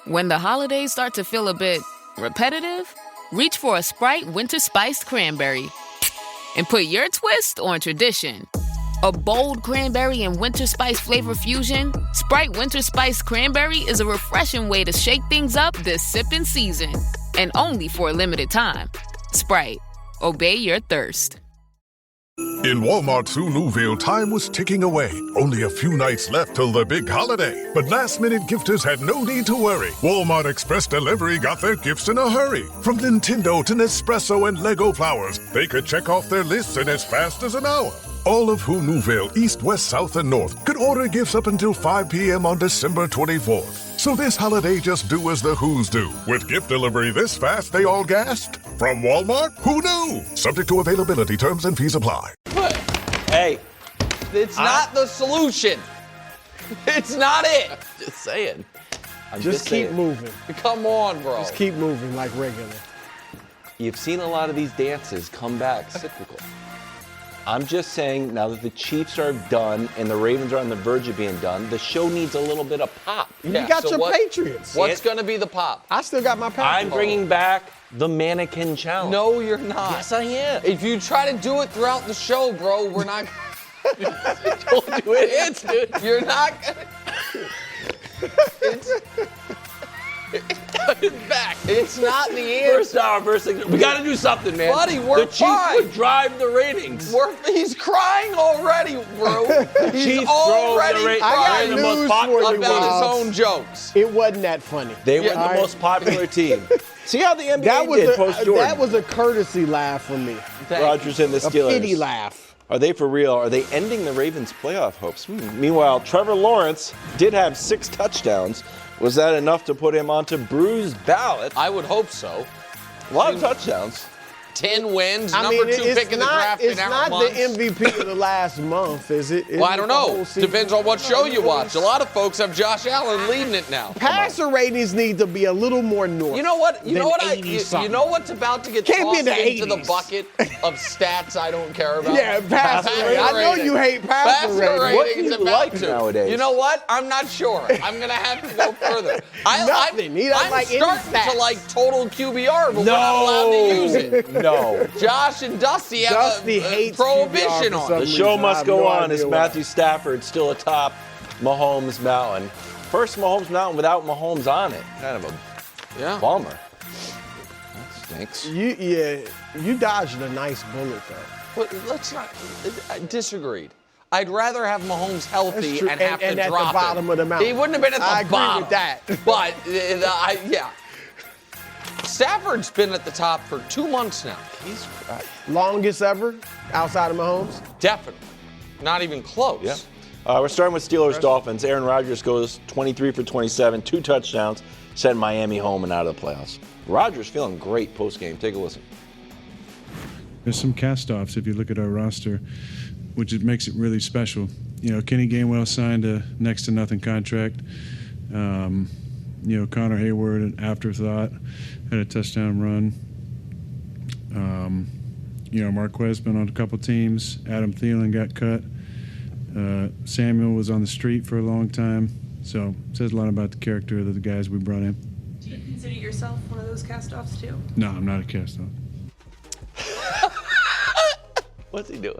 When the holidays start to feel a bit repetitive, reach for a Sprite Winter Spiced Cranberry and put your twist on tradition. A bold cranberry and winter spice flavor fusion, Sprite Winter Spiced Cranberry is a refreshing way to shake things up this sipping season. And only for a limited time. Sprite. Obey your thirst. In Walmart Sue time was ticking away. Only a few nights left till the big holiday. But last-minute gifters had no need to worry. Walmart Express Delivery got their gifts in a hurry. From Nintendo to Nespresso and Lego flowers, they could check off their lists in as fast as an hour. All of Newville, East, West, South, and North could order gifts up until 5 p.m. on December 24th. So this holiday, just do as the Who's do. With gift delivery this fast, they all gasped. From Walmart, who knew? Subject to availability, terms and fees apply. Hey. It's not the solution. It's not it. Just saying. Just keep moving. Come on, bro. Just keep moving like regular. You've seen a lot of these dances come back cyclical. I'm just saying, now that the Chiefs are done and the Ravens are on the verge of being done, the show needs a little bit of pop. You got your Patriots. What's going to be the pop? I still got my Patriots. I'm bringing back the mannequin challenge. No, you're not. Yes, I am. If you try to do it throughout the show, bro, we're not. Don't do it, dude. You're not. It's back. It's not the answer. First hour, first thing. We got to do something, man. Buddy, we're the Chiefs fine. would drive the ratings. He's crying already, bro. He's Chiefs already drove the crying I got news for you, about his Rob. own jokes. It wasn't that funny. They were the most popular team. See how the NBA did post-Jordan. That was a courtesy laugh from me. Rodgers and the Steelers. A pity laugh. Are they for real? Are they ending the Ravens' playoff hopes? Meanwhile, Trevor Lawrence did have 6 touchdowns. Was that enough to put him onto Bru's ballot? I would hope so. A lot of touchdowns. 10 wins, I number mean, 2 pick in the draft in It's Aaron not Rodgers. the MVP of the last month, is it? Well, I don't know. Depends on what show you watch. A lot of folks have Josh Allen leading it now. Passer ratings need to be a little more north. You know what? You know what's about to get Can't be tossed in the into the 80s. bucket of stats I don't care about? Yeah, passer rating. I know you hate passer rating. What do ratings you about like to. nowadays? You know what? I'm not sure. I'm going to have to go further. Nothing. He doesn't I'm like any starting stats. to like total QBR, but we're not allowed to use it. No. Josh and Dusty have Dusty a hates prohibition QBR for on some it. The show reason. I must have go no on idea as why. Matthew Stafford still atop Mahomes Mountain. First Mahomes Mountain without Mahomes on it. Kind of a bummer. That stinks. You dodged a nice bullet, though. But let's not. I disagreed. I'd rather have Mahomes healthy That's true. and have And to at the drop bottom him. of the mountain. He wouldn't have been at the I agree bottom. with that. But yeah. Stafford's been at the top for 2 months now. He's Longest ever outside of Mahomes? Definitely. Not even close. Yeah. We're starting with Steelers-Dolphins. Aaron Rodgers goes 23 for 27, 2 touchdowns, sent Miami home and out of the playoffs. Rodgers feeling great post-game. Take a listen. There's some cast-offs if you look at our roster, which makes it really special. You know, Kenny Gainwell signed a next-to-nothing contract. Connor Hayward, an afterthought, had a touchdown run. Marquez been on a couple teams. Adam Thielen got cut. Samuel was on the street for a long time. So it says a lot about the character of the guys we brought in. Do you consider yourself one of those cast-offs too? No, I'm not a cast-off. What's he doing?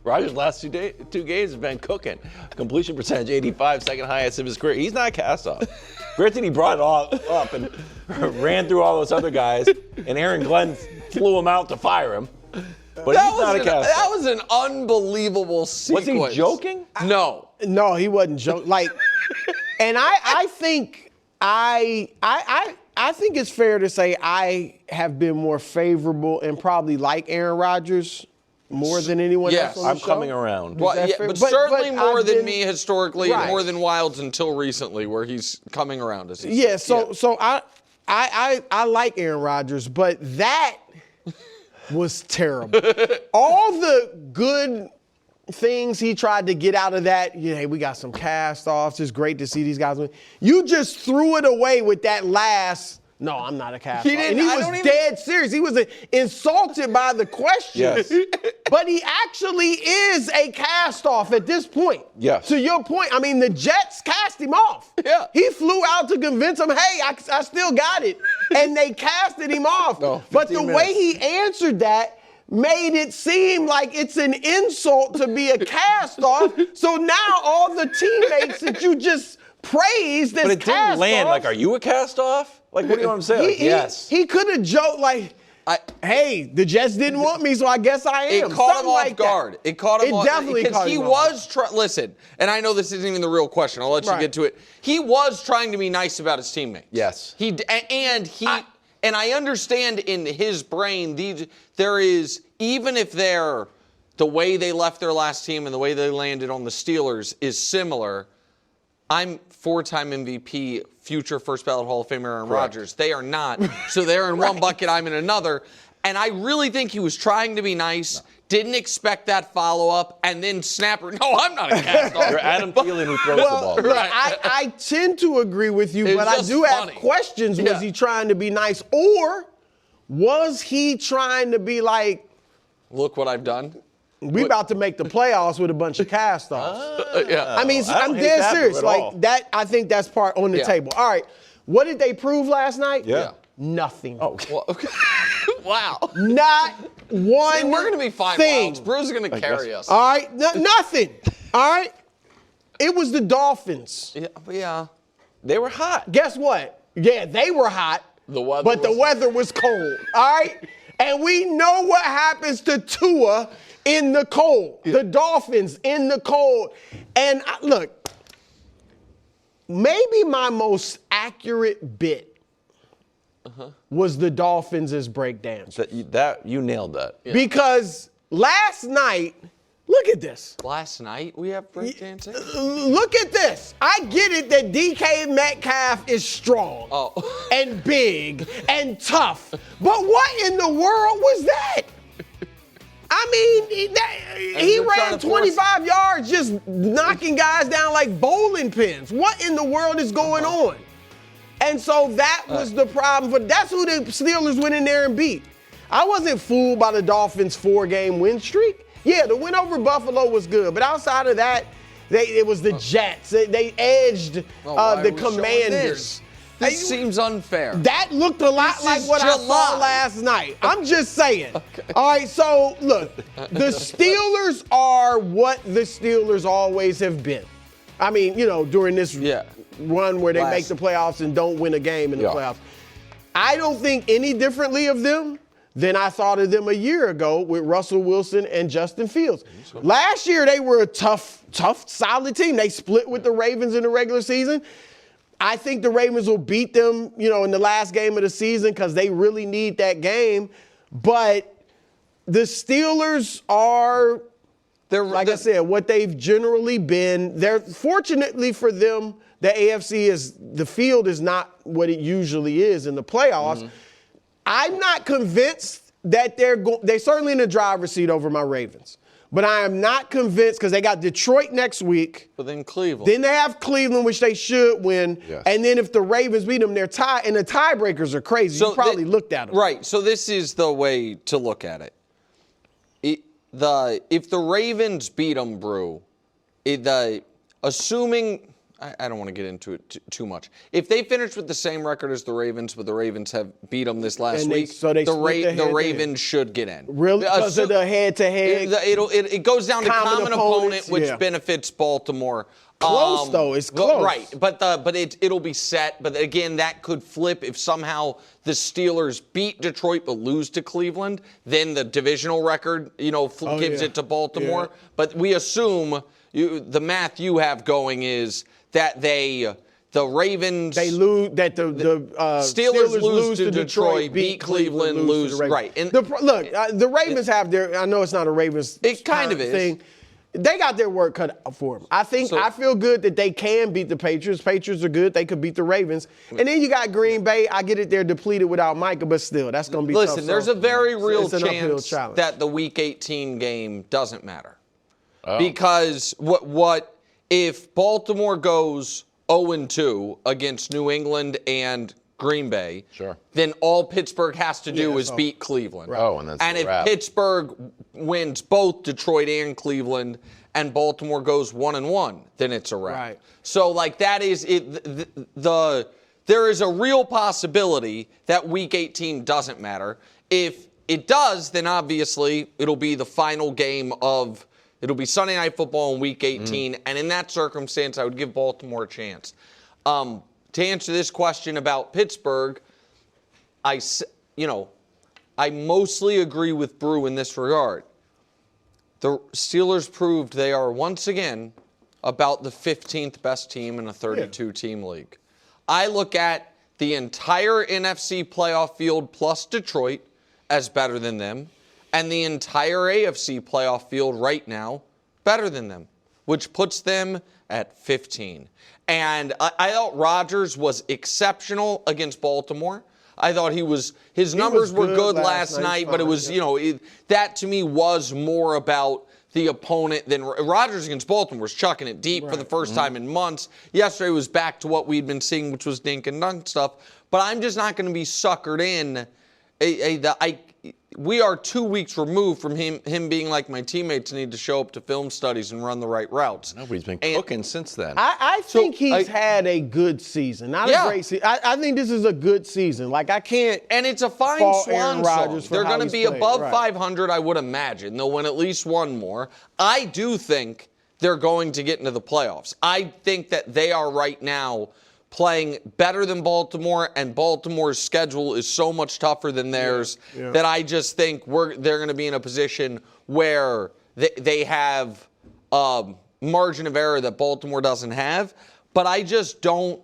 Rodgers' last two games have been cooking. Completion percentage 85, second highest of his career. He's not a cast-off. Granted, he brought it all up and ran through all those other guys, and Aaron Glenn flew him out to fire him. But he's not a cast-off. That was an unbelievable sequence. Was he joking? No. No, he wasn't joking. And I think it's fair to say I have been more favorable and probably like Aaron Rodgers more than anyone else on the I'm show. coming around. Well, yeah, but certainly more I've than been- me historically, and Right. more than Wilds until recently, where he's coming around. As he Yeah, said. so I like Aaron Rodgers, but that was terrible. All the good things he tried to get out of that, hey, we got some cast-offs. It's great to see these guys win. You just threw it away with that last No, I'm not a cast He off. didn't- And he I was don't even- dead serious. He was insulted by the question. Yes. But he actually is a cast off at this point. Yes. To your point, I mean, the Jets cast him off. Yeah. He flew out to convince him, hey, I still got it. And they casted him off. No, but the 15 way minutes. he answered that made it seem like it's an insult to be a cast off. So now all the teammates that you just praised as But it didn't cast land. offs, Like, are you a cast off? Like, what do you want to say? Like, yes. He could have joked like, hey, the Jets didn't want me, so I guess I am. It caught him Something off like that. guard. It caught him It off definitely because caught he him off was listen, and I know this isn't even the real question. I'll let you Right. get to it. He was trying to be nice about his teammates. Yes. And I understand in his brain there is, even if the way they left their last team and the way they landed on the Steelers is similar. I'm 4-time MVP, future first ballot Hall of Famer Aaron Rodgers. They are not. So they're in one bucket, I'm in another. And I really think he was trying to be nice, didn't expect that follow-up, and then snapper, no, I'm not a cast off. You're Adam Thielen who throws the ball. Look, I tend to agree with you, It's but I just do funny. have questions. Yeah. Was he trying to be nice, or was he trying to be like, Look what I've done. we about to make the playoffs with a bunch of cast-offs? Yeah. I mean, I don't I'm hate dead that serious. at all. Like that, I think that's part on the Yeah. table. All right, what did they prove last night? Yeah. Nothing. Oh, Well, okay. Wow. Not one See, we're going to be fine, thing. Wilds. Bruce going to carry us. All right, nothing. All right, it was the Dolphins. Yeah. they were hot. Guess what? Yeah, they were hot. The weather but the was- weather was cold. All right, and we know what happens to Tua in the cold. The Dolphins in the cold. And look, maybe my most accurate bit was the Dolphins as breakdance. You nailed that. Because last night, look at this. Last night we have breakdancing? Look at this. I get it that DK Metcalf is strong and big and tough. But what in the world was that? I mean, he they're trying ran to force- 25 yards just knocking guys down like bowling pins. What in the world is going on? And so that was the problem. But that's who the Steelers went in there and beat. I wasn't fooled by the Dolphins' 4-game win streak. Yeah, the win over Buffalo was good. But outside of that, it was the Jets. They edged Why the are we showing Commanders. This seems unfair. That looked a lot This like is what I saw July. last night. I'm just saying. All right, so look, the Steelers are what the Steelers always have been. I mean, during this run where they make the playoffs and don't win a game in the playoffs. I don't think any differently of them than I thought of them a year ago with Russell Wilson and Justin Fields. Last year, they were a tough, solid team. They split with the Ravens in the regular season. I think the Ravens will beat them, in the last game of the season because they really need that game. But the Steelers are, like I said, what they've generally been. Fortunately for them, the AFC the field is not what it usually is in the playoffs. I'm not convinced that they're certainly in the driver's seat over my Ravens. But I am not convinced because they got Detroit next week. But then Cleveland. Then they have Cleveland, which they should win. Yes. And then if the Ravens beat them, they're tied. And the tiebreakers are crazy. You probably looked at them. Right. So this is the way to look at it. If the Ravens beat them, Brou, assuming I don't want to get into it too much. If they finish with the same record as the Ravens, but the Ravens have beat them this last week, the Ravens should get in. Really? Because of the head-to-head? It goes down to common opponent, opponents, which benefits Baltimore. Close, though. It's close. Right. But it'll be set. But again, that could flip if somehow the Steelers beat Detroit but lose to Cleveland. Then the divisional record, gives it to Baltimore. Yeah. But we assume the math you have going is that the Ravens lose, that the Steelers lose to Detroit, beat Cleveland, lose right. And the Ravens have their. I know it's not a Ravens. It kind of is. Thing. They got their work cut out for them. I feel good that they can beat the Patriots. Patriots are good. They could beat the Ravens. And then you got Green Bay. I get it. They're depleted without Micah, but still, that's going to be tough. Listen, there's a very real it's an uphill chance challenge. that the Week 18 game doesn't matter. Because what if Baltimore goes 0-2 against New England and Green Bay, Sure. then all Pittsburgh has to do is beat Cleveland. Oh, and that's and a if wrap. Pittsburgh wins both Detroit and Cleveland, and Baltimore goes 1-1, then it's a wrap. Right. So like that is it. There is a real possibility that Week 18 doesn't matter. If it does, then obviously it'll be the final game of. It'll be Sunday Night Football in Week 18, and in that circumstance, I would give Baltimore a chance. To answer this question about Pittsburgh, I mostly agree with Brou in this regard. The Steelers proved they are once again about the 15th best team in a 32-team league. I look at the entire NFC playoff field plus Detroit as better than them, and the entire AFC playoff field right now better than them, which puts them at 15. And I thought Rodgers was exceptional against Baltimore. I thought his numbers were good last night, but it was, that to me was more about the opponent than Rodgers against Baltimore was chucking it deep for the first time in months. Yesterday was back to what we'd been seeing, which was dink and dunk stuff. But I'm just not going to be suckered in. We are 2 weeks removed from him being like, my teammates need to show up to film studies and run the right routes. Nobody's been cooking since then. I think he's had a good season. Not a great season. I think this is a good season. Like, I can't. And it's a fine swan song. They're going to be above 500, I would imagine. They'll win at least one more. I do think they're going to get into the playoffs. I think that they are right now playing better than Baltimore, and Baltimore's schedule is so much tougher than theirs that I just think they're going to be in a position where they have margin of error that Baltimore doesn't have. But I just don't.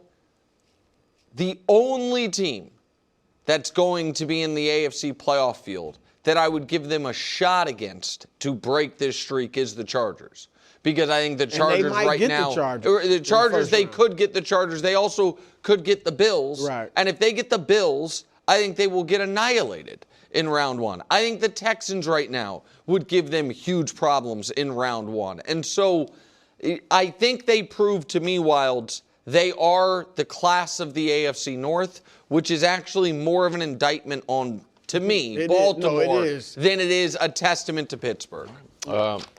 The only team that's going to be in the AFC playoff field that I would give them a shot against to break this streak is the Chargers. Because I think the Chargers right now, the Chargers, they could get the Chargers. They also could get the Bills. Right. And if they get the Bills, I think they will get annihilated in round one. I think the Texans right now would give them huge problems in round one. And so I think they proved to me, Wilds, they are the class of the AFC North, which is actually more of an indictment on, to me, Baltimore than it is a testament to Pittsburgh.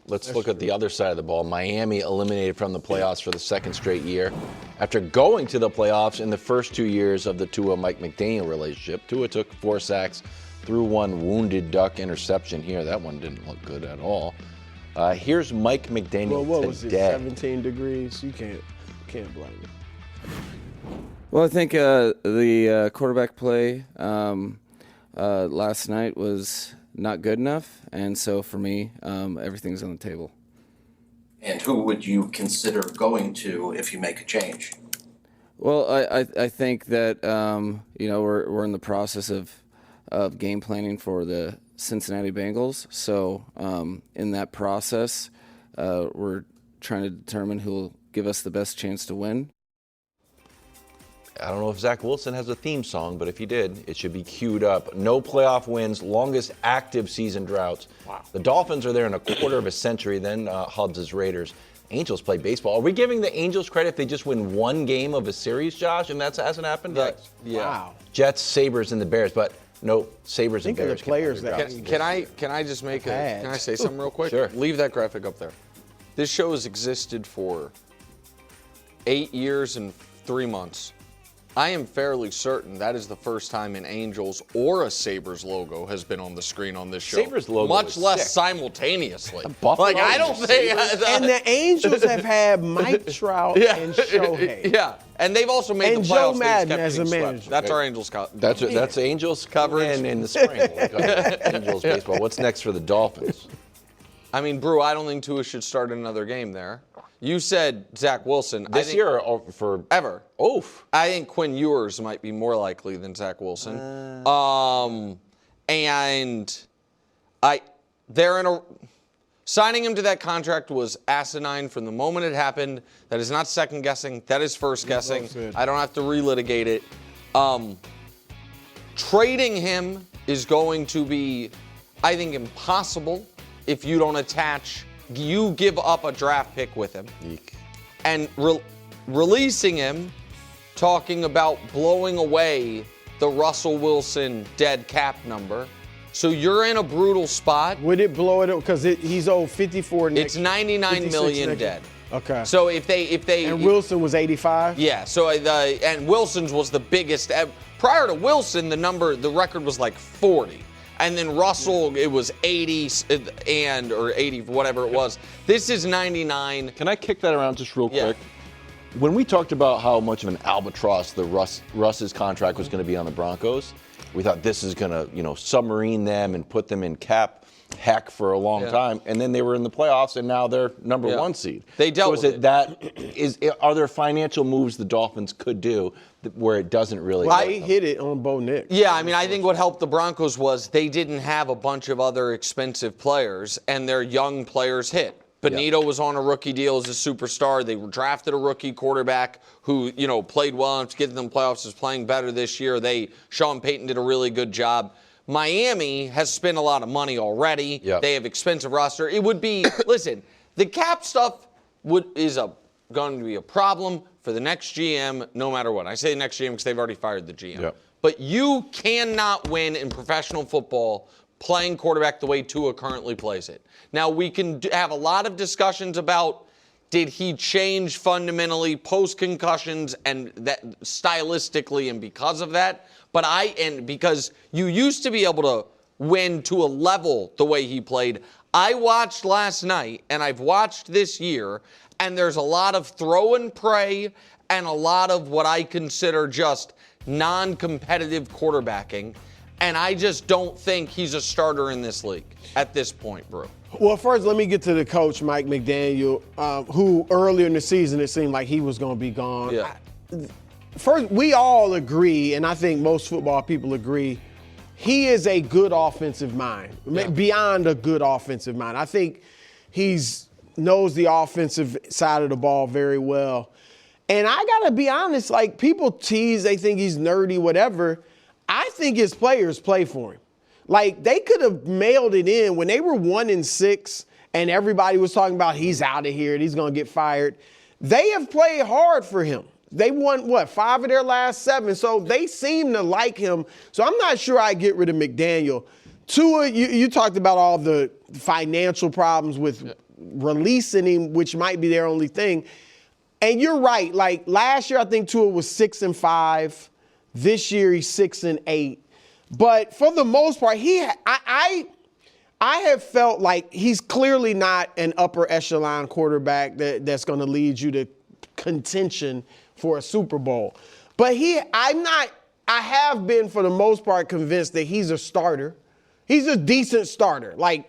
Let's look at the other side of the ball. Miami eliminated from the playoffs for the second straight year. After going to the playoffs in the first 2 years of the Tua-Mike McDaniel relationship, Tua took 4 sacks, threw 1 wounded duck interception here. That one didn't look good at all. Here's Mike McDaniel Well, what today. was it, 17 degrees? You can't blame him. Well, I think the quarterback play last night was not good enough, and so for me, everything's on the table. And who would you consider going to if you make a change? Well, I think that we're in the process of game planning for the Cincinnati Bengals. So in that process, we're trying to determine who will give us the best chance to win. I don't know if Zach Wilson has a theme song, but if he did, it should be queued up. No playoff wins, longest active season droughts. Wow. The Dolphins are there in a quarter of a century, then Hubs' Raiders. Angels play baseball. Are we giving the Angels credit if they just win one game of a series, Josh, and that hasn't happened? Yeah. Wow. Jets, Sabres, and the Bears, but no, Sabres and Bears. Think of the players that Can I just make can I say something real quick? Sure. Leave that graphic up there. This show has existed for 8 years and 3 months. I am fairly certain that is the first time an Angels or a Sabres logo has been on the screen on this show. Sabres logo much is less sick. simultaneously. Buffalo Like I don't think. And the Angels have had Mike Trout and Shohei. Yeah, and they've also made And the Joe playoffs. They've Madden kept as a getting swept. manager. That's our Angels. That's Angels coverage in the spring. We'll cover Angels baseball. What's next for the Dolphins? I mean, Brou, I don't think Tua should start another game there. You said Zach Wilson. This year or for ever. Oof. I think Quinn Ewers might be more likely than Zach Wilson. Signing him to that contract was asinine from the moment it happened. That is not second guessing. That is first guessing. I don't have to relitigate it. Trading him is going to be, I think, impossible if you don't attach. You give up a draft pick with him. Eek. And releasing him talking about blowing away the Russell Wilson dead cap number. So you're in a brutal spot. Would it blow it up? Because he's owed 54 next. It's 99 million next. dead. Okay. So if they and Wilson was 85. Yeah. So and Wilson's was the biggest. Prior to Wilson, the record was like 40. And then Russell, it was 80 or 80, whatever it was. This is 99. Can I kick that around just real Yeah. quick? When we talked about how much of an albatross the Russ's contract was going to be on the Broncos, we thought this is going to, submarine them and put them in cap heck for a long time. And then they were in the playoffs, and now they're number one seed. They dealt with it. Are there financial moves the Dolphins could do where it doesn't really? Well, he hit it on Bo Nix. Yeah, I mean, I think what helped the Broncos was they didn't have a bunch of other expensive players, and their young players hit. Benito was on a rookie deal as a superstar. They drafted a rookie quarterback who, played well enough to get to the playoffs, is playing better this year. Sean Payton did a really good job. Miami has spent a lot of money already. Yep. They have expensive roster. It would be, listen, the cap stuff is going to be a problem for the next GM no matter what. I say the next GM because they've already fired the GM. Yep. But you cannot win in professional football playing quarterback the way Tua currently plays it. Now, we can have a lot of discussions about did he change fundamentally post-concussions and that stylistically and because of that. But because you used to be able to win to a level the way he played. I watched last night, and I've watched this year, and there's a lot of throw and pray and a lot of what I consider just non-competitive quarterbacking. And I just don't think he's a starter in this league at this point, Brou. Well, first, let me get to the coach, Mike McDaniel, who earlier in the season it seemed like he was going to be gone. Yeah. First, we all agree, and I think most football people agree, he is a good offensive mind, beyond a good offensive mind. I think he knows the offensive side of the ball very well. And I got to be honest, like people tease, they think he's nerdy, whatever. I think his players play for him. Like they could have mailed it in when they were 1-6 and everybody was talking about he's out of here and he's going to get fired. They have played hard for him. They won, 5 of their last 7. So they seem to like him. So I'm not sure I get rid of McDaniel. Tua, you talked about all the financial problems with releasing him, which might be their only thing. And you're right. Like last year, I think Tua was 6-5. This year, he's 6-8. But for the most part, I have felt like he's clearly not an upper echelon quarterback that's going to lead you to contention for a Super Bowl. But I have been for the most part convinced that he's a starter. He's a decent starter. Like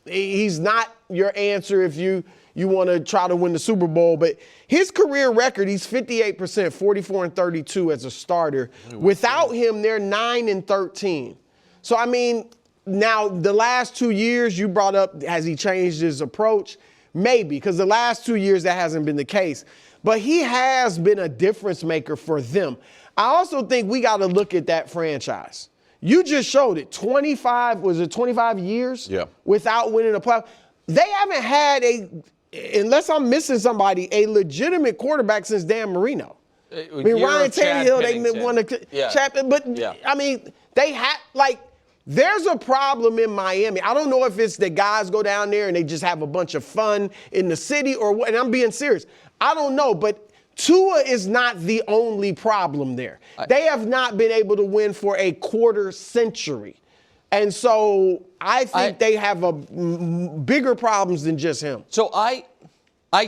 he's not your answer if you want to try to win the Super Bowl, but his career record, he's 58%, 44-32 as a starter. Without him, they're 9-13. So, I mean, now the last 2 years you brought up, has he changed his approach? Maybe, because the last 2 years that hasn't been the case. But he has been a difference maker for them. I also think we got to look at that franchise. You just showed it. 25 years without winning a playoff? They haven't had unless I'm missing somebody, a legitimate quarterback since Dan Marino. I mean, Ryan Tannehill, they won a champion. But, I mean, they had, there's a problem in Miami. I don't know if it's that guys go down there and they just have a bunch of fun in the city or what, and I'm being serious. I don't know, but Tua is not the only problem there. They have not been able to win for a quarter century. And so I think they have bigger problems than just him. So I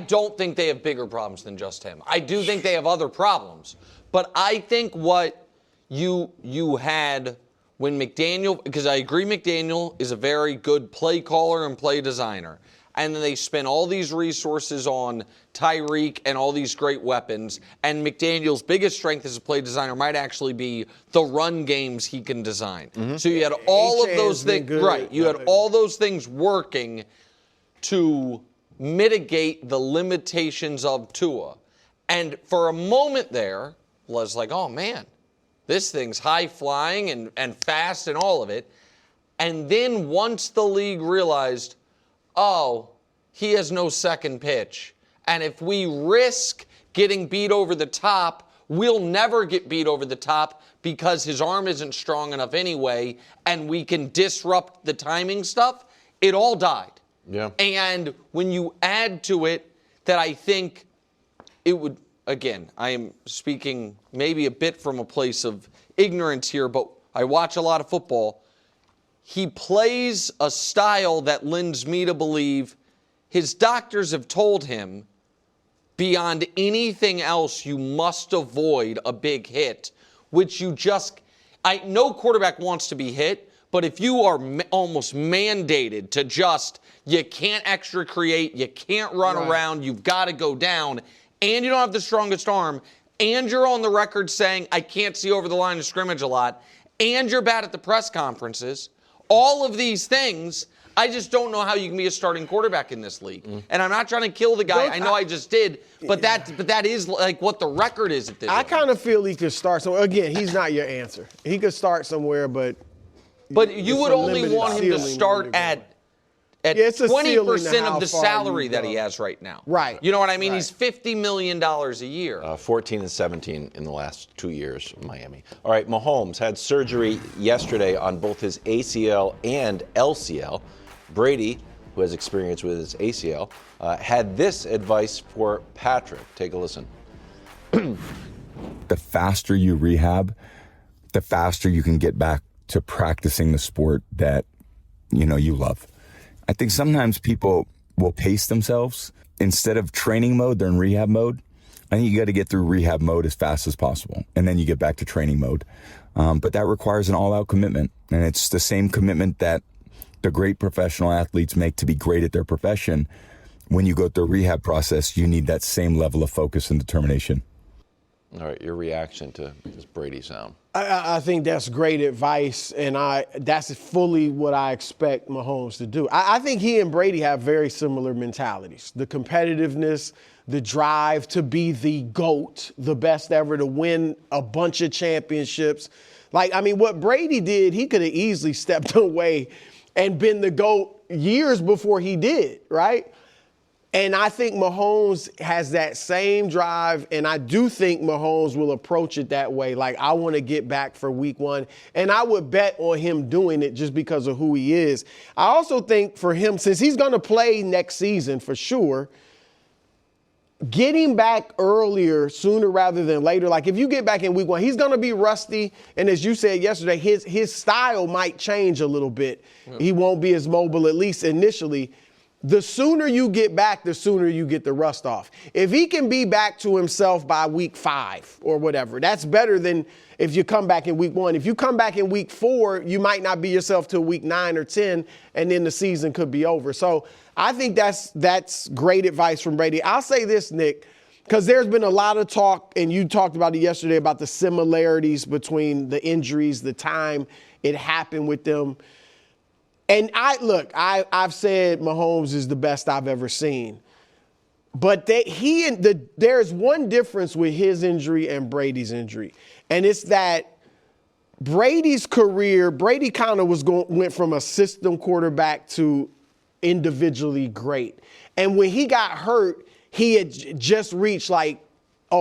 don't think they have bigger problems than just him. I do think they have other problems. But I think what you had when McDaniel, because I agree McDaniel is a very good play caller and play designer. And then they spent all these resources on Tyreek and all these great weapons. And McDaniel's biggest strength as a play designer might actually be the run games he can design. Mm-hmm. So you had all of those things, right? You had all those things working to mitigate the limitations of Tua. And for a moment there, was like, oh man, this thing's high flying and fast and all of it. And then once the league realized, oh, he has no second pitch. And if we risk getting beat over the top we'll never get beat over the top because his arm isn't strong enough anyway, and we can disrupt the timing stuff, it all died. Yeah. And when you add to it that I think it would, again, I am speaking maybe a bit from a place of ignorance here, but I watch a lot of football. He plays a style that lends me to believe his doctors have told him beyond anything else you must avoid a big hit, which you just, no quarterback wants to be hit, but if you are almost mandated to just, you can't extra create, you can't run around, you've got to go down, and you don't have the strongest arm, and you're on the record saying, I can't see over the line of scrimmage a lot, and you're bad at the press conferences, all of these things, I just don't know how you can be a starting quarterback in this league. And I'm not trying to kill the guy. I know I just did, but that is like what the record is at this point. I kind of feel he could start somewhere. Again, he's not your answer. He could start somewhere, but you would only want him to start at 20% of the salary that he has right now. Right. You know what I mean? Right. He's $50 million a year. 14 and 17 in the last 2 years in Miami. All right, Mahomes had surgery yesterday on both his ACL and LCL. Brady, who has experience with his ACL, had this advice for Patrick. Take a listen. The faster you rehab, the faster you can get back to practicing the sport that, you love. I think sometimes people will pace themselves. Instead of training mode, they're in rehab mode. I think you got to get through rehab mode as fast as possible, and then you get back to training mode. But that requires an all-out commitment, and it's the same commitment that the great professional athletes make to be great at their profession. When you go through the rehab process, you need that same level of focus and determination. All right, your reaction to this Brady sound? I think that's great advice, and that's fully what I expect Mahomes to do. I think he and Brady have very similar mentalities. The competitiveness, the drive to be the GOAT, the best ever, to win a bunch of championships. What Brady did, he could have easily stepped away and been the GOAT years before he did, right? And I think Mahomes has that same drive, and I do think Mahomes will approach it that way. I want to get back for week one, and I would bet on him doing it just because of who he is. I also think for him, since he's going to play next season for sure, getting back earlier, sooner rather than later, if you get back in week one, he's going to be rusty, and as you said yesterday, his style might change a little bit. Yeah. He won't be as mobile, at least initially. The sooner you get back, the sooner you get the rust off. If he can be back to himself by week 5 or whatever, that's better than if you come back in week 1. If you come back in week 4, you might not be yourself till week 9 or 10, and then the season could be over. So I think that's great advice from Brady. I'll say this, Nick, because there's been a lot of talk, and you talked about it yesterday, about the similarities between the injuries, the time it happened with them. And I've said Mahomes is the best I've ever seen. But there's one difference with his injury and Brady's injury. And it's that Brady's career, Brady kind of went from a system quarterback to individually great. And when he got hurt, he had just reached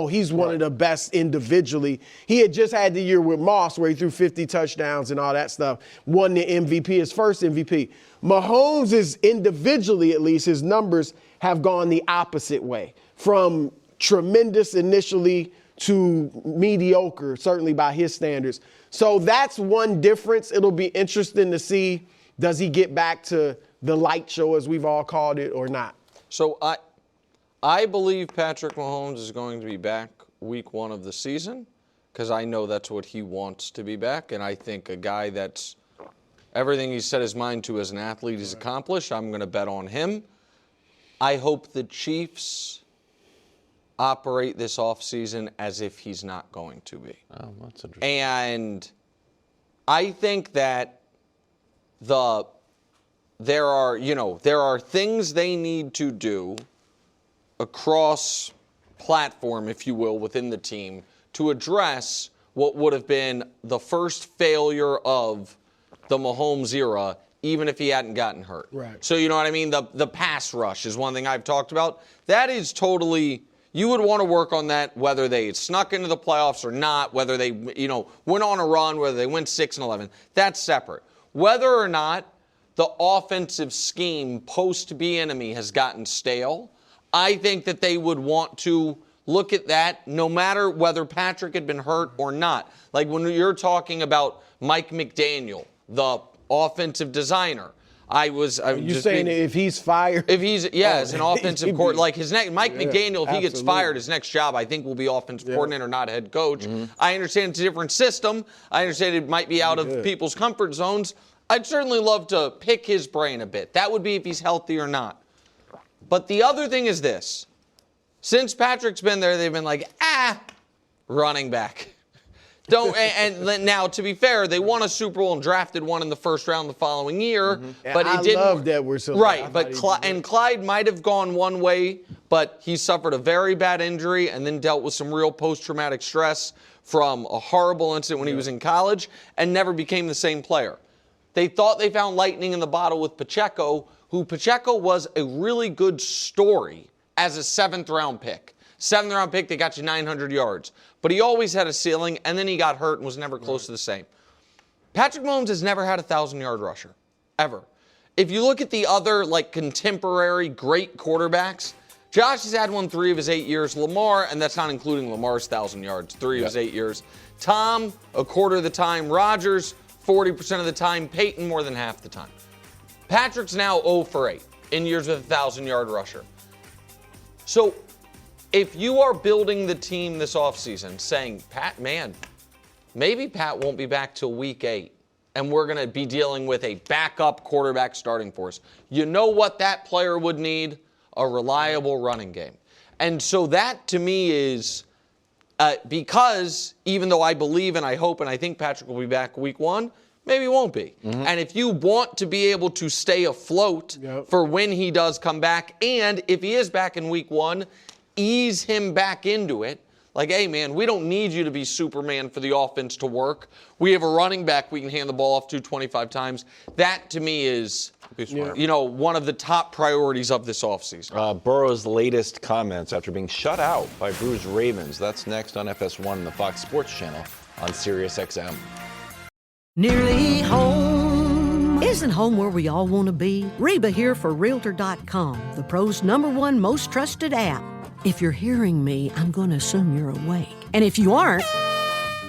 he's one of the best individually. He had just had the year with Moss where he threw 50 touchdowns and all that stuff, won the MVP, his first MVP. Mahomes is individually, at least, his numbers have gone the opposite way, from tremendous initially to mediocre, certainly by his standards. So that's one difference. It'll be interesting to see, does he get back to the light show, as we've all called it, or not? So I believe Patrick Mahomes is going to be back week 1 of the season because I know that's what he wants to be back. And I think a guy that's everything he's set his mind to as an athlete is accomplished, I'm going to bet on him. I hope the Chiefs operate this offseason as if he's not going to be. Oh, that's interesting. And I think that there are things they need to do across platform, if you will, within the team to address what would have been the first failure of the Mahomes era, even if he hadn't gotten hurt. Right. So you know what I mean? The pass rush is one thing I've talked about. That is totally, You would want to work on that, whether they snuck into the playoffs or not, whether they, went on a run, whether they went 6-11. That's separate. Whether or not the offensive scheme post-Bieniemy has gotten stale, I think that they would want to look at that no matter whether Patrick had been hurt or not. Like when you're talking about Mike McDaniel, the offensive designer, You're saying if he's fired? If he's, as an offensive coordinator, like Mike McDaniel, if he gets fired, his next job, I think, will be offensive coordinator, not head coach. I understand it's a different system. I understand it might be out of people's comfort zones. I'd certainly love to pick his brain a bit. That would be if he's healthy or not. But the other thing is this. Since Patrick's been there, they've been like, running back. And now, to be fair, they won a Super Bowl and drafted one in the first round the following year. But it didn't. I love that we're so right. But Clyde might have gone one way, but he suffered a very bad injury and then dealt with some real post-traumatic stress from a horrible incident when he was in college and never became the same player. They thought they found lightning in the bottle with Pacheco, who Pacheco was a really good story as a 7th-round pick. 7th-round pick that got you 900 yards. But he always had a ceiling, and then he got hurt and was never close to the same. Patrick Mahomes has never had a 1,000-yard rusher, ever. If you look at the other, contemporary great quarterbacks, Josh has had one 3 of his 8 years. Lamar, and that's not including Lamar's 1,000 yards, 3 of his 8 years. Tom, a quarter of the time. Rodgers, 40% of the time. Peyton, more than half the time. Patrick's now 0 for 8 in years with a 1,000-yard rusher. So, if you are building the team this offseason saying, maybe Pat won't be back till week 8, and we're going to be dealing with a backup quarterback starting for us. You know what that player would need? A reliable running game. And so that, to me, is because even though I believe and I hope and I think Patrick will be back week 1, maybe he won't be. And if you want to be able to stay afloat for when he does come back, and if he is back in week 1, ease him back into it. Like, hey, man, we don't need you to be Superman for the offense to work. We have a running back we can hand the ball off to 25 times. That, to me, is, one of the top priorities of this offseason. Burrow's latest comments after being shut out by Brou's Ravens. That's next on FS1 and the Fox Sports Channel on SiriusXM. Nearly home. Isn't home where we all want to be? Reba here for Realtor.com, the pros' #1 most trusted app. If you're hearing me, I'm going to assume you're awake. And if you aren't,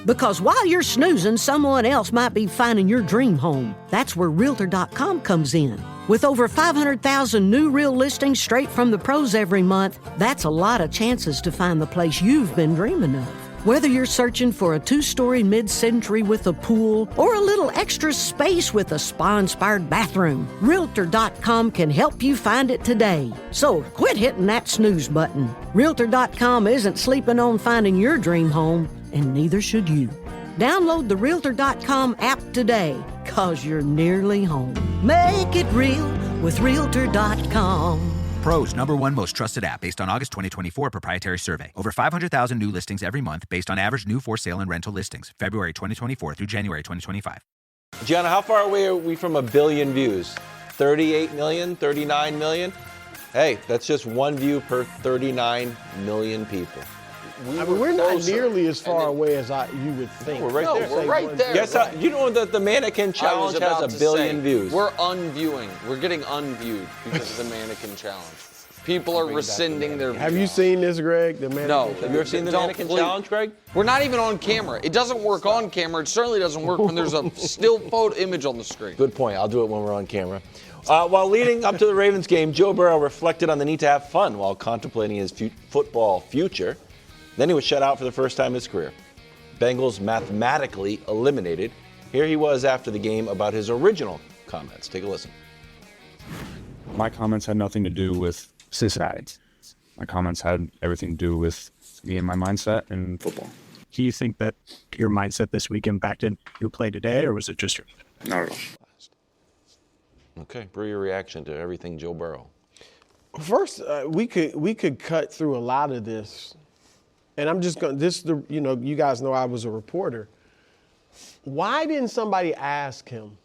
because while you're snoozing, someone else might be finding your dream home. That's where Realtor.com comes in. With over 500,000 new real listings straight from the pros every month, that's a lot of chances to find the place you've been dreaming of. Whether you're searching for a 2-story mid-century with a pool or a little extra space with a spa-inspired bathroom, Realtor.com can help you find it today. So quit hitting that snooze button. Realtor.com isn't sleeping on finding your dream home, and neither should you. Download the Realtor.com app today, 'cause you're nearly home. Make it real with Realtor.com. Pros #1 most trusted app based on August 2024 proprietary survey. Over 500,000 new listings every month based on average new for sale and rental listings. February 2024 through January 2025. Gianna, how far away are we from 1 billion views? 38 million? 39 million? Hey, that's just one view per 39 million people. We're not nearly as far away as you would think. We're right there. We're right there. Guess how, you know that the Mannequin Challenge has 1 billion views. We're unviewing. We're getting unviewed because of the Mannequin Challenge. People are rescinding their views. Have you seen this, Greg? The Mannequin No. Have you ever seen the Mannequin Challenge, Greg? We're not even on camera. It doesn't work on camera. It certainly doesn't work when there's a still photo image on the screen. Good point. I'll do it when we're on camera. While leading up to the Ravens game, Joe Burrow reflected on the need to have fun while contemplating his football future. Then he was shut out for the first time in his career. Bengals mathematically eliminated. Here he was after the game about his original comments. Take a listen. My comments had nothing to do with Cincinnati. My comments had everything to do with me and my mindset in football. Do you think that your mindset this week impacted your play today, or was it just your... Not at all. Okay, Brou, your reaction to everything Joe Burrow. First, we could cut through a lot of this. And I'm just going to, you guys know I was a reporter. Why didn't somebody ask him?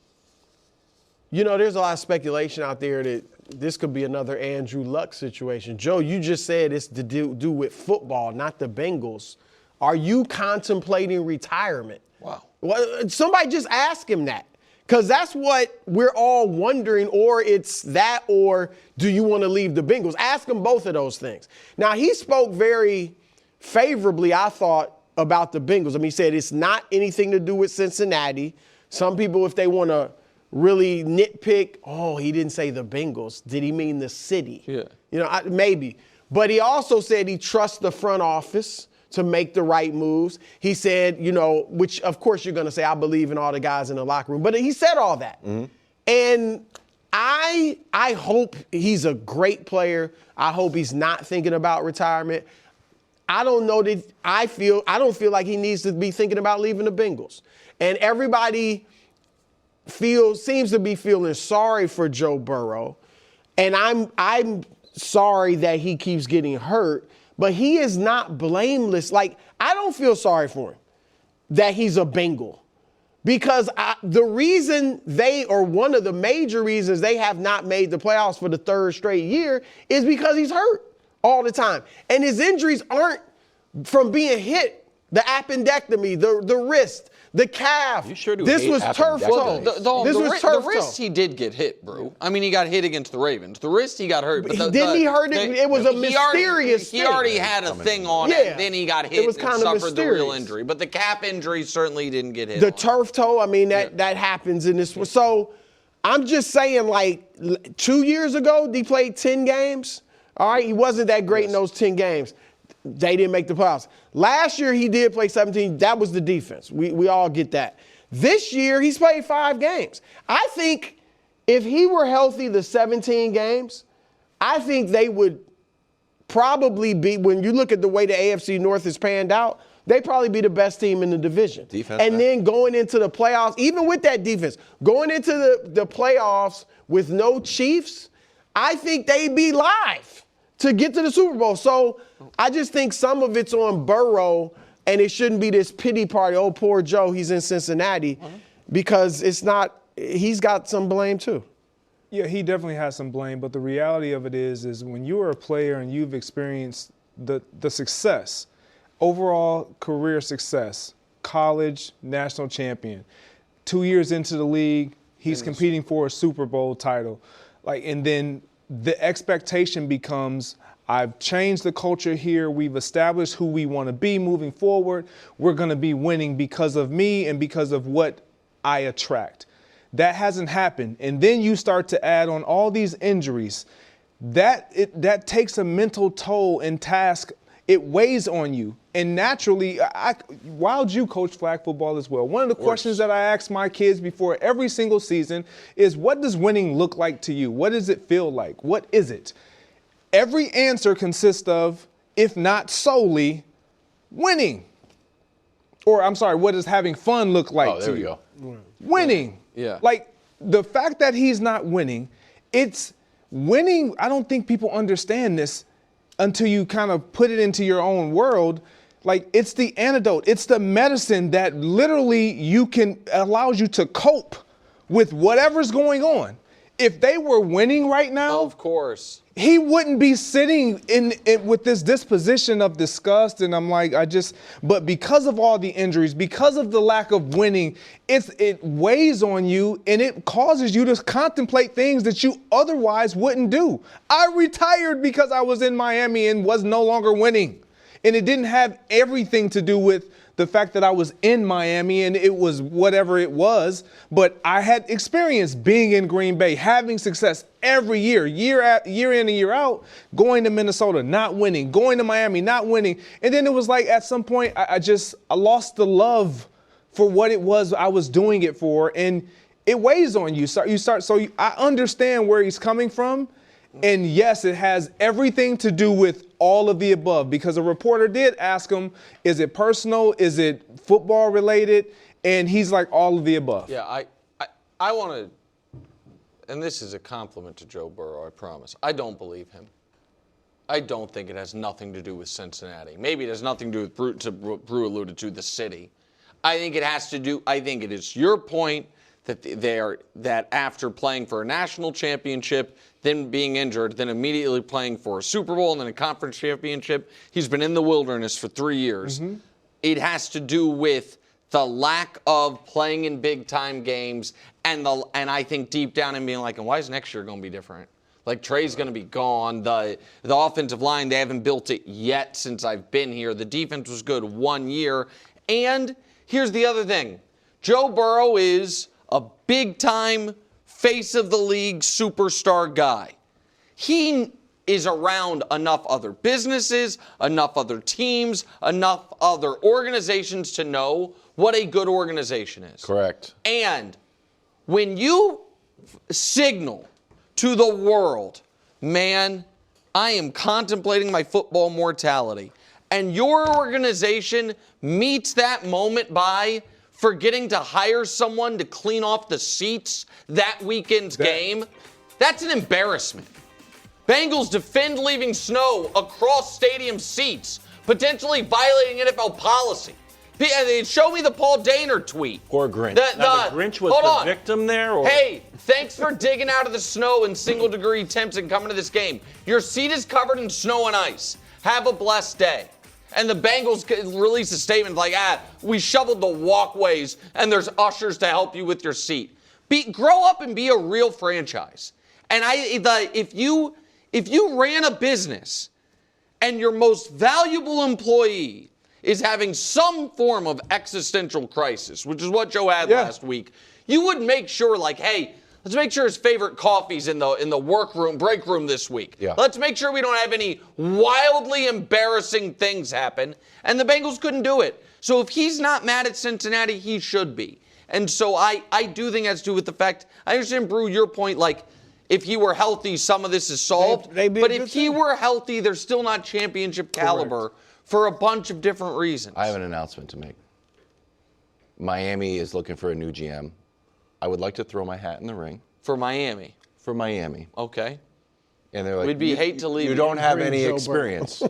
There's a lot of speculation out there that this could be another Andrew Luck situation. Joe, you just said it's to do with football, not the Bengals. Are you contemplating retirement? Wow. Well, somebody just ask him that. Because that's what we're all wondering, or it's that, or do you want to leave the Bengals? Ask him both of those things. Now, he spoke very favorably, I thought, about the Bengals. I mean, he said it's not anything to do with Cincinnati. Some people, if they want to really nitpick, oh, he didn't say the Bengals. Did he mean the city? Yeah. You know, maybe. But he also said he trusts the front office to make the right moves. He said, you know, which of course you're going to say, I believe in all the guys in the locker room. But he said all that. Mm-hmm. And I hope he's a great player. I hope he's not thinking about retirement. I don't know that I don't feel like he needs to be thinking about leaving the Bengals. And everybody seems to be feeling sorry for Joe Burrow. And I'm sorry that he keeps getting hurt. But he is not blameless. Like, I don't feel sorry for him that he's a Bengal. Because the reason one of the major reasons they have not made the playoffs for the third straight year is because he's hurt all the time. And his injuries aren't from being hit. The appendectomy, the wrist, the calf. You sure do this hate was turf toe. The wrist he did get hit, Brou. I mean, he got hit against the Ravens. The wrist he got hurt. But didn't he hurt it? It was a mysterious thing. He already had a thing on it, and then he got hit it was kind and of suffered the real injury. But the calf injury certainly didn't get hit. The turf toe, I mean, that happens in this. So I'm just saying, like, 2 years ago, he played 10 games. All right, he wasn't that great in those 10 games. They didn't make the playoffs. Last year, he did play 17. That was the defense. We all get that. This year, he's played 5 games. I think if he were healthy the 17 games, I think they would probably be, when you look at the way the AFC North is panned out, they'd probably be the best team in the division. Defense, and then going into the playoffs, even with that defense, going into the playoffs with no Chiefs, I think they'd be live to get to the Super Bowl. So I just think some of it's on Burrow, and it shouldn't be this pity party. Oh, poor Joe, he's in Cincinnati, because it's not. He's got some blame too. Yeah, he definitely has some blame. But the reality of it is when you are a player and you've experienced the success, overall career success, college national champion, 2 years into the league, he's competing for a Super Bowl title, and then the expectation becomes, I've changed the culture here. We've established who we want to be moving forward. We're going to be winning because of me and because of what I attract. That hasn't happened. And then you start to add on all these injuries. That takes a mental toll and task. It weighs on you. And naturally, Wild, you coach flag football as well. One of the questions that I ask my kids before every single season is, what does winning look like to you? What does it feel like? What is it? Every answer consists of, if not solely, winning. Or, I'm sorry, what does having fun look like to you? Winning. Yeah. Like, the fact that he's not winning, it's winning. I don't think people understand this until you kind of put it into your own world. Like, it's the antidote. It's the medicine that literally allows you to cope with whatever's going on. If they were winning right now, of course, he wouldn't be sitting in with this disposition of disgust. And I'm like, but because of all the injuries, because of the lack of winning, it weighs on you and it causes you to contemplate things that you otherwise wouldn't do. I retired because I was in Miami and was no longer winning. And it didn't have everything to do with the fact that I was in Miami and it was whatever it was, but I had experience being in Green Bay, having success every year in and year out, going to Minnesota, not winning, going to Miami, not winning. And then it was like at some point I lost the love for what it was I was doing it for, and it weighs on you. So I understand where he's coming from. And yes, it has everything to do with all of the above, because a reporter did ask him, is it personal? Is it football related? And he's like, all of the above. Yeah, I want to, and this is a compliment to Joe Burrow, I promise. I don't believe him. I don't think it has nothing to do with Cincinnati. Maybe it has nothing to do with Brou alluded to, the city. I think it has to do, I think it is your point that after playing for a national championship, then being injured, then immediately playing for a Super Bowl and then a conference championship, he's been in the wilderness for 3 years. Mm-hmm. It has to do with the lack of playing in big-time games and I think deep down in being like, and why is next year going to be different? Like, Trey's going to be gone. The offensive line, they haven't built it yet since I've been here. The defense was good 1 year. And here's the other thing. Joe Burrow is a big-time face of the league superstar guy. He is around enough other businesses, enough other teams, enough other organizations to know what a good organization is. Correct. And when you signal to the world, man, I am contemplating my football mortality, and your organization meets that moment by forgetting to hire someone to clean off the seats that weekend's game, that's an embarrassment. Bengals defend leaving snow across stadium seats, potentially violating NFL policy. Show me the Paul Daner tweet. Poor Grinch. The Grinch was the victim there? Or? Hey, thanks for digging out of the snow in single-degree temps and coming to this game. Your seat is covered in snow and ice. Have a blessed day. And the Bengals release a statement like, we shoveled the walkways and there's ushers to help you with your seat. Grow up and be a real franchise. And if you ran a business and your most valuable employee is having some form of existential crisis, which is what Joe had last week, you would make sure, like, hey, let's make sure his favorite coffee's in the break room this week. Yeah. Let's make sure we don't have any wildly embarrassing things happen. And the Bengals couldn't do it. So if he's not mad at Cincinnati, he should be. And so I do think it has to do with the fact, I understand, Brou, your point, like, if he were healthy, some of this is solved. But if he were healthy, they're still not championship caliber for a bunch of different reasons. I have an announcement to make. Miami is looking for a new GM. I would like to throw my hat in the ring. For Miami? For Miami. Okay. And they're like, we'd hate to leave. You don't have any experience.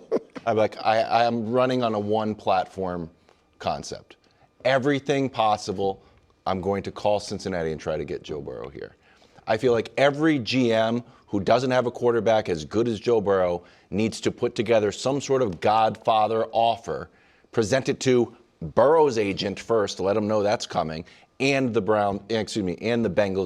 I'm like, I am running on a one platform concept. Everything possible, I'm going to call Cincinnati and try to get Joe Burrow here. I feel like every GM who doesn't have a quarterback as good as Joe Burrow needs to put together some sort of Godfather offer, present it to Burrow's agent first to let him know that's coming, and the Bengals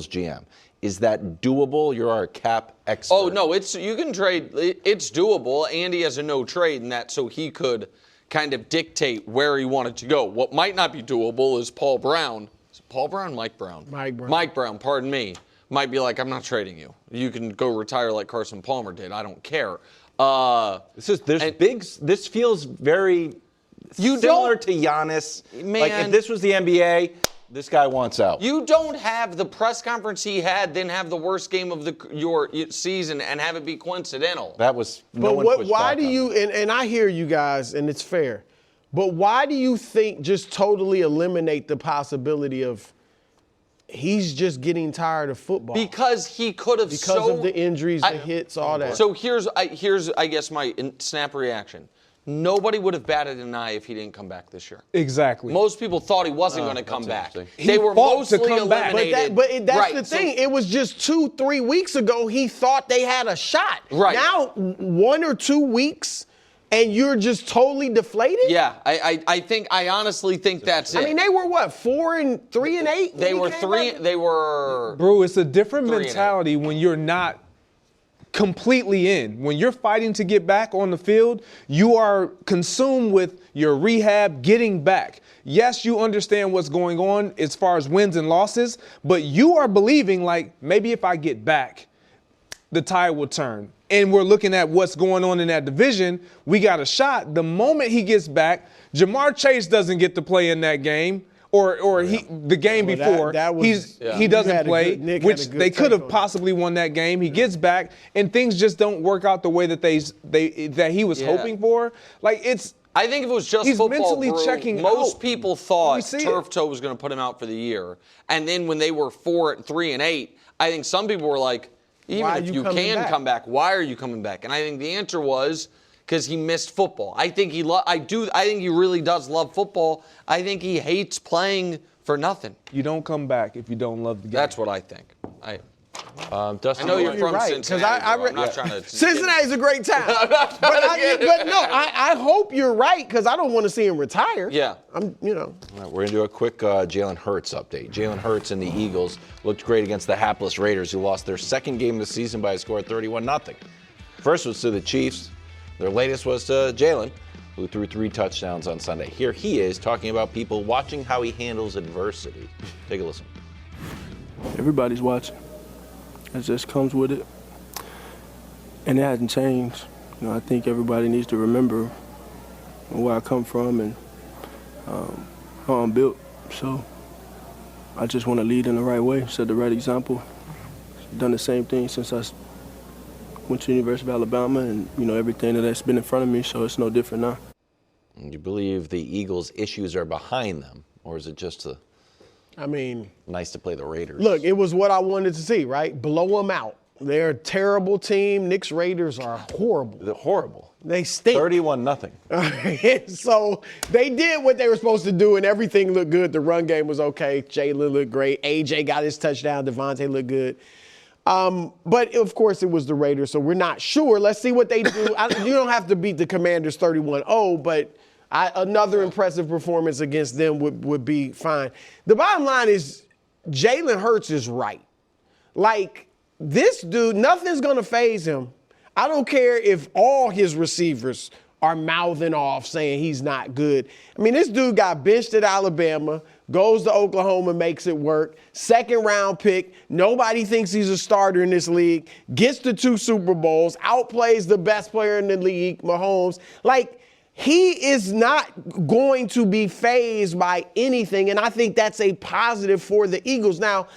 GM. Is that doable? You're our cap expert. Oh no, you can trade. It's doable. Andy has a no trade in that, so he could kind of dictate where he wanted to go. What might not be doable is Paul Brown. Is it Paul Brown? Mike Brown. Mike Brown. Pardon me. Might be like, I'm not trading you. You can go retire like Carson Palmer did. I don't care. This feels very similar to Giannis. Man, like if this was the NBA, this guy wants out. You don't have the press conference he had, then have the worst game of your season and have it be coincidental. That was why do you? And I hear you guys, and it's fair. But why do you think just totally eliminate the possibility of he's just getting tired of football? Because he could have because of the injuries, the hits, all that. So here's I guess my snap reaction. Nobody would have batted an eye if he didn't come back this year. Exactly. Most people thought he wasn't going to come back. They were mostly eliminated. But that's the thing. It was just 2-3 weeks ago he thought they had a shot. Right. Now, 1 or 2 weeks, and you're just totally deflated? Yeah, I honestly think that's it. I mean, they were what, 3-8? They were. Bro, it's a different mentality when you're not completely in. When you're fighting to get back on the field, you are consumed with your rehab, getting back. Yes, you understand what's going on as far as wins and losses, but you are believing like maybe if I get back, the tide will turn. And we're looking at what's going on in that division. We got a shot. The moment he gets back, Jamar Chase doesn't get to play in that game. The game before, he doesn't play, which they could have possibly won that game. He gets back, and things just don't work out the way that that he was hoping for. Like I think if it was just he's football, mentally checking most out. People thought turf toe was going to put him out for the year, and then when they were 3-8, I think some people were like, even if you can come back, why are you coming back? And I think the answer was because he missed football. I think he really does love football. I think he hates playing for nothing. You don't come back if you don't love the game. That's what I think. Dustin, I know you're from right, Cincinnati. I'm not trying to. Cincinnati's a great town. I hope you're right because I don't want to see him retire. Yeah. All right, we're going to do a quick Jalen Hurts update. Jalen Hurts and the Eagles looked great against the hapless Raiders, who lost their second game of the season by a score of 31-0. First was to the Chiefs. Their latest was to Jalen, who threw 3 touchdowns on Sunday. Here he is talking about people watching how he handles adversity. Take a listen. Everybody's watching. It just comes with it. And it hasn't changed. I think everybody needs to remember where I come from and how I'm built. So I just want to lead in the right way, set the right example. Done the same thing since I went to the University of Alabama and, everything that's been in front of me, so it's no different now. Do you believe the Eagles' issues are behind them, or is it just nice to play the Raiders? Look, it was what I wanted to see, right? Blow them out. They're a terrible team. Knicks Raiders are horrible. They're horrible. They stink. 31-0. So they did what they were supposed to do, and everything looked good. The run game was okay. Jalen looked great. AJ got his touchdown. Devontae looked good. But, of course, it was the Raiders, so we're not sure. Let's see what they do. You don't have to beat the Commanders 31-0, but another impressive performance against them would be fine. The bottom line is Jalen Hurts is right. Like, this dude, nothing's going to faze him. I don't care if all his receivers are mouthing off saying he's not good. I mean, this dude got benched at Alabama, goes to Oklahoma, makes it work. Second-round pick. Nobody thinks he's a starter in this league. Gets to 2 Super Bowls. Outplays the best player in the league, Mahomes. Like, he is not going to be fazed by anything, and I think that's a positive for the Eagles. Now,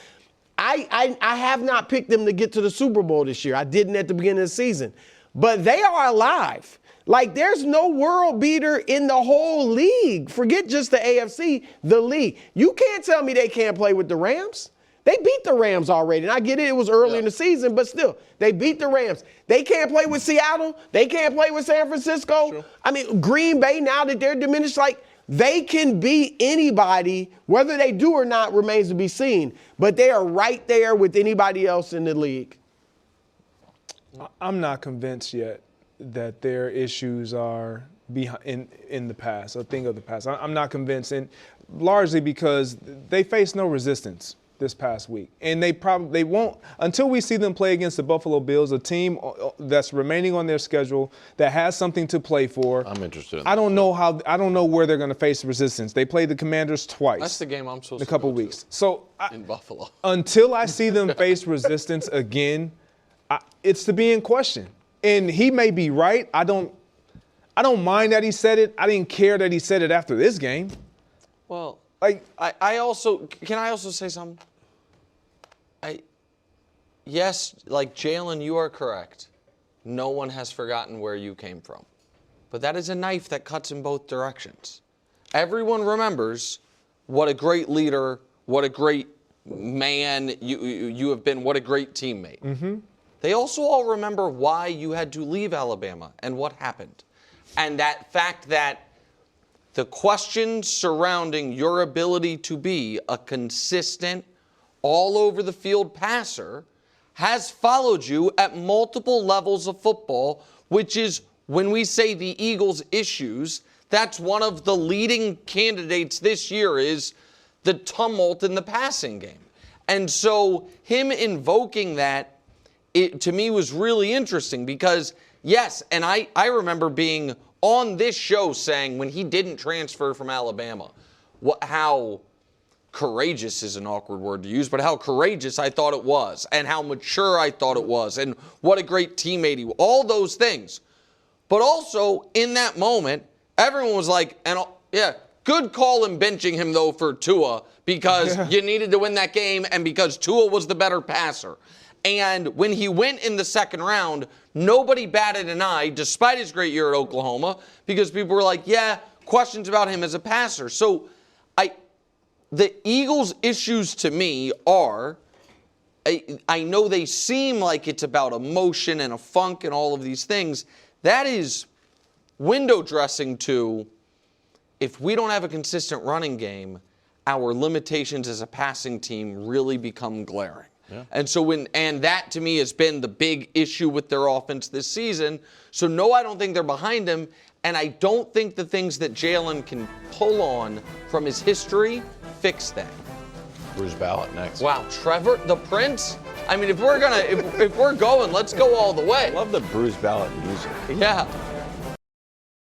I have not picked them to get to the Super Bowl this year. I didn't at the beginning of the season. But they are alive. Like, there's no world beater in the whole league. Forget just the AFC, the league. You can't tell me they can't play with the Rams. They beat the Rams already. And I get it was early in the season, but still, they beat the Rams. They can't play with Seattle. They can't play with San Francisco. Sure. I mean, Green Bay, now that they're diminished, like, they can beat anybody. Whether they do or not remains to be seen. But they are right there with anybody else in the league. I'm not convinced yet that their issues are in the past, a thing of the past. I'm not convinced, and largely because they face no resistance this past week. And they won't until we see them play against the Buffalo Bills, a team that's remaining on their schedule that has something to play for. I'm interested in I don't know where they're going to face resistance. They played the Commanders twice. That's the game I'm supposed in a couple weeks. So in Buffalo. Until I see them face resistance again, it's to be in question. And he may be right. I don't mind that he said it. I didn't care that he said it after this game. Well, can I also say something? Yes, like Jalen, you are correct. No one has forgotten where you came from. But that is a knife that cuts in both directions. Everyone remembers what a great leader, what a great man you have been, what a great teammate. Mm-hmm. They also all remember why you had to leave Alabama and what happened. And that fact that the questions surrounding your ability to be a consistent, all-over-the-field passer has followed you at multiple levels of football, which is, when we say the Eagles' issues, that's one of the leading candidates this year is the tumult in the passing game. And so him invoking that, it to me was really interesting because, yes, and I remember being on this show saying when he didn't transfer from Alabama, how courageous is an awkward word to use, but how courageous I thought it was and how mature I thought it was and what a great teammate he was, all those things. But also, in that moment, everyone was like, good call in benching him, though, for Tua because you needed to win that game and because Tua was the better passer. And when he went in the second round, nobody batted an eye, despite his great year at Oklahoma, because people were like, questions about him as a passer. So the Eagles' issues to me are, I know they seem like it's about emotion and a funk and all of these things. That is window dressing to, if we don't have a consistent running game, our limitations as a passing team really become glaring. Yeah. And that to me has been the big issue with their offense this season. So no, I don't think they're behind him, and I don't think the things that Jalen can pull on from his history fix that. Bruce Ballot next. Wow, Trevor, the Prince. I mean, if we're going, let's go all the way. I love the Bruce Ballot music. Yeah.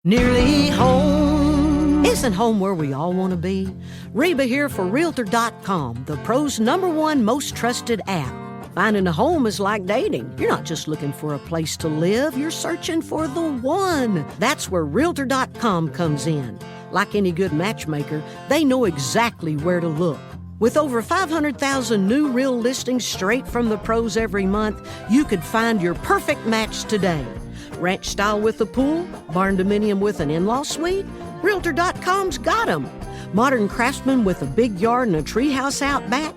Nearly home. Isn't home where we all want to be? Reba here for Realtor.com, the pros' #1 most trusted app. Finding a home is like dating. You're not just looking for a place to live, you're searching for the one. That's where Realtor.com comes in. Like any good matchmaker, they know exactly where to look. With over 500,000 new real listings straight from the pros every month, you could find your perfect match today. Ranch style with a pool, barn dominium with an in-law suite? Realtor.com's got 'em. Modern craftsman with a big yard and a treehouse out back?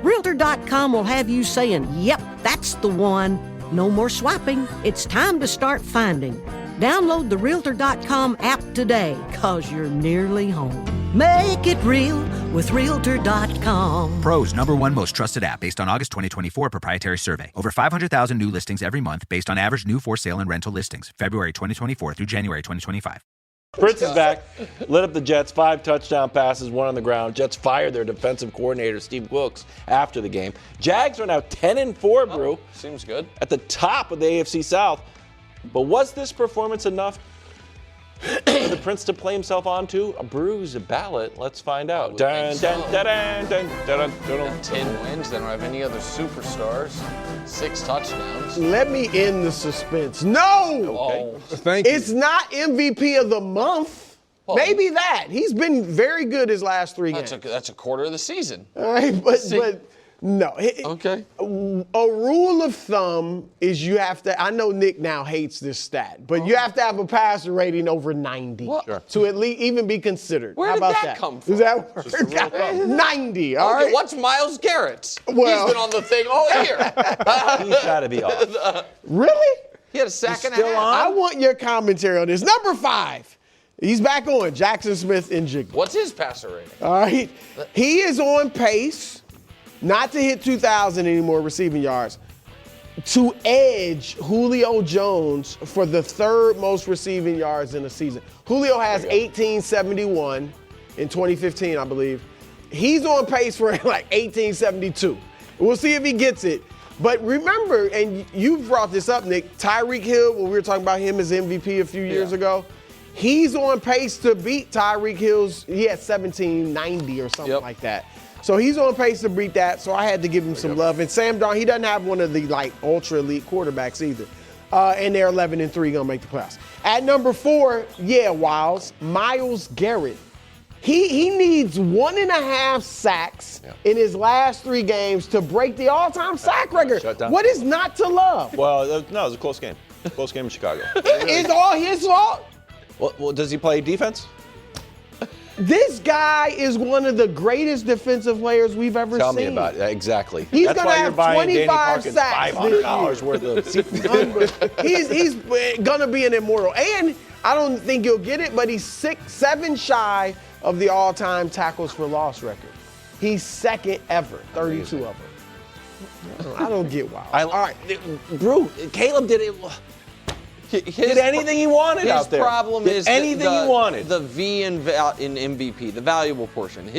Realtor.com will have you saying, yep, that's the one. No more swiping. It's time to start finding. Download the Realtor.com app today, 'cause you're nearly home. Make it real with Realtor.com. Pros #1 most trusted app based on August 2024 proprietary survey. Over 500,000 new listings every month based on average new for sale and rental listings. February 2024 through January 2025. Prince is back, lit up the Jets, 5 touchdown passes, 1 on the ground. Jets fired their defensive coordinator, Steve Wilkes, after the game. Jags are now 10-4, Brou. Seems good. At the top of the AFC South. But was this performance enough for the Prince to play himself onto a Bru's ballot? Let's find out. Dun, dun, dun, dun, dun, dun, dun. 10 wins, they don't have any other superstars. 6 touchdowns. Let me end the suspense. No! Okay. Thank you. It's not MVP of the month. Well, maybe that. He's been very good his last 3 games. That's a quarter of the season. All right, but no. Okay. A rule of thumb is you have to, I know Nick now hates this stat, but you have to have a passer rating over 90 to at least even be considered. Where How did about that come from? Does that work? 90, all right? What's Myles Garrett's? Well, he's been on the thing all year. He's got to be off. Really? He had a sack and a still half. on? I want your commentary on this. Number 5. He's back on, Jackson Smith and Jigba. What's his passer rating? All right. He is on pace not to hit 2,000 anymore receiving yards, to edge Julio Jones for the 3rd most receiving yards in a season. Julio has 1871 in 2015, I believe. He's on pace for like 1872. We'll see if he gets it. But remember, and you brought this up, Nick, Tyreek Hill, when we were talking about him as MVP a few years ago, he's on pace to beat Tyreek Hill's, he had 1790 or something like that. So he's on pace to beat that, so I had to give him some love. And Sam Darnold, he doesn't have one of the ultra elite quarterbacks either. And they're 11-3, gonna make the playoffs. At number 4, Wiles, Myles Garrett. He needs 1.5 sacks in his last 3 games to break the all-time sack record. What is not to love? Well, no, it was a close game. Close game in Chicago. It's all his fault. Well, does he play defense? This guy is one of the greatest defensive players we've ever Tell seen. me about it. Exactly. He's That's going why to you're have buying Danny 25 Parkins sacks $500 worth of seafood. He's going to be an immortal. And I don't think he'll get it, but he's 7 shy of the all-time tackles for loss record. He's 2nd ever, 32 of them. I don't get Wild. All right, Brou, Caleb did it. Did anything he wanted out there. His problem is anything he wanted. The V in MVP, the valuable portion.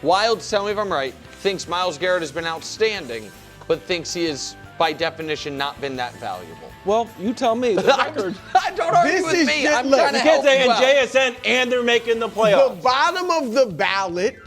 Wild, tell me if I'm right, thinks Myles Garrett has been outstanding, but thinks he has, by definition, not been that valuable. Well, you tell me. The record. Don't argue with me. I'm trying to help you out. JSN, and they're making the playoffs. The bottom of the ballot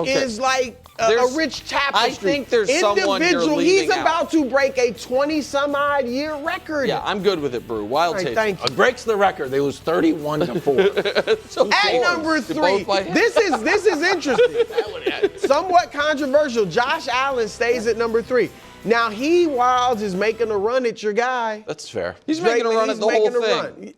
is like a rich tapestry. I think there's someone you're leaving He's about to break a 20-some-odd-year record. Yeah, I'm good with it, Brou. Wild take. Thank you. It breaks the record. They lose 31-4. So at number 3, this is interesting. Somewhat controversial. Josh Allen stays at number 3. Now, Wilds is making a run at your guy. That's fair. He's making a run at the whole thing.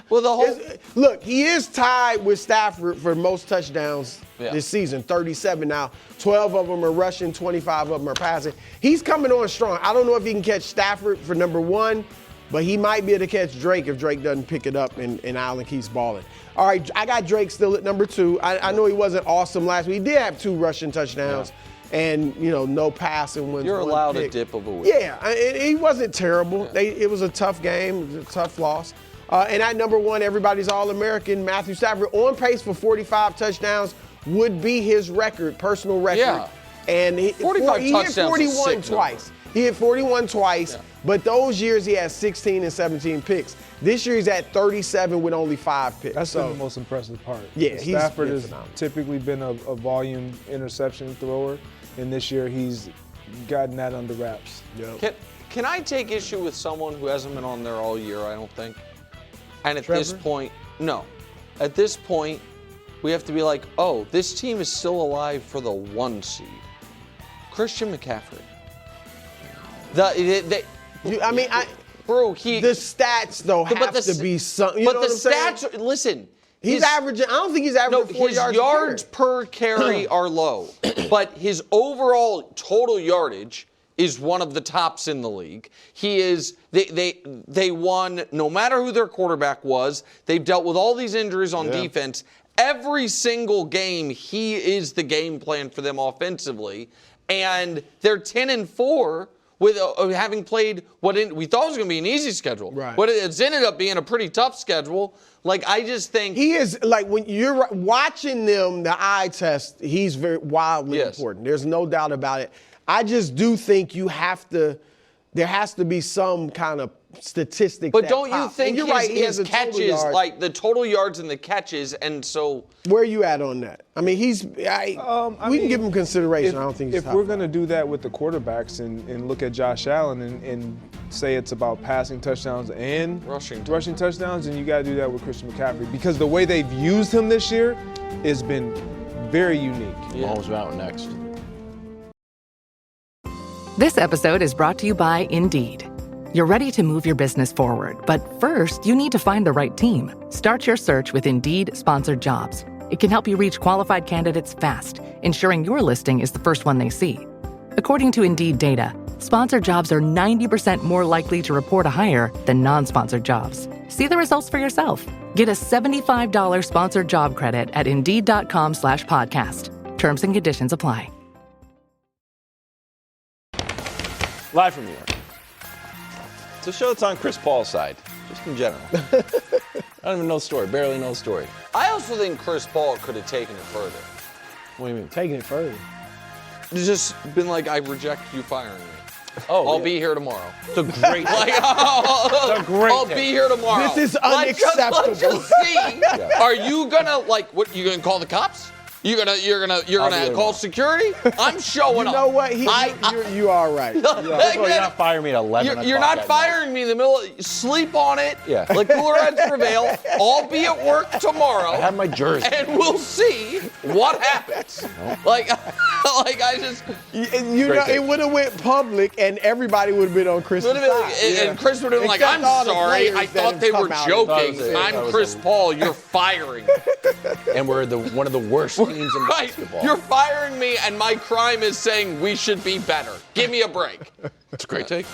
Well, look, he is tied with Stafford for most touchdowns this season, 37 now. 12 of them are rushing, 25 of them are passing. He's coming on strong. I don't know if he can catch Stafford for number 1, But he might be able to catch Drake if Drake doesn't pick it up and Allen keeps balling. All right, I got Drake still at number 2. I know he wasn't awesome last week. He did have 2 rushing touchdowns and, no passing wins. You're allowed a dip of a week. Yeah, he wasn't terrible. It was a tough game, it was a tough loss. And at number 1, everybody's All-American, Matthew Stafford, on pace for 45 touchdowns, would be his personal record. Yeah. And he 45 hit touchdowns 41 twice. He hit 41 twice, but those years he had 16 and 17 picks. This year he's at 37 with only 5 picks. That's the most impressive part. Yeah, Stafford has phenomenal. typically been a volume interception thrower, and this year he's gotten that under wraps. Yep. Can I take issue with someone who hasn't been on there all year, I don't think? And at this point, no. At this point, we have to be like, oh, this team is still alive for the 1 seed. Christian McCaffrey. Bro, the stats though have to be something. But the stats, listen. He's averaging. I don't think he's averaging 4 yards. His yards per carry are low, but his overall total yardage is one of the tops in the league. He is. They won no matter who their quarterback was. They've dealt with all these injuries on defense. Every single game, he is the game plan for them offensively, and they're 10-4. With having played we thought was going to be an easy schedule. Right. But it's ended up being a pretty tough schedule. I just think he is, when you're watching them, the eye test, he's very wildly important. There's no doubt about it. I just do think there has to be some kind of statistic. But don't you think his catches, the total yards and the catches, and so where are you at on that? I mean, we can give him consideration. I don't think he's if we're going to do that with the quarterbacks and look at Josh Allen and say it's about passing touchdowns and rushing touchdowns, and you got to do that with Christian McCaffrey because the way they've used him this year has been very unique. Mahomes Mountain next. This episode is brought to you by Indeed. You're ready to move your business forward, but first, you need to find the right team. Start your search with Indeed Sponsored Jobs. It can help you reach qualified candidates fast, ensuring your listing is the first one they see. According to Indeed data, sponsored jobs are 90% more likely to report a hire than non-sponsored jobs. See the results for yourself. Get a $75 sponsored job credit at Indeed.com/podcast. Terms and conditions apply. Live from New York. It's a show that's on Chris Paul's side, just in general. I don't even know the story, barely know the story. I also think Chris Paul could have taken it further. What do you mean? Taking it further? It's just been like, I reject you firing me. I'll be here tomorrow. It's a great I'll be here tomorrow. This is unacceptable. Let's just see. Are you gonna you gonna call the cops? You're gonna call security? I'm showing up. You know what? You are right. You're not firing me at 11 o'clock. You're not firing me in the middle. Sleep on it. Yeah. Like cooler heads prevail. I'll be at work tomorrow. I have my jersey. And we'll see what happens. It would have went public and everybody would have been on Chris' side. And Chris would have been like, I'm sorry. I thought they were joking. I'm Chris Paul. You're firing me. And we're one of the worst teams in basketball. You're firing me, and my crime is saying we should be better. Give me a break. That's a great take.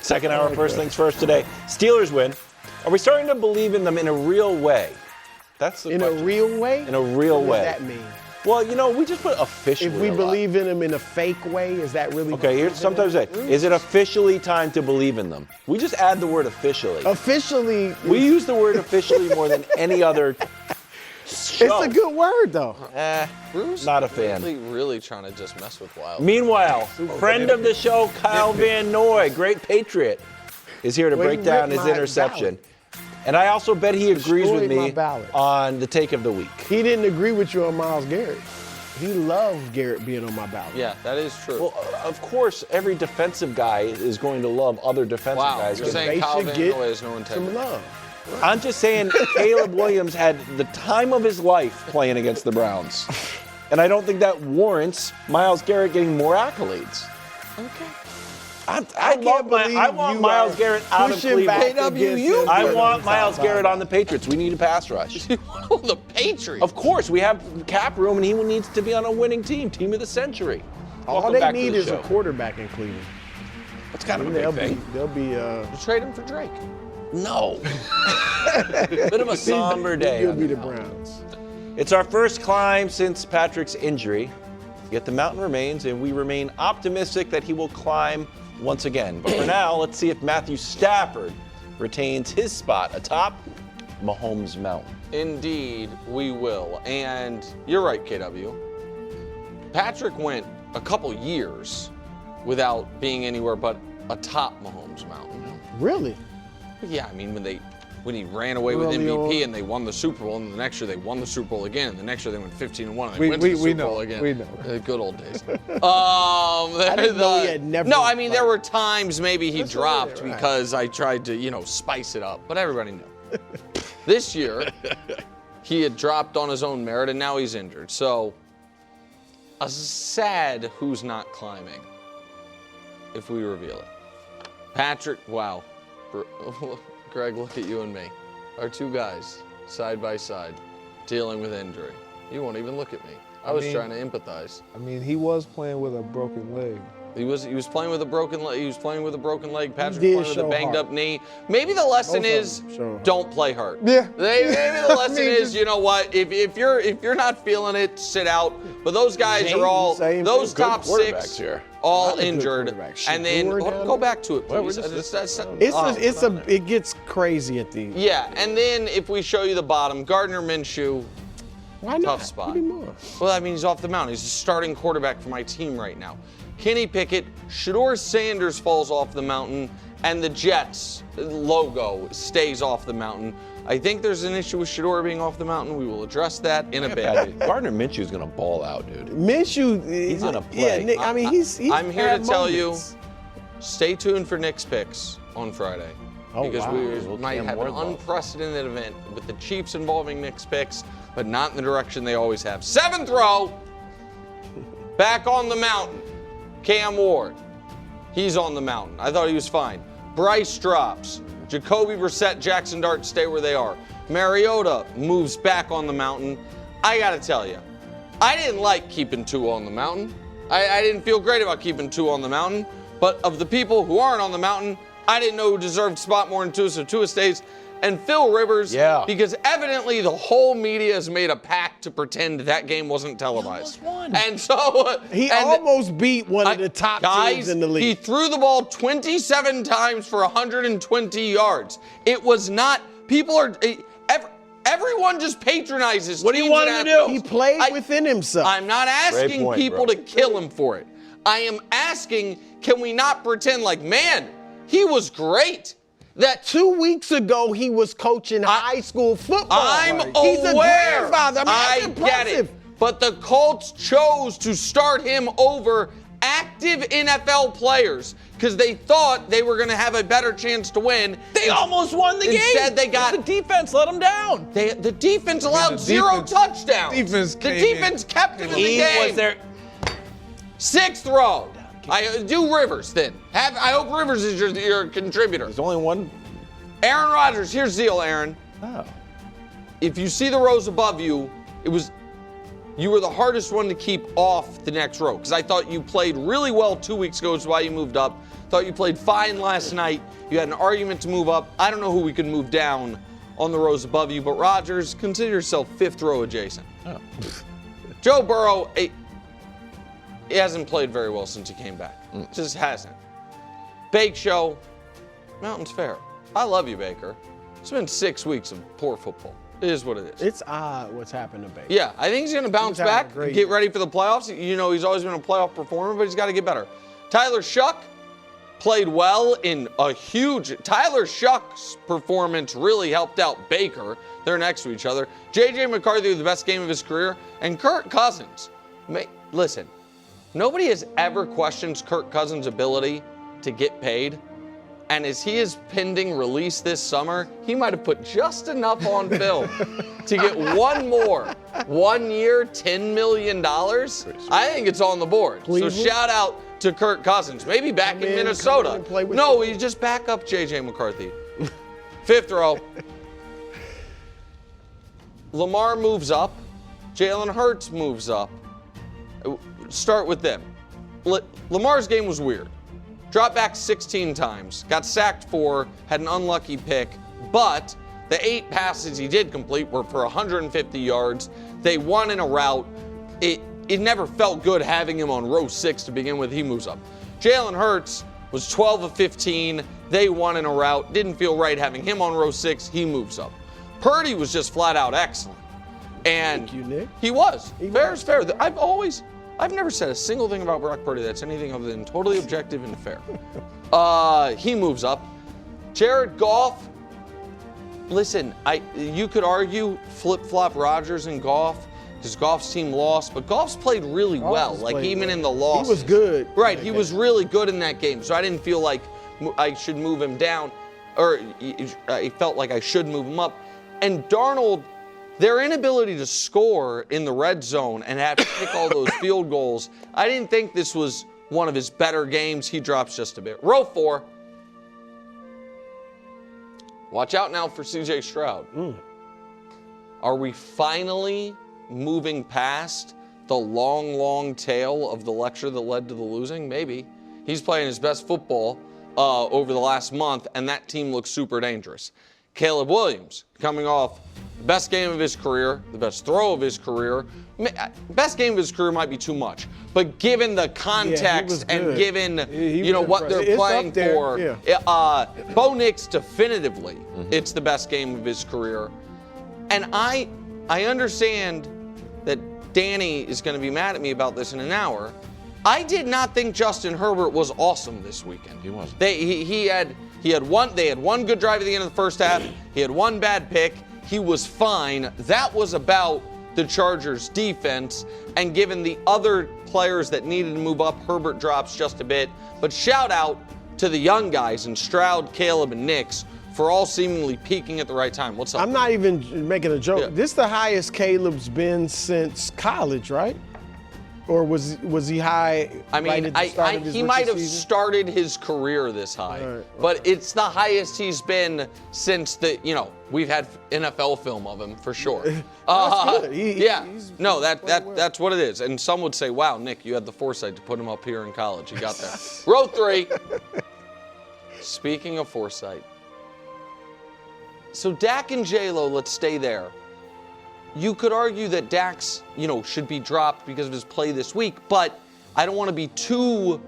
Second hour, first things first today. Steelers win. Are we starting to believe in them in a real way? That's the question. In a real way? In a real way. What does that mean? Well, we just put officially. If we believe in them in a fake way, is that really? Okay, here's sometimes say, is it officially time to believe in them? We just add the word officially. Officially. We use the word officially more than any other show. It's a good word, though. Bruce, not a fan. Really trying to just mess with Wild. Meanwhile, friend of the show, Kyle Van Noy, great Patriot, is here to break down his interception. Ballot. And I also bet he agrees with me on the take of the week. He didn't agree with you on Myles Garrett. He loved Garrett being on my ballot. Yeah, that is true. Well, of course, every defensive guy is going to love other defensive guys. You're saying Kyle Van Noy has no integrity. Some love. Right. I'm just saying Caleb Williams had the time of his life playing against the Browns. And I don't think that warrants Myles Garrett getting more accolades. Okay. I want Myles Garrett out of Cleveland. I want Myles Garrett on the Patriots. We need a pass rush. The Patriots? Of course. We have cap room, and he needs to be on a winning team of the century. All they need is a quarterback in Cleveland. That's kind of a big thing. They'll be trade him for Drake. No. Bit of a somber day. He'll be the Browns. It's our first climb since Patrick's injury. Yet the mountain remains, and we remain optimistic that he will climb once again. But for now, let's see if Matthew Stafford retains his spot atop Mahomes Mountain. Indeed, we will. And you're right, KW. Patrick went a couple years without being anywhere but atop Mahomes Mountain. Really? Yeah, I mean, when he ran away with MVP and they won the Super Bowl, and the next year they won the Super Bowl again, and the next year they went 15-1 and they went to the Super Bowl again. We know. The good old days. I didn't know he had never. No, I mean, there were times maybe he dropped because I tried to, spice it up, but everybody knew. This year, he had dropped on his own merit, and now he's injured. So, a sad who's not climbing if we reveal it. Patrick, wow. Greg, look at you and me. Our two guys, side by side, dealing with injury. You won't even look at me. I was trying to empathize. I mean, he was playing with a broken leg. He was playing with a broken leg. He was playing with a broken leg. Patrick playing with a banged up knee. Maybe the lesson is don't play hurt. Yeah. Maybe the lesson is, you know what? If you're not feeling it, sit out. But those guys are all those top six here. All injured, and then go back to it, please. It gets crazy at the. Yeah, and then if we show you the bottom, Gardner Minshew. Why not? Tough spot. Well, I mean, he's off the mound. He's the starting quarterback for my team right now. Kenny Pickett, Shedeur Sanders falls off the mountain, and the Jets logo stays off the mountain. I think there's an issue with Shedeur being off the mountain. We will address that in a bit. Gardner Minshew's going to ball out, dude. Minshew, he's going to play. Yeah, Nick, I mean, he's I'm here to tell you, stay tuned for Nick's picks on Friday. Because we might have an unprecedented event with the Chiefs involving Nick's picks, but not in the direction they always have. Seventh row, back on the mountain. Cam Ward, he's on the mountain. I thought he was fine. Bryce drops. Jacoby Brissett, Jackson Dart stay where they are. Mariota moves back on the mountain. I got to tell you, I didn't like keeping Tua on the mountain. I didn't feel great about keeping Tua on the mountain. But of the people who aren't on the mountain, I didn't know who deserved spot more than Tua, so Tua stays. And Phil Rivers, because evidently the whole media has made a pact to pretend that game wasn't televised. He almost won. And so he almost beat one of the top teams in the league. He threw the ball 27 times for 120 yards. It was not. Everyone just patronizes. What do you want him to do? He played within himself. I'm not asking people to kill him for it. I am asking, can we not pretend like, man, he was great. That 2 weeks ago he was coaching high school football. I'm He's aware. A grandfather. I get it. But the Colts chose to start him over active NFL players because they thought they were going to have a better chance to win. They almost won the game. Instead, they got the defense let them down. The defense allowed zero touchdowns. The defense kept him in the game. Was there? Sixth row. I do Rivers then. I hope Rivers is your contributor. There's only one. Aaron Rodgers. Here's the deal, Aaron. Oh. If you see the rows above you, you were the hardest one to keep off the next row because I thought you played really well 2 weeks ago, is why you moved up. Thought you played fine last night. You had an argument to move up. I don't know who we could move down on the rows above you, but Rodgers, consider yourself fifth row adjacent. Oh. Joe Burrow, he hasn't played very well since he came back. Just hasn't. Bake Show, Mountain's fair. I love you, Baker. It's been 6 weeks of poor football. It is what it is. It's odd what's happened to Baker. Yeah, I think he's going to bounce back, get ready for the playoffs. You know, he's always been a playoff performer, but he's got to get better. Tyler Shuck played well in a huge. Tyler Shuck's performance really helped out Baker. They're next to each other. J.J. McCarthy with the best game of his career. And Kirk Cousins. Listen, nobody has ever questioned Kirk Cousins' ability to get paid. And as he is pending release this summer, he might have put just enough on film to get one more. 1 year, $10 million. I think it's on the board. Cleveland? So shout out to Kirk Cousins. Maybe back in Minnesota. No, he's just back up J.J. McCarthy. Fifth row. Lamar moves up. Jalen Hurts moves up. Start with them. Lamar's game was weird. Dropped back 16 times, got sacked 4, had an unlucky pick, but the 8 passes he did complete were for 150 yards. They won in a rout. It never felt good having him on row 6 to begin with. He moves up. Jalen Hurts was 12 of 15. They won in a rout. Didn't feel right having him on row 6. He moves up. Purdy was just flat out excellent. And thank you, Nick. He was. Fair is fair. I've never said a single thing about Brock Purdy that's anything other than totally objective and fair. He moves up. Jared Goff. Listen, you could argue flip-flop Rodgers and Goff because Goff's team lost, but Goff's played really well. Like even in the loss, he was good. Right, he was really good in that game. So I didn't feel like I should move him down, or I felt like I should move him up. And Darnold, their inability to score in the red zone and have to kick all those field goals, I didn't think this was one of his better games. He drops just a bit. Row 4. Watch out now for C.J. Stroud. Are we finally moving past the long, long tail of the lecture that led to the losing? Maybe. He's playing his best football over the last month, and that team looks super dangerous. Caleb Williams coming off the best game of his career, the best throw of his career. Best game of his career might be too much, but given the context and given what they're playing for, Bo Nix definitively, it's the best game of his career. And I understand that Danny is going to be mad at me about this in an hour. I did not think Justin Herbert was awesome this weekend. He wasn't. They had one good drive at the end of the first half. He had one bad pick. He was fine. That was about the Chargers defense, and given the other players that needed to move up, Herbert drops just a bit. But shout out to the young guys in Stroud, Caleb, and Nix for all seemingly peaking at the right time. What's up? I'm not even making a joke. Yeah. This is the highest Caleb's been since college, right? Or was he high? I mean, he might have started his career this high, but it's the highest he's been since we've had NFL film of him for sure. That's good. That's what it is. And some would say, "Wow, Nick, you had the foresight to put him up here in college. You got there." Row 3. Speaking of foresight, so Dak and J-Lo, let's stay there. You could argue that Dak's, should be dropped because of his play this week, but I don't want to be too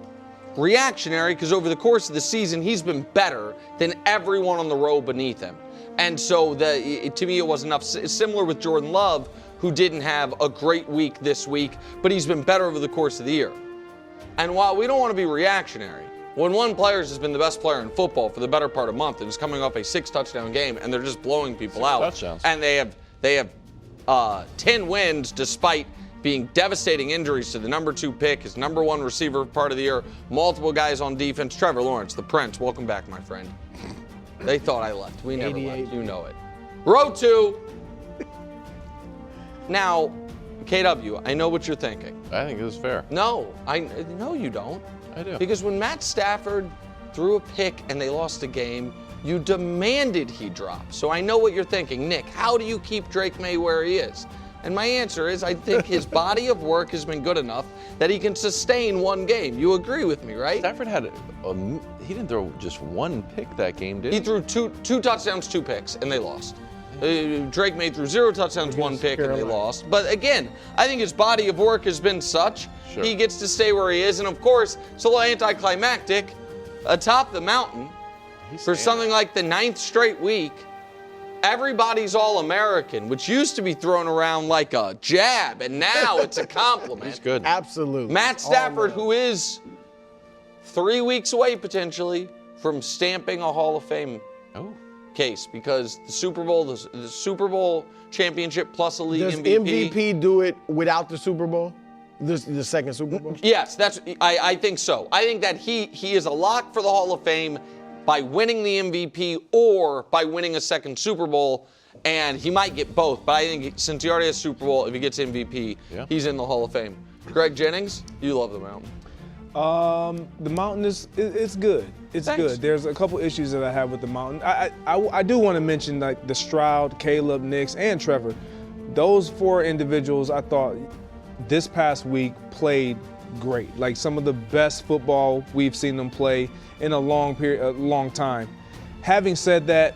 reactionary because over the course of the season, he's been better than everyone on the row beneath him. And so to me, it was enough. Similar with Jordan Love, who didn't have a great week this week, but he's been better over the course of the year. And while we don't want to be reactionary, when one player has been the best player in football for the better part of a month and is coming off a 6-touchdown game and they're just blowing people out, and they have 10 wins despite being devastating injuries to the number 2 pick, his number 1 receiver part of the year, multiple guys on defense. Trevor Lawrence, the Prince, welcome back, my friend. They thought I left. We never left. You know it. Row 2. Now, KW, I know what you're thinking. I think it was fair. No, you don't. I do. Because when Matt Stafford threw a pick and they lost a game, you demanded he drop. So I know what you're thinking. Nick, how do you keep Drake May where he is? And my answer is I think his body of work has been good enough that he can sustain one game. You agree with me, right? Stafford had he didn't throw just one pick that game, did he? He threw two touchdowns, 2 picks, and they lost. Drake May threw 0 touchdowns, 1 pick, and they lost. But again, I think his body of work has been such, he gets to stay where he is. And of course, it's a little anticlimactic. Atop the mountain, for something like the 9th straight week, everybody's All-American, which used to be thrown around like a jab, and now it's a compliment. He's good. Absolutely. Matt Stafford, who is 3 weeks away potentially from stamping a Hall of Fame case, because the Super Bowl championship plus a league Does MVP do it without the Super Bowl? The second Super Bowl? Yes, I think so. I think that he is a lock for the Hall of Fame by winning the MVP or by winning a second Super Bowl, and he might get both. But I think since he already has Super Bowl, if he gets MVP, he's in the Hall of Fame. Greg Jennings, you love the Mountain. The Mountain it's good. It's Thanks. good. There's a couple issues that I have with the Mountain. I do want to mention like the Stroud, Caleb, Nix, and Trevor. Those 4 individuals I thought this past week played great. Like some of the best football we've seen them play in a long time. Having said that,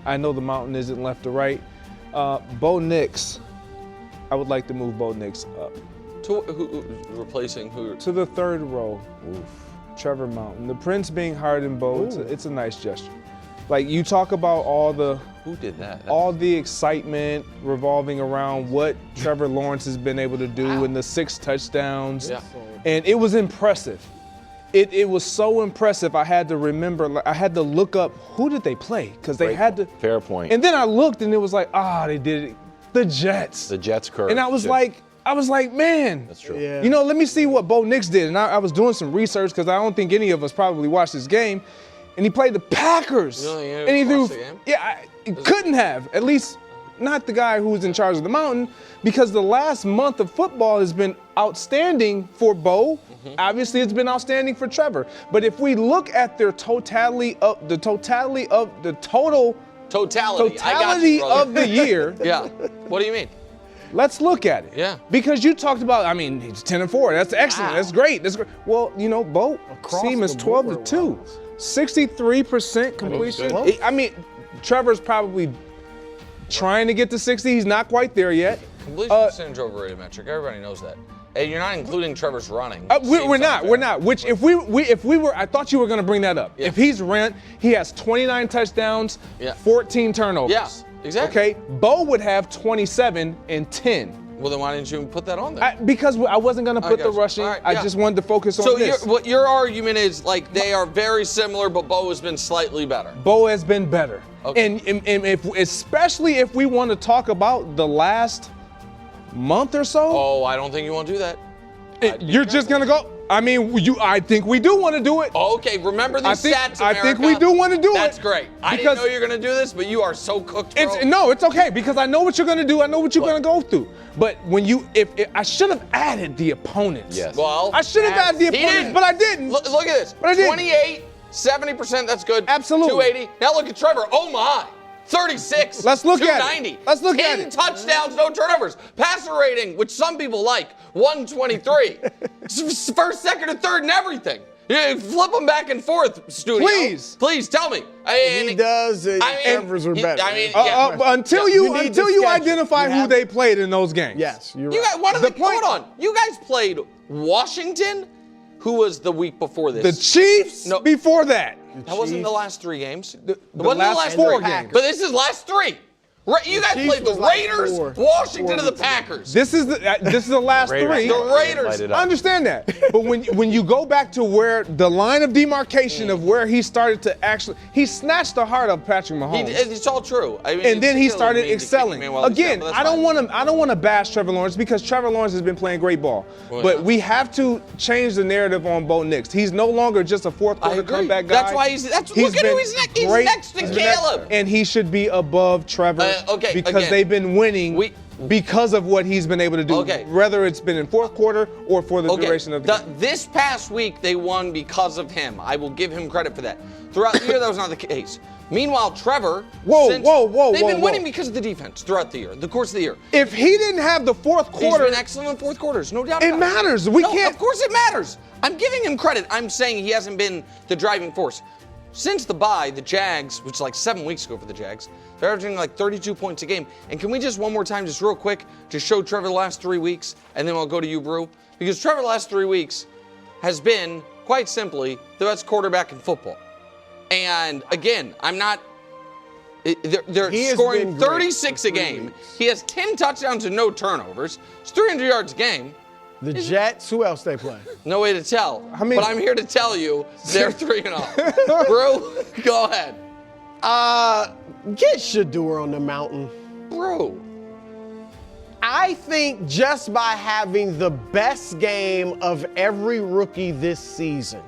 I know the mountain isn't left to right. Bo Nix, I would like to move Bo Nix up. Replacing who? To the third row. Oof. Trevor Mountain. The Prince being higher than Bo, it's a nice gesture. Like you talk about all the who did that? All the excitement revolving around what Trevor Lawrence has been able to do in the 6 touchdowns. Yeah. And it was impressive. It was so impressive. I had to remember, I had to look up who did they play because they had to. Fair point. And then I looked and it was like, they did it. The Jets. The Jets curve. And I was like, man. That's true. Yeah. You know, let me see what Bo Nix did. And I was doing some research because I don't think any of us probably watched this game. And he played the Packers. Really? And he threw. The game? Yeah, he couldn't have. At least not the guy who's in charge of the mountain, because the last month of football has been outstanding for Bo. Mm-hmm. Obviously, it's been outstanding for Trevor. But if we look at their totality of the year. Yeah. What do you mean? Let's look at it. Yeah. Because you talked about, he's 10-4. That's excellent. Wow. That's great. That's great. Well, Bo team is 12-2. 63% completion. Trevor's probably trying to get to 60. He's not quite there yet. Completion percentage overrated metric. Everybody knows that. And you're not including Trevor's running. We're not. Which if we were, I thought you were going to bring that up. Yeah. If he has 29 touchdowns, 14 turnovers. Yeah, exactly. Okay, Bo would have 27 and 10. Well, then why didn't you put that on there? Because I wasn't going to put the rushing. Right, I just wanted to focus on this. So your argument is like they are very similar, but Bo has been slightly better. Bo has been better. Okay. And especially if we want to talk about the last month or so. Oh, I don't think you want to do that. You're just going to go. I think we do want to do it. Okay, remember these stats, America. I think we do want to do it. That's great. I didn't know you're going to do this, but you are so cooked, bro. It's okay, because I know what you're going to do. I know what you're going to go through. But when if I should have added the opponents. Yes. Well, I should have added the opponents, but I didn't. Look at this. But I didn't. 28, 70%, that's good. Absolutely. 280. Now look at Trevor. Oh, my. 36. Let's look at it. 290. Let's look at it. 10 touchdowns, no turnovers. Passer rating, which some people like, 123. First, second, and third, and everything. Yeah, flip them back and forth, studio. Please tell me. He does. Numbers are better. Until you identify who they played in those games. Yes, you're right. Hold on. You guys played Washington, who was the week before this? The Chiefs before that. That wasn't the last 3 games. The last 4 games. But this is last 3. You guys played the Raiders, Washington, and the Packers. This is the last 3. The Raiders. I understand that. But when you go back to where the line of demarcation of where he started to he snatched the heart of Patrick Mahomes. It's all true. And then he started excelling. Again, I don't want to bash Trevor Lawrence, because Trevor Lawrence has been playing great ball. But we have to change the narrative on Bo Nix. He's no longer just a fourth quarter comeback guy. That's why look at who he's next. He's next to Caleb. And he should be above Trevor. Because they've been winning because of what he's been able to do, whether it's been in fourth quarter or for the duration of the game. This past week, they won because of him. I will give him credit for that. Throughout the year, that was not the case. Meanwhile, Trevor, they've been winning because of the defense throughout the year, the course of the year. If he didn't have the fourth quarter. He's been excellent in fourth quarters, no doubt about it. It matters. We can't. Of course it matters. I'm giving him credit. I'm saying he hasn't been the driving force. Since the bye, the Jags, which is like 7 weeks ago for the Jags, they're averaging like 32 points a game. And can we just one more time, just real quick, just show Trevor the last 3 weeks, and then we'll go to you, Brou? Because Trevor the last 3 weeks has been, quite simply, the best quarterback in football. And again, they're scoring 36 a game. He has 10 touchdowns and no turnovers. It's 300 yards a game. The Jets, who else they play? No way to tell. But I'm here to tell you they're 3-0. Brou, go ahead. Get Shador on the mountain. Brou. I think just by having the best game of every rookie this season,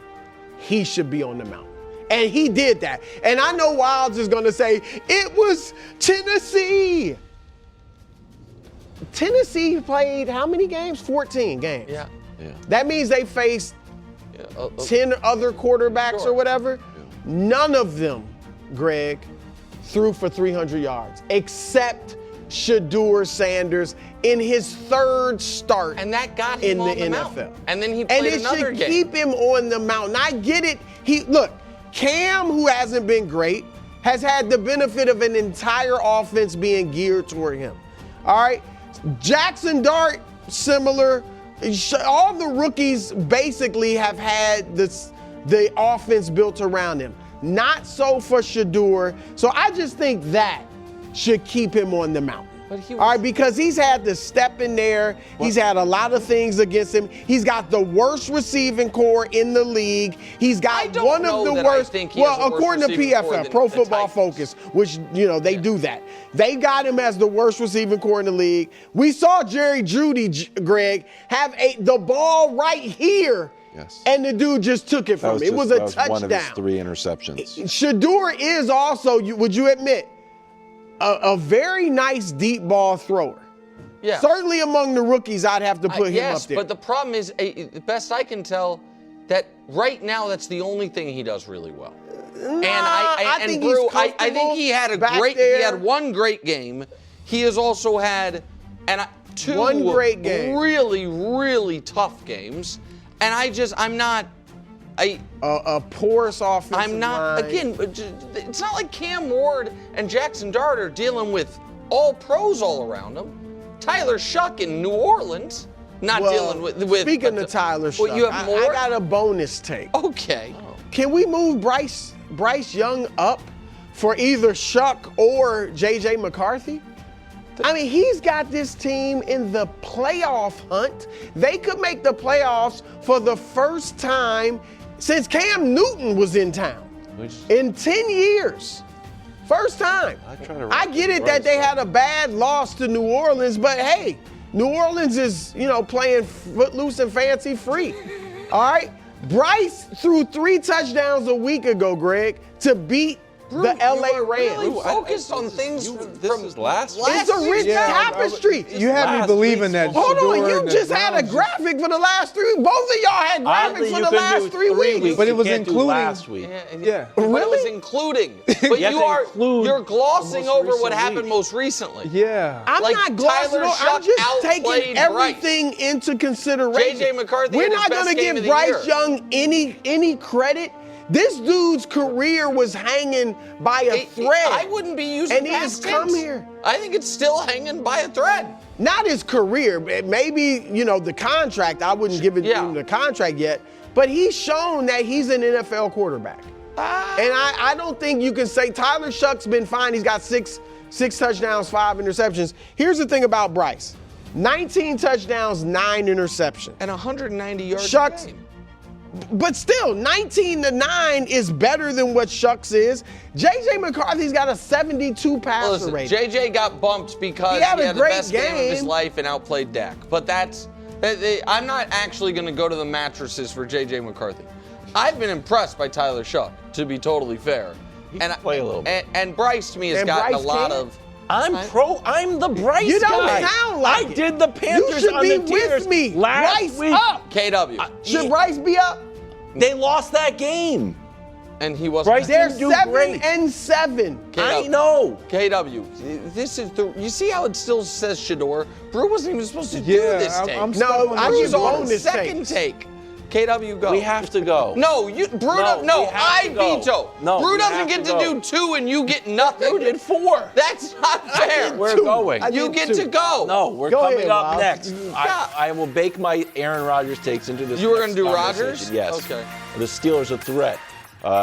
he should be on the mountain. And he did that. And I know Wilds is going to say, it was Tennessee. Tennessee played how many games? 14 games. Yeah. That means they faced 10 other quarterbacks or whatever. Yeah. None of them, Greg, threw for 300 yards, except Shedeur Sanders in his third start and that got him in on the NFL. Mountain. And then he played another And it game. should keep him on the mountain. I get it. Look, Cam, who hasn't been great, has had the benefit of an entire offense being geared toward him. All right? Jackson Dart, similar. All the rookies basically have had the offense built around him. Not so for Shedeur. So I just think that should keep him on the mountain. All right, because he's had to step in there. He's had a lot of things against him. He's got the worst receiving core in the league. He's got one of the worst. Well, according to PFF, Pro Football Focus, which, they do that. They got him as the worst receiving core in the league. We saw Jerry Jeudy, Greg, have the ball right here. Yes. And the dude just took it from him. It was a touchdown. One of his 3 interceptions. Shedeur is also, would you admit, a very nice deep ball thrower. Yeah. Certainly among the rookies, I'd have to put him up there. Yes, but the problem is, the best I can tell, that right now that's the only thing he does really well. I think Brou, I think he had he had one great game. He has also had two great game. really, really tough games. And I'm not a porous offensive I'm not line. Again, it's not like Cam Ward and Jackson Dart are dealing with all pros all around them. Tyler Shuck in New Orleans not dealing with speaking of Tyler Shuck, you have more? I got a bonus take. Okay. Can we move Bryce Young up for either Shuck or J.J. McCarthy? I mean, he's got this team in the playoff hunt. They could make the playoffs for the first time since Cam Newton was in town. In 10 years. First time. I get it that they had a bad loss to New Orleans, but hey, New Orleans is, playing footloose and fancy free. All right? Bryce threw 3 touchdowns a week ago, Greg, to beat the LA Rams. Really focused on things from last week. It's a rich tapestry. You have me believing that. Hold on, you just had a graphic for the last 3 weeks. Both of y'all had graphics for the last 3 weeks. But it was including last week. Yeah. But it was including. But you're glossing over what happened most recently. Yeah. I'm not glossing over. I'm just taking everything into consideration. J.J. McCarthy. We're not going to give Bryce Young any credit. This dude's career was hanging by a thread. I wouldn't be using and he's come here. I think it's still hanging by a thread. Not his career. Maybe, the contract. I wouldn't give him the contract yet. But he's shown that he's an NFL quarterback. And I don't think you can say Tyler Shuck's been fine. He's got six touchdowns, 5 interceptions. Here's the thing about Bryce. 19 touchdowns, 9 interceptions. And 190 yards Shuck's, a game. But still, 19-9 is better than what Shucks is. J.J. McCarthy's got a 72 passer rating. J.J. got bumped because he had the best game of his life and outplayed Dak. But I'm not actually going to go to the mattresses for J.J. McCarthy. I've been impressed by Tyler Shuck, to be totally fair. He can play a little bit. And Bryce, to me, has gotten a lot of... I'm the Bryce guy. You don't sound like I did the Panthers you should on be the tiers with me. last Bryce week. up. KW. Should Bryce be up? They lost that game. And he wasn't. Bryce They're didn't do 7-7. KW. I know. KW. This is you see how it still says Shedeur? Brou wasn't even supposed to do this take. I'm just on this second take. KW, go. We have to go. No, I veto. No, Brou we doesn't have get to to go. do 2 and you get nothing. Brou did 4. That's not fair. We're going. You get to go. No, we're Go coming ahead, up Bob. next. I will bake my Aaron Rodgers takes into this. You were going to do Rodgers? Yes. Okay. The Steelers a threat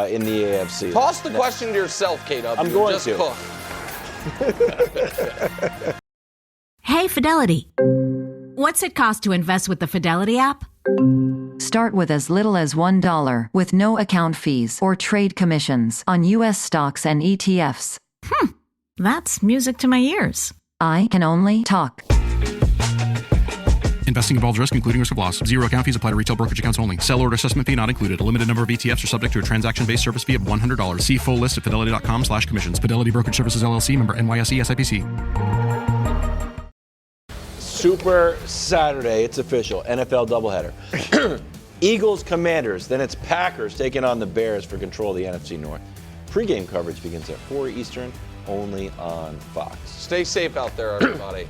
in the AFC. Toss the question to yourself, KW. I'm going Just to. cook. Hey, Fidelity. What's it cost to invest with the Fidelity app? Start with as little as $1 with no account fees or trade commissions on U.S. stocks and ETFs. That's music to my ears. I can only talk. Investing involves risk, including risk of loss. Zero account fees apply to retail brokerage accounts only. Sell order assessment fee not included. A limited number of ETFs are subject to a transaction-based service fee of $100. See full list at fidelity.com/commissions. Fidelity Brokerage Services, LLC, member NYSE, SIPC. Super Saturday, it's official. NFL doubleheader. Eagles, Commanders. Then it's Packers taking on the Bears for control of the NFC North. Pre-game coverage begins at 4 Eastern only on Fox. Stay safe out there, everybody.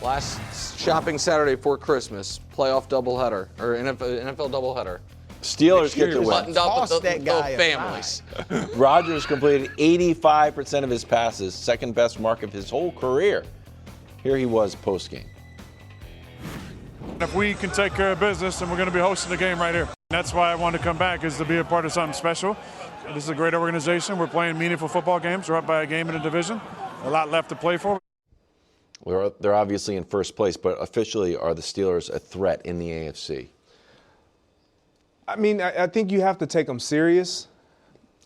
Last shopping Saturday before Christmas, playoff doubleheader, or NFL doubleheader. Steelers get the win. Buttoned up with the families. Rodgers completed 85% of his passes, second best mark of his whole career. Here he was post-game. If we can take care of business, then we're going to be hosting the game right here. That's why I wanted to come back, is to be a part of something special. This is a great organization. We're playing meaningful football games. We're up by a game in the division. A lot left to play for. They're obviously in first place, but officially are the Steelers a threat in the AFC? I mean, I think you have to take them serious.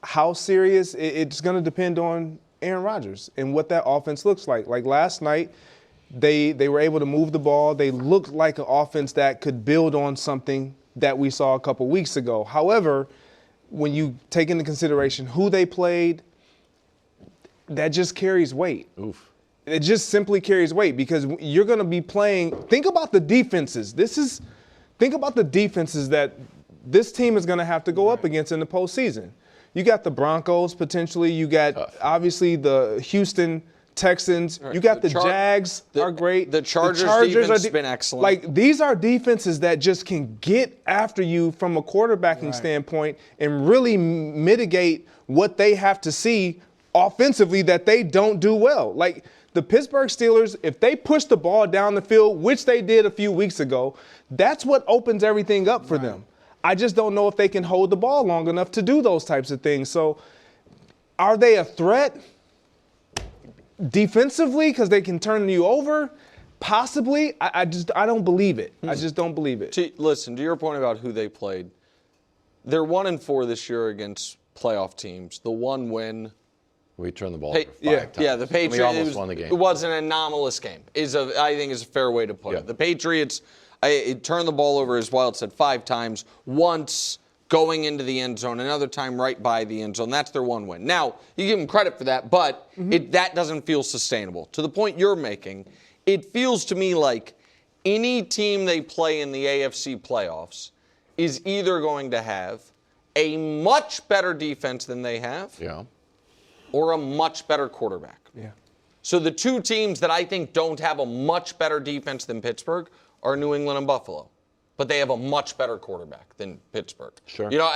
How serious? It's going to depend on Aaron Rodgers and what that offense looks like. Like last night, they were able to move the ball. They looked like an offense that could build on something that we saw a couple weeks ago. However, when you take into consideration who they played, that just carries weight. Oof. It just simply carries weight because you're going to be playing. Think about the defenses. Think about the defenses that this team is going to have to go up against in the postseason. You got the Broncos potentially. You got obviously the Houston Texans. Right. You got the Jags are great. The Chargers defense has been excellent. Like, these are defenses that just can get after you from a quarterbacking standpoint and really mitigate what they have to see offensively that they don't do well. Like, the Pittsburgh Steelers, if they push the ball down the field, which they did a few weeks ago, that's what opens everything up for them. I just don't know if they can hold the ball long enough to do those types of things. So are they a threat defensively because they can turn you over? Possibly. I don't believe it. I just don't believe it. Listen, to your point about who they played, they're 1-4 this year against playoff teams. The one win. We turned the ball over 5 times. Yeah, the Patriots. We almost won the game. It was an anomalous game. I think is a fair way to put it. The Patriots, it turned the ball over, as Wild said, 5 times. Once going into the end zone, another time right by the end zone. That's their one win. Now, you give them credit for that, but that doesn't feel sustainable. To the point you're making, it feels to me like any team they play in the AFC playoffs is either going to have a much better defense than they have. Yeah. Or a much better quarterback. Yeah. So the two teams that I think don't have a much better defense than Pittsburgh are New England and Buffalo. But they have a much better quarterback than Pittsburgh. Sure. You know,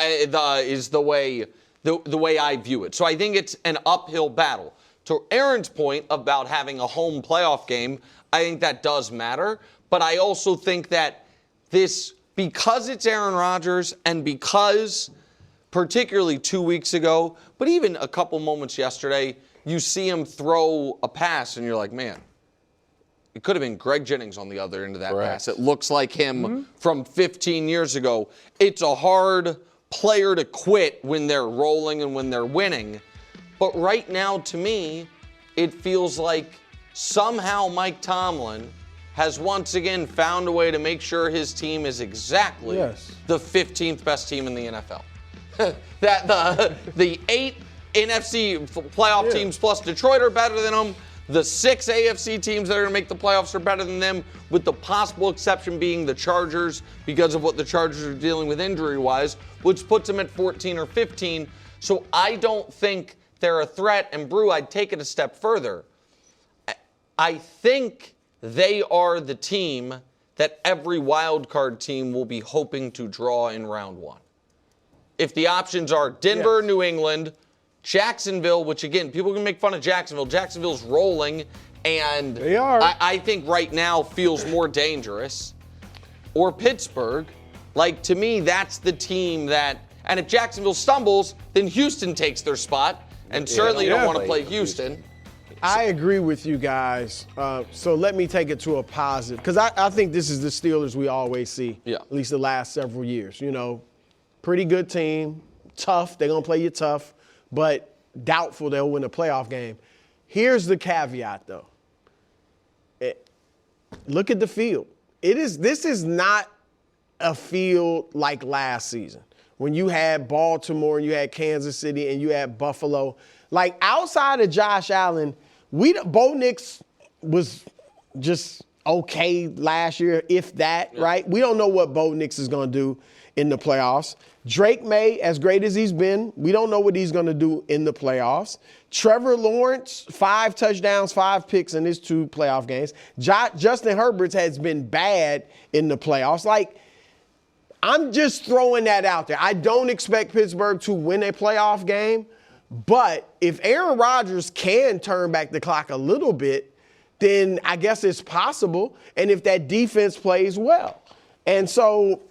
is the way I view it. So I think it's an uphill battle. To Aaron's point about having a home playoff game, I think that does matter. But I also think that because it's Aaron Rodgers and because particularly 2 weeks ago, but even a couple moments yesterday, you see him throw a pass and you're like, man, it could have been Greg Jennings on the other end of that pass. It looks like him from 15 years ago. It's a hard player to quit when they're rolling and when they're winning. But right now, to me, it feels like somehow Mike Tomlin has once again found a way to make sure his team is exactly the 15th best team in the NFL. That the 8 NFC playoff teams plus Detroit are better than them. The 6 AFC teams that are going to make the playoffs are better than them, with the possible exception being the Chargers because of what the Chargers are dealing with injury-wise, which puts them at 14 or 15. So I don't think they're a threat. And, Brou, I'd take it a step further. I think they are the team that every wild card team will be hoping to draw in round 1. If the options are Denver, New England, Jacksonville, which again, people can make fun of Jacksonville. Jacksonville's rolling, and they are. I think right now feels more dangerous. Or Pittsburgh. Like, to me, that's the team that, and if Jacksonville stumbles, then Houston takes their spot, and certainly you don't want to play Houston. I agree with you guys. So let me take it to a positive, because I think this is the Steelers we always see, at least the last several years. You know, pretty good team, tough. They're going to play you tough, but doubtful they'll win a playoff game. Here's the caveat, though. Look at the field. This is not a field like last season when you had Baltimore and you had Kansas City and you had Buffalo. Like, outside of Josh Allen, Bo Nix was just okay last year, if that, right? We don't know what Bo Nix is going to do in the playoffs. Drake May, as great as he's been, we don't know what he's going to do in the playoffs. Trevor Lawrence, 5 touchdowns, 5 picks in his 2 playoff games. Justin Herbert has been bad in the playoffs. Like, I'm just throwing that out there. I don't expect Pittsburgh to win a playoff game, but if Aaron Rodgers can turn back the clock a little bit, then I guess it's possible, and if that defense plays well. And so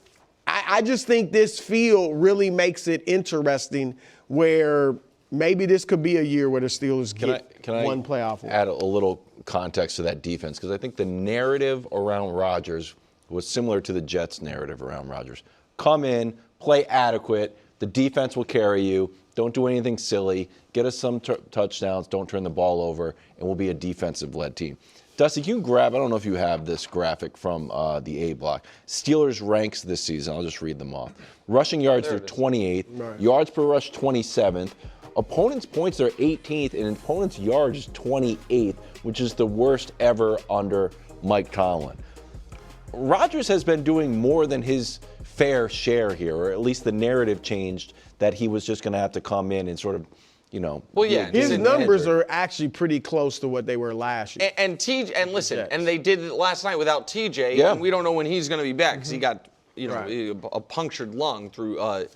I just think this field really makes it interesting where maybe this could be a year where the Steelers get one playoff win. Add a little context to that defense, because I think the narrative around Rodgers was similar to the Jets' narrative around Rodgers. Come in, play adequate, the defense will carry you, don't do anything silly, get us some touchdowns, don't turn the ball over, and we'll be a defensive-led team. Dusty, can you grab, I don't know if you have this graphic from the A block. Steelers ranks this season, I'll just read them off. Rushing yards, they're 28th. Right. Yards per rush, 27th. Opponents' points, they're 18th, and opponents' yards is 28th, which is the worst ever under Mike Tomlin. Rodgers has been doing more than his fair share here, or at least the narrative changed that he was just going to have to come in and sort of, you know. Well, yeah, his numbers are actually pretty close to what they were last year. And listen, and they did it last night without TJ, and we don't know when he's going to be back because he got, a punctured lung through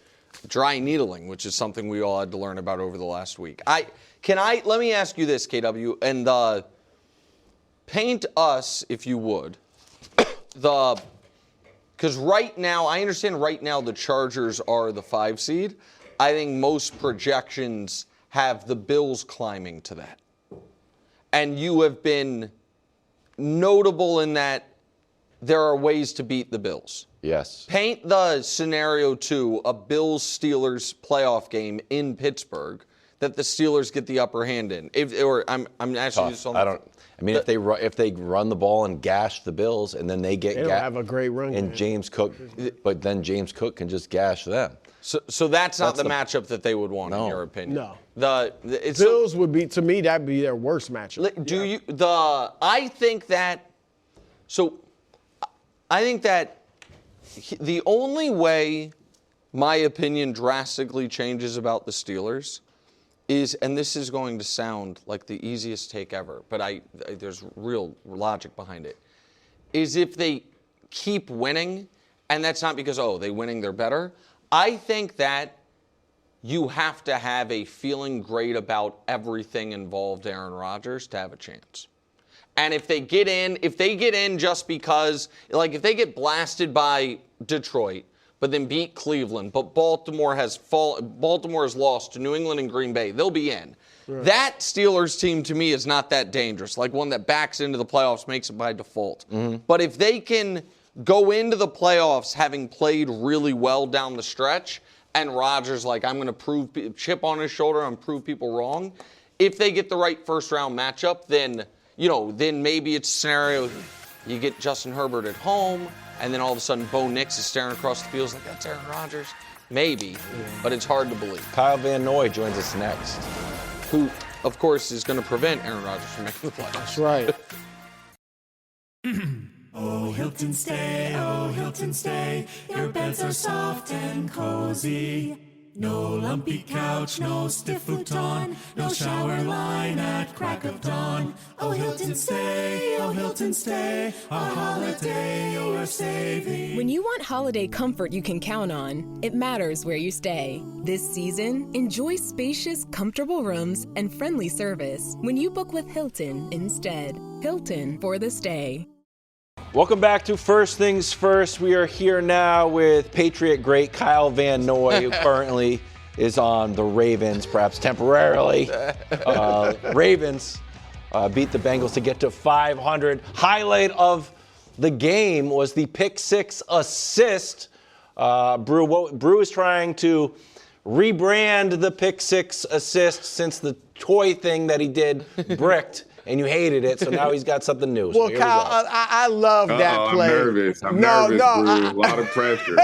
dry needling, which is something we all had to learn about over the last week. Let me ask you this, KW, and paint us, if you would, because right now, I understand right now the Chargers are the 5 seed. I think most projections have the Bills climbing to that. And you have been notable in that there are ways to beat the Bills. Yes. Paint the scenario to a Bills-Steelers playoff game in Pittsburgh that the Steelers get the upper hand in. I'm asking you something. If they run the ball and gash the Bills, and then they get they don't have a great run and game. James Cook, but then James Cook can just gash them. So that's not the matchup that they would want, in your opinion. No. Bills would be, to me, that'd be their worst matchup. I think that the only way my opinion drastically changes about the Steelers is, and this is going to sound like the easiest take ever, but there's real logic behind it, is if they keep winning, and that's not because, they winning, they're better. I think that you have to have a feeling great about everything involved Aaron Rodgers to have a chance. And if they get in just because, like if they get blasted by Detroit, but then beat Cleveland, but Baltimore has lost to New England and Green Bay, they'll be in. Right. That Steelers team to me is not that dangerous, like one that backs into the playoffs, makes it by default. Mm-hmm. But if they can go into the playoffs having played really well down the stretch, and Rodgers I'm going to prove, chip on his shoulder and prove people wrong, if they get the right first-round matchup, then maybe it's a scenario, you get Justin Herbert at home, and then all of a sudden Bo Nix is staring across the field like, that's Aaron Rodgers. Maybe, but it's hard to believe. Kyle Van Noy joins us next. Who, of course, is going to prevent Aaron Rodgers from making the playoffs. That's right. Oh, Hilton stay, your beds are soft and cozy. No lumpy couch, no stiff futon, no shower line at crack of dawn. Oh, Hilton stay, a holiday you're saving. When you want holiday comfort you can count on, it matters where you stay. This season, enjoy spacious, comfortable rooms and friendly service when you book with Hilton instead. Hilton for the stay. Welcome back to First Things First. We are here now with Patriot great Kyle Van Noy, who currently is on the Ravens, perhaps temporarily. Ravens beat the Bengals to get to 500. Highlight of the game was the pick 6 assist. Brou is trying to rebrand the pick 6 assist since the toy thing that he did bricked. And you hated it, so now he's got something new. Well, so Kyle, I love that play. I'm nervous. I'm nervous, Brou. A lot of pressure.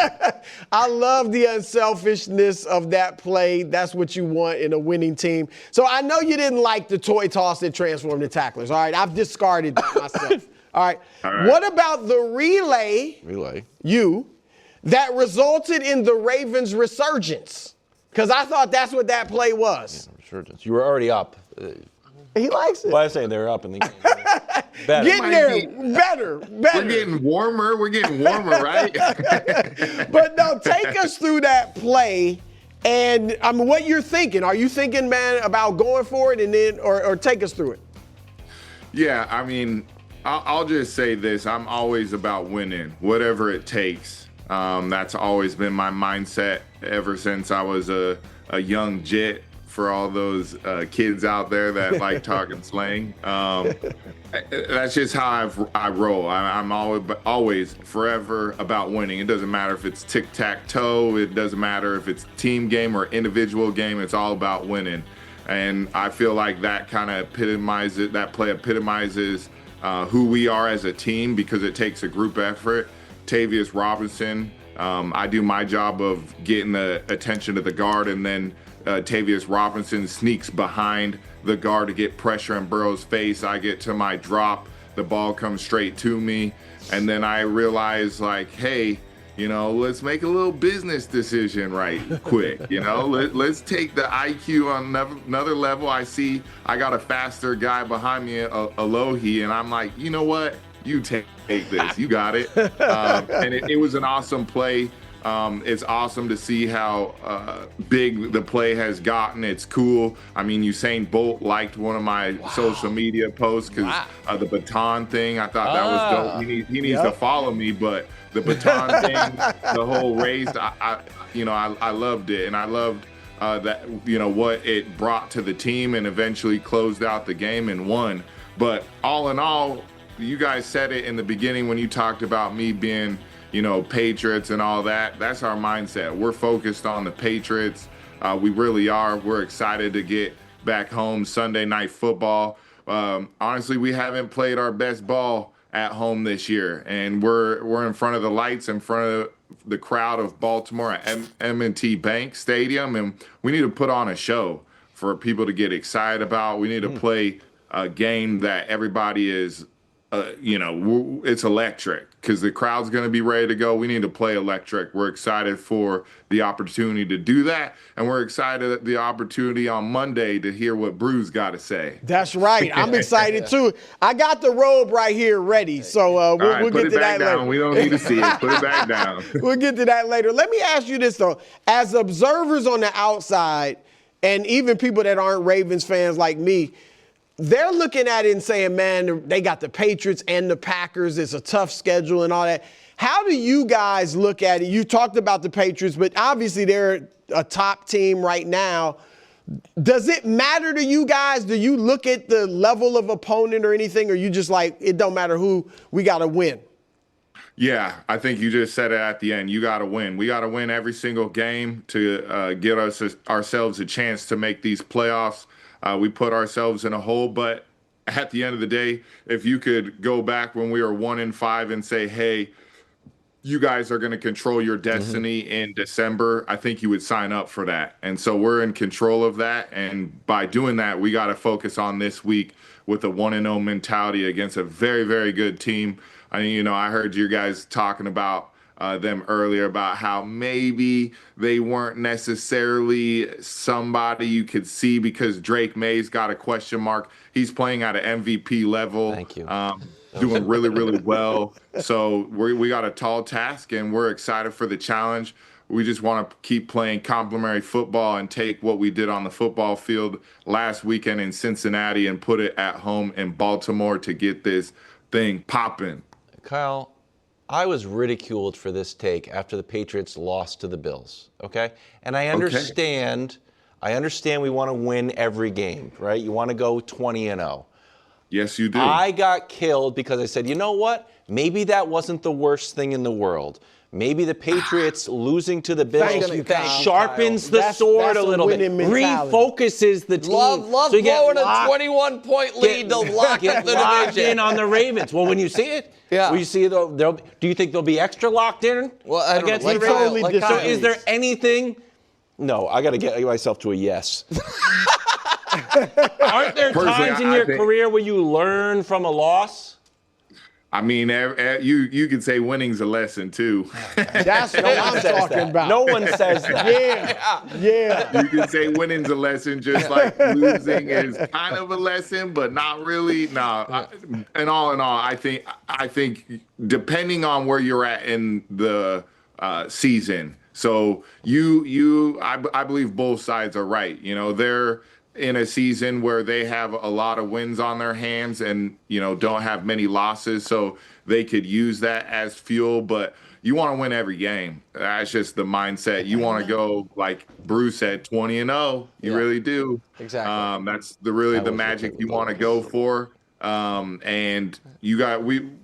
I love the unselfishness of that play. That's what you want in a winning team. So I know you didn't like the toy toss that transformed the tacklers, all right? I've discarded that myself. All right. What about the relay? That resulted in the Ravens' resurgence? Because I thought that's what that play was. Yeah, resurgence. You were already up. He likes it. Well, I say they're up in the game. Getting there better. We're getting warmer, right? But no, take us through that play and what you're thinking. Are you thinking, man, about going for it and then, or take us through it? Yeah, I mean, I'll just say this. I'm always about winning, whatever it takes. That's always been my mindset ever since I was a young jit. For all those kids out there that like talking slang, that's just how I roll. I'm always forever about winning. It doesn't matter if it's tic-tac-toe. It doesn't matter if it's team game or individual game. It's all about winning. And I feel like that kind of epitomizes, that play epitomizes who we are as a team because it takes a group effort. Tavius Robinson, I do my job of getting the attention of the guard, and then Tavius Robinson sneaks behind the guard to get pressure in Burrow's face. I get to my drop, the ball comes straight to me, and then I realize, like, hey, let's make a little business decision right quick. Let's take the IQ on another level. I see I got a faster guy behind me, Alohi, and I'm like, you know what? You take this. You got it. And it was an awesome play. It's awesome to see how big the play has gotten. It's cool. I mean, Usain Bolt liked one of my social media posts because the baton thing. I thought that was dope. He needs to follow me, but the baton thing, the whole race, I loved it, and I loved that what it brought to the team, and eventually closed out the game and won. But all in all, you guys said it in the beginning when you talked about me being Patriots and all that. That's our mindset. We're focused on the Patriots. We really are. We're excited to get back home. Sunday Night Football. Honestly, we haven't played our best ball at home this year, and we're in front of the lights, in front of the crowd of Baltimore at M&T Bank Stadium, and we need to put on a show for people to get excited about. We need to play a game that everybody is it's electric because the crowd's going to be ready to go. We need to play electric. We're excited for the opportunity to do that, and we're excited at the opportunity on Monday to hear what Brou's got to say. That's right. I'm excited too. I got the robe right here ready, so we'll get to that later. We don't need to see it. Put it back down. We'll get to that later. Let me ask you this though: as observers on the outside, and even people that aren't Ravens fans like me, they're looking at it and saying, man, they got the Patriots and the Packers. It's a tough schedule and all that. How do you guys look at it? You talked about the Patriots, but obviously they're a top team right now. Does it matter to you guys? Do you look at the level of opponent or anything, or you just like, it don't matter who, we got to win? Yeah, I think you just said it at the end. You got to win. We got to win every single game to get ourselves a chance to make these playoffs. We put ourselves in a hole, but at the end of the day, if you could go back when we were 1-5 and say, hey, you guys are going to control your destiny in December, I think you would sign up for that. And so we're in control of that. And by doing that, we got to focus on this week with a 1-0 mentality against a very, very good team. I mean, I heard you guys talking about them earlier about how maybe they weren't necessarily somebody you could see because Drake May's got a question mark. He's playing at an MVP level. Thank you. Doing really, really well. So we got a tall task, and we're excited for the challenge. We just want to keep playing complementary football and take what we did on the football field last weekend in Cincinnati and put it at home in Baltimore to get this thing popping. Kyle, I was ridiculed for this take after the Patriots lost to the Bills, okay? And I understand we want to win every game, right? You want to go 20-0. Yes, you do. I got killed because I said, you know what? Maybe that wasn't the worst thing in the world. Maybe the Patriots losing to the Bills sharpens the sword a little bit, refocuses the team. Love so blowing a 21-point lead to lock up the division. In on the Ravens. Well, when you see it, will you see do you think they'll be extra locked in against the Ravens? So is there anything? No, I got to get myself to a yes. Aren't there times in your career where you learn from a loss? I mean, you could say winning's a lesson too. That's what I'm talking about. No one says that. Yeah. You can say winning's a lesson, just like losing is kind of a lesson, but not really. No, in all, I think depending on where you're at in the season. So I believe both sides are right. You know, they're in a season where they have a lot of wins on their hands and, you know, don't have many losses. So they could use that as fuel, but you want to win every game. That's just the mindset. You want to go, like Brou said, 20-0. You really do. Exactly. That's the magic you want to go for. And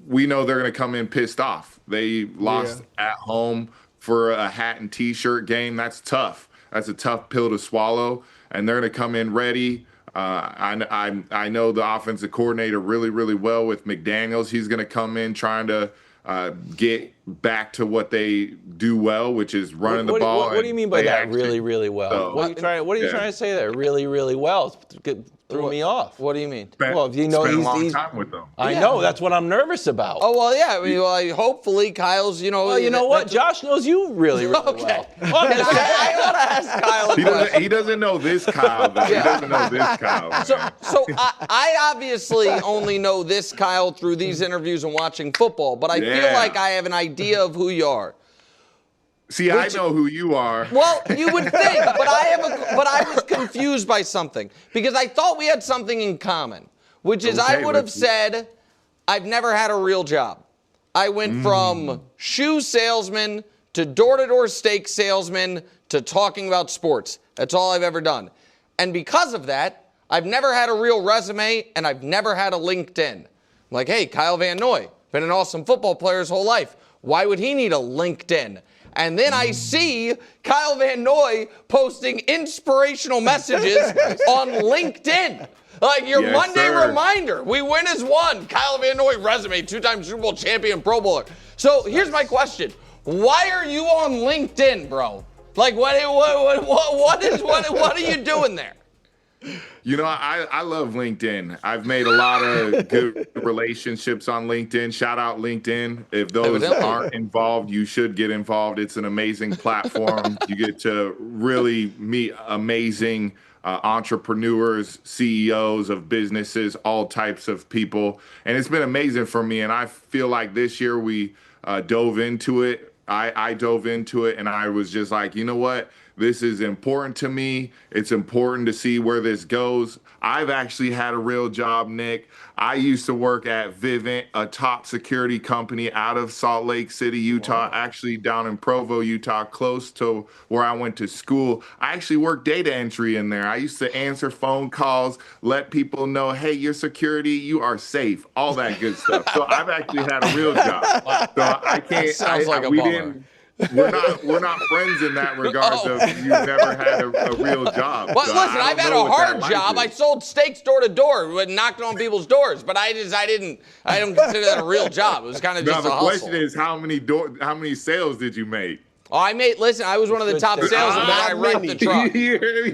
we know they're going to come in pissed off. They lost at home for a hat and T-shirt game. That's tough. That's a tough pill to swallow. And they're going to come in ready. I know the offensive coordinator really, really well with McDaniels. He's going to come in trying to get back to what they do well, which is running the ball. What do you mean by that? Really, really well. So, what are you trying to say there? Really, really well. Threw me off. What do you mean? Well, if you know he's a long time with them. I know. That's what I'm nervous about. Oh well, yeah. I mean, hopefully Kyle's. You know. Well, you know what? Josh knows you really, really well. I want to ask Kyle a question. He doesn't know this Kyle. Though. He doesn't know this Kyle. So I obviously only know this Kyle through these interviews and watching football, but I feel like I have an idea of who you are. See, I know who you are. Well, you would think, but I was confused by something because I thought we had something in common, which is I would have said I've never had a real job. I went from shoe salesman to door-to-door steak salesman to talking about sports. That's all I've ever done. And because of that, I've never had a real resume and I've never had a LinkedIn. I'm like, hey, Kyle Van Noy, been an awesome football player his whole life. Why would he need a LinkedIn? And then I see Kyle Van Noy posting inspirational messages on LinkedIn. Like your Monday reminder. We win as one. Kyle Van Noy resume, 2-time Super Bowl champion, Pro Bowler. So here's my question. Why are you on LinkedIn, bro? Like what are you doing there? You know, I love LinkedIn. I've made a lot of good relationships on LinkedIn. Shout out LinkedIn. If those aren't involved, you should get involved. It's an amazing platform. You get to really meet amazing entrepreneurs, CEOs of businesses, all types of people. And it's been amazing for me. And I feel like this year we dove into it. I dove into it and I was just like, you know what? This is important to me. It's important to see where this goes. I've actually had a real job, Nick. I used to work at Vivint, a top security company out of Salt Lake City, Utah, actually down in Provo, Utah, close to where I went to school. I actually worked data entry in there. I used to answer phone calls, let people know, hey, your security, you are safe, all that good stuff. So I've actually had a real job. So I can't. Sounds like a baller. We're not friends in that regard. You've never had a real job. Well, so listen, I've had a hard job. I sold steaks door to door, knocked on people's doors, but I don't consider that a real job. It was kind of just a hustle. The question is, how many sales did you make? Oh, I was one of the top salesmen, but I wrecked the truck.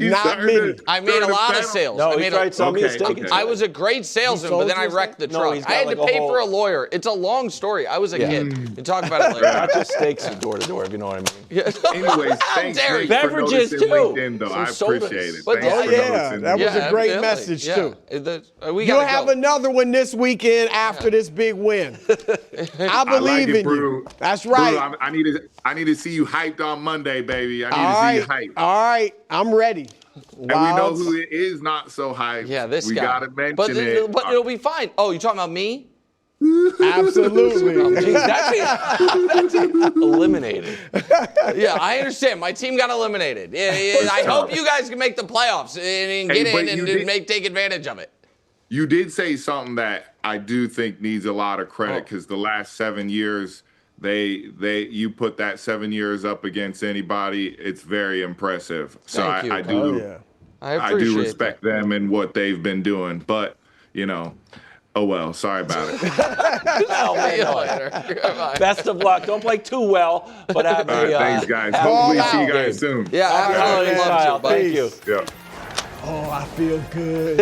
Not many. I made a lot of sales. No, he tried selling me a steak. I was a great salesman, but then I wrecked the truck. I had to pay for a lawyer. It's a long story. I was a kid. You talk about it later. Not just steaks and door to door, if you know what I mean. Anyways, thanks Nick, beverages for too. LinkedIn, though. I appreciate it. That was a great message too. You'll have another one this weekend after this big win. I believe in you. That's right. Brou, I need to see you hyped on Monday, baby. I need to see you hyped. All right, I'm ready. And we know who it is not so hyped. Yeah, this we guy. We gotta mention it. But it'll be fine. Oh, you talking about me? Absolutely. Oh, geez, that's eliminated. Yeah, I understand. My team got eliminated. I hope you guys can make the playoffs and get in and take advantage of it. You did say something that I do think needs a lot of credit because the last 7 years, you put that 7 years up against anybody. It's very impressive. So I do respect them and what they've been doing. But oh well, sorry about it. Best of luck. Don't play too well, but thanks, guys. Hopefully see you guys soon. Yeah, thank you. Yeah. Oh, I feel good.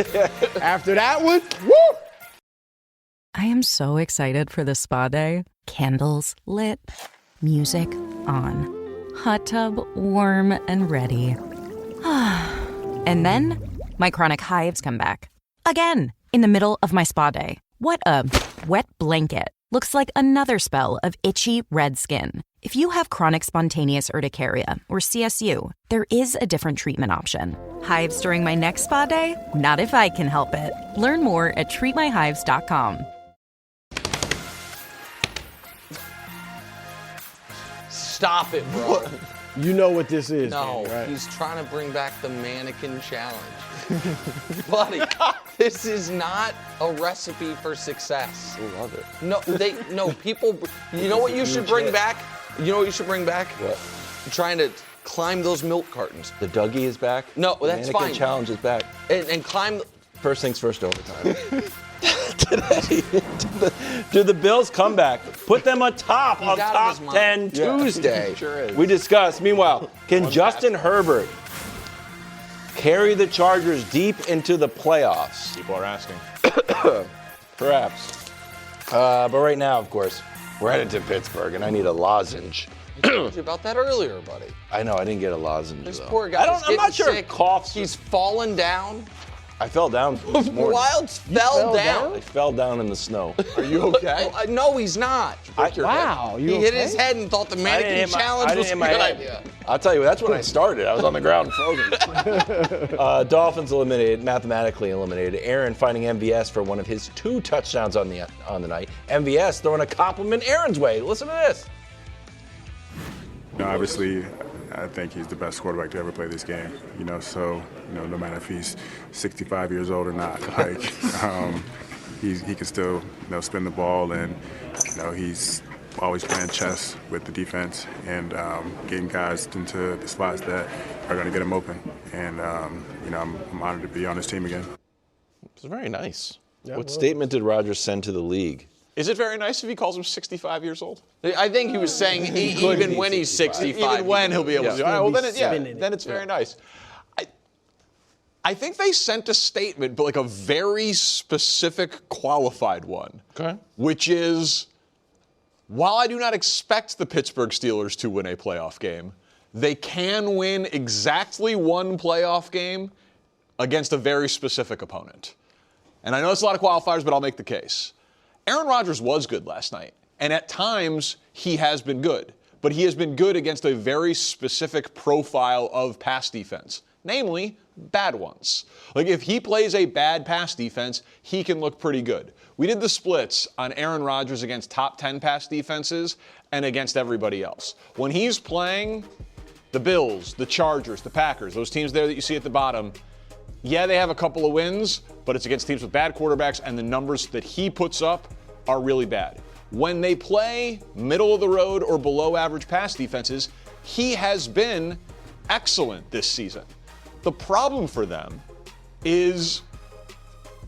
After that one, woo! I am so excited for this spa day. Candles lit, music on, hot tub warm and ready. And then my chronic hives come back. Again, in the middle of my spa day. What a wet blanket. Looks like another spell of itchy red skin. If you have chronic spontaneous urticaria, or CSU, there is a different treatment option. Hives during my next spa day? Not if I can help it. Learn more at treatmyhives.com. Stop it, bro. You know what this is, No, man, right? he's trying to bring back the mannequin challenge. Buddy, this is not a recipe for success. I love it. No, people, you know what you should bring back? You know what you should bring back? What? Trying to climb those milk cartons. The Dougie is back. No, The that's mannequin fine. challenge is back. And climb. First things first, overtime. Today, do the Bills come back? Put them on top He's of out Top of his 10 mind. Tuesday. Sure is. We discussed. Meanwhile, can Justin Herbert carry the Chargers deep into the playoffs? People are asking. Perhaps. But right now, of course, we're headed to Pittsburgh, and I need a lozenge. I told you about that earlier, buddy. I know, I didn't get a lozenge, This though. poor guy. I'm not sure sick. if coughs. He's fallen down. I fell down this morning. Wilds fell down. I fell down in the snow. Are you okay? No, he's not. Wow, He hit his head and thought the mannequin challenge was a good idea. I'll tell you, that's when I started. I was on the ground frozen. Dolphins eliminated, mathematically eliminated. Aaron finding MVS for one of his 2 touchdowns on the night. MVS throwing a compliment Aaron's way. Listen to this. Obviously, I think he's the best quarterback to ever play this game. So no matter if he's 65 years old or not, he can still spin the ball, and he's always playing chess with the defense and getting guys into the spots that are going to get him open. And I'm honored to be on his team again. It's very nice. Yeah, What well, statement did Rodgers send to the league? Is it very nice if he calls him 65 years old? I think he was saying even when he's 65. Even when he'll be able to do it. All right, well, then it's Yeah. very nice. I think they sent a statement, but like a very specific, qualified one. Okay. Which is, while I do not expect the Pittsburgh Steelers to win a playoff game, they can win exactly one playoff game against a very specific opponent. And I know it's a lot of qualifiers, but I'll make the case. Aaron Rodgers was good last night, and at times he has been good, but he has been good against a very specific profile of pass defense, namely bad ones. Like if he plays a bad pass defense, he can look pretty good. We did the splits on Aaron Rodgers against top 10 pass defenses and against everybody else. When he's playing the Bills, the Chargers, the Packers, those teams there that you see at the bottom, yeah, they have a couple of wins, but it's against teams with bad quarterbacks, and the numbers that he puts up are really bad. When they play middle of the road or below average pass defenses, he has been excellent this season. The problem for them is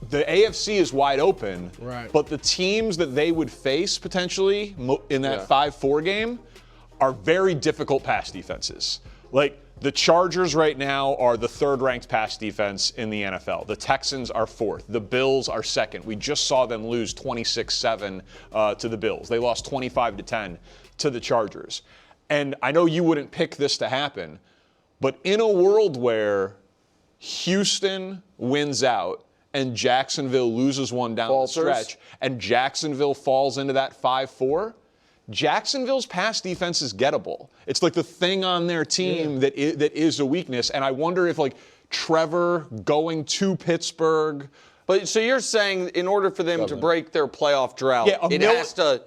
the AFC is wide open, right, but the teams that they would face potentially in that 5-4 game are very difficult pass defenses. Like the Chargers right now are the 3rd ranked pass defense in the NFL. The Texans are 4th. The Bills are 2nd. We just saw them lose 26-7 to the Bills. They lost 25-10 to the Chargers. And I know you wouldn't pick this to happen, but in a world where Houston wins out and Jacksonville loses one down the stretch and Jacksonville falls into that 5-4, Jacksonville's pass defense is gettable. It's like the thing on their team that is a weakness. And I wonder if like Trevor going to Pittsburgh. But so you're saying in order for them to break their playoff drought,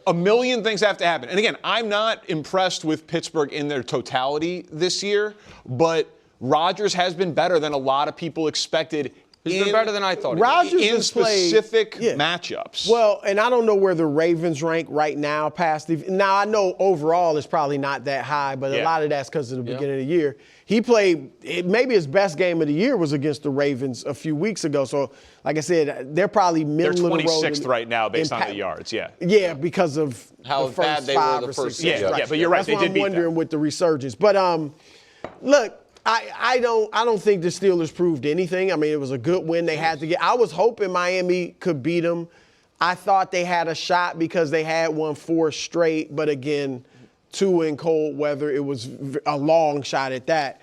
a million things have to happen. And again, I'm not impressed with Pittsburgh in their totality this year, but Rodgers has been better than a lot of people expected. He's been better than I thought. Rodgers in has played- specific matchups. Well, and I don't know where the Ravens rank right now past the. Now, I know overall it's probably not that high, but a lot of that's because of the beginning of the year. He played, maybe his best game of the year was against the Ravens a few weeks ago. So, like I said, they're probably middle They're of the road. 26th right now based on the yards, Yeah, because of how the bad first they 5 were the or first 6 six. games. Yeah, but you're right. That's They why did I'm beat wondering them. with the resurgence. But look, I don't think the Steelers proved anything. I mean, it was a good win they had to get. I was hoping Miami could beat them. I thought they had a shot because they had won 4 straight, but again, 2 in cold weather. It was a long shot at that.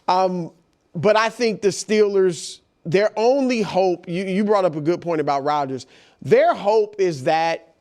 But I think the Steelers, their only hope, you brought up a good point about Rodgers. Their hope is that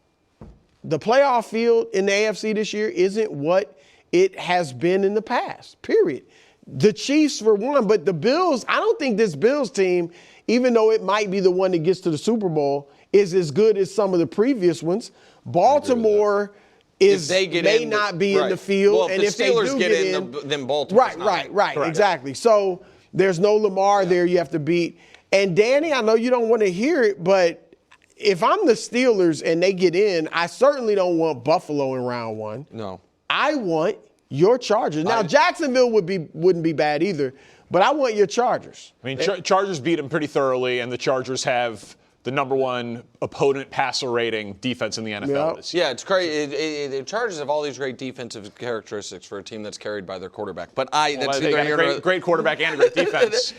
the playoff field in the AFC this year isn't what it has been in the past, period. The Chiefs for one, but the Bills, I don't think this Bills team, even though it might be the one that gets to the Super Bowl, is as good as some of the previous ones. Baltimore may not be in the field. Well, and the if Steelers they do then Baltimore's Right, Correct. exactly. So there's no Lamar there you have to beat. And Danny, I know you don't want to hear it, but if I'm the Steelers and they get in, I certainly don't want Buffalo in round 1. No. I want your Chargers. Now, Jacksonville wouldn't be bad either, but I want your Chargers. I mean, Chargers beat them pretty thoroughly, and the Chargers have the number 1 opponent passer rating defense in the NFL this year. Yeah, it's crazy. The Chargers have all these great defensive characteristics for a team that's carried by their quarterback. But they got a great quarterback and a great defense.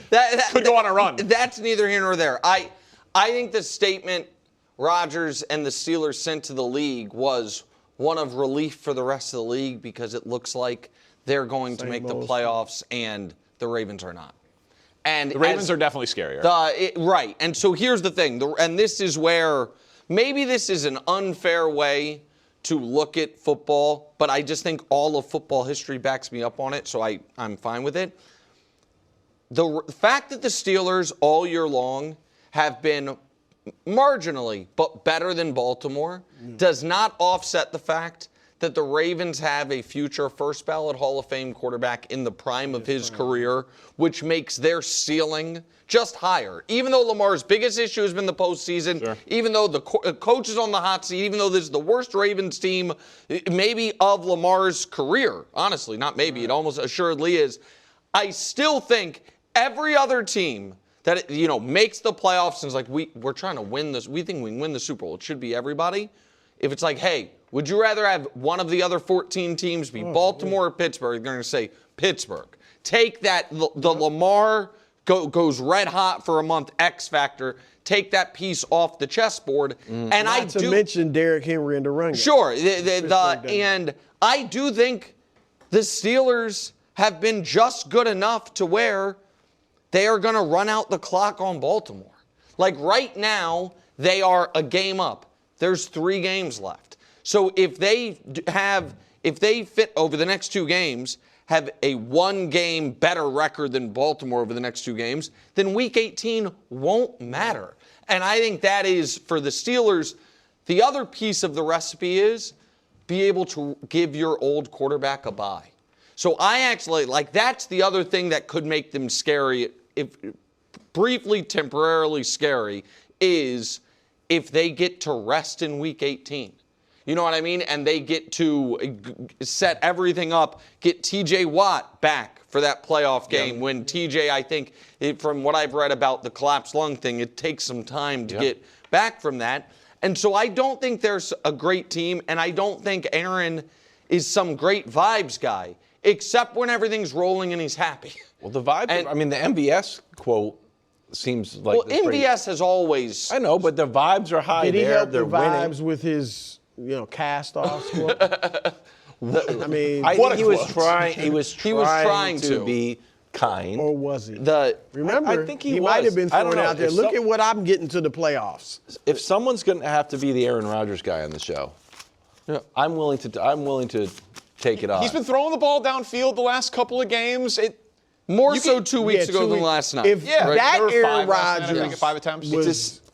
Could go on a run. That's neither here nor there. I think the statement Rodgers and the Steelers sent to the league was one of relief for the rest of the league because it looks like they're going to make the playoffs and the Ravens are not. And the Ravens are definitely scarier. Right. And so here's the thing. And this is where maybe this is an unfair way to look at football, but I just think all of football history backs me up on it, so I'm fine with it. The fact that the Steelers all year long have been marginally but better than Baltimore does not offset the fact that the Ravens have a future first ballot Hall of Fame quarterback in the prime of his career, which makes their ceiling just higher. Even though Lamar's biggest issue has been the postseason, even though the coach is on the hot seat, even though this is the worst Ravens team maybe of Lamar's career, honestly, not maybe, it almost assuredly is, I still think every other team that makes the playoffs and is like, we're trying to win this. We think we can win the Super Bowl. It should be everybody. If it's like, hey, would you rather have one of the other 14 teams be Baltimore or Pittsburgh? They're going to say Pittsburgh. Take that, the Lamar goes red hot for a month X factor. Take that piece off the chessboard. And Not to mention Derrick Henry and the run game. Sure. And I do think the Steelers have been just good enough to where they are going to run out the clock on Baltimore. Like right now, they are a game up. There's 3 games left. So if they fit over the next 2 games, have a 1-game better record than Baltimore over the next 2 games, then Week 18 won't matter. And I think that is, for the Steelers, the other piece of the recipe is be able to give your old quarterback a bye. So I actually, that's the other thing that could make them scary, if briefly, temporarily scary, is if they get to rest in Week 18. You know what I mean? And they get to set everything up, get T.J. Watt back for that playoff game when T.J., I think, from what I've read about the collapsed lung thing, it takes some time to get back from that. And so I don't think there's a great team, and I don't think Aaron is some great vibes guy, except when everything's rolling and he's happy. Well, the vibes, the MVS quote seems like... Well, MVS has always... I know, but the vibes are high. Did he help They're the vibes winning. with his... cast-off squad? I mean, I think he was trying. He was trying to be kind. Or was he? Remember, I think he might have been I don't thrown know. out there. Look at what I'm getting to the playoffs. If someone's going to have to be the Aaron Rodgers guy on the show, I'm willing to take it on. He's been throwing the ball downfield the last couple of games. More so 2 weeks ago than last night. If that Aaron Rodgers 5 attempts.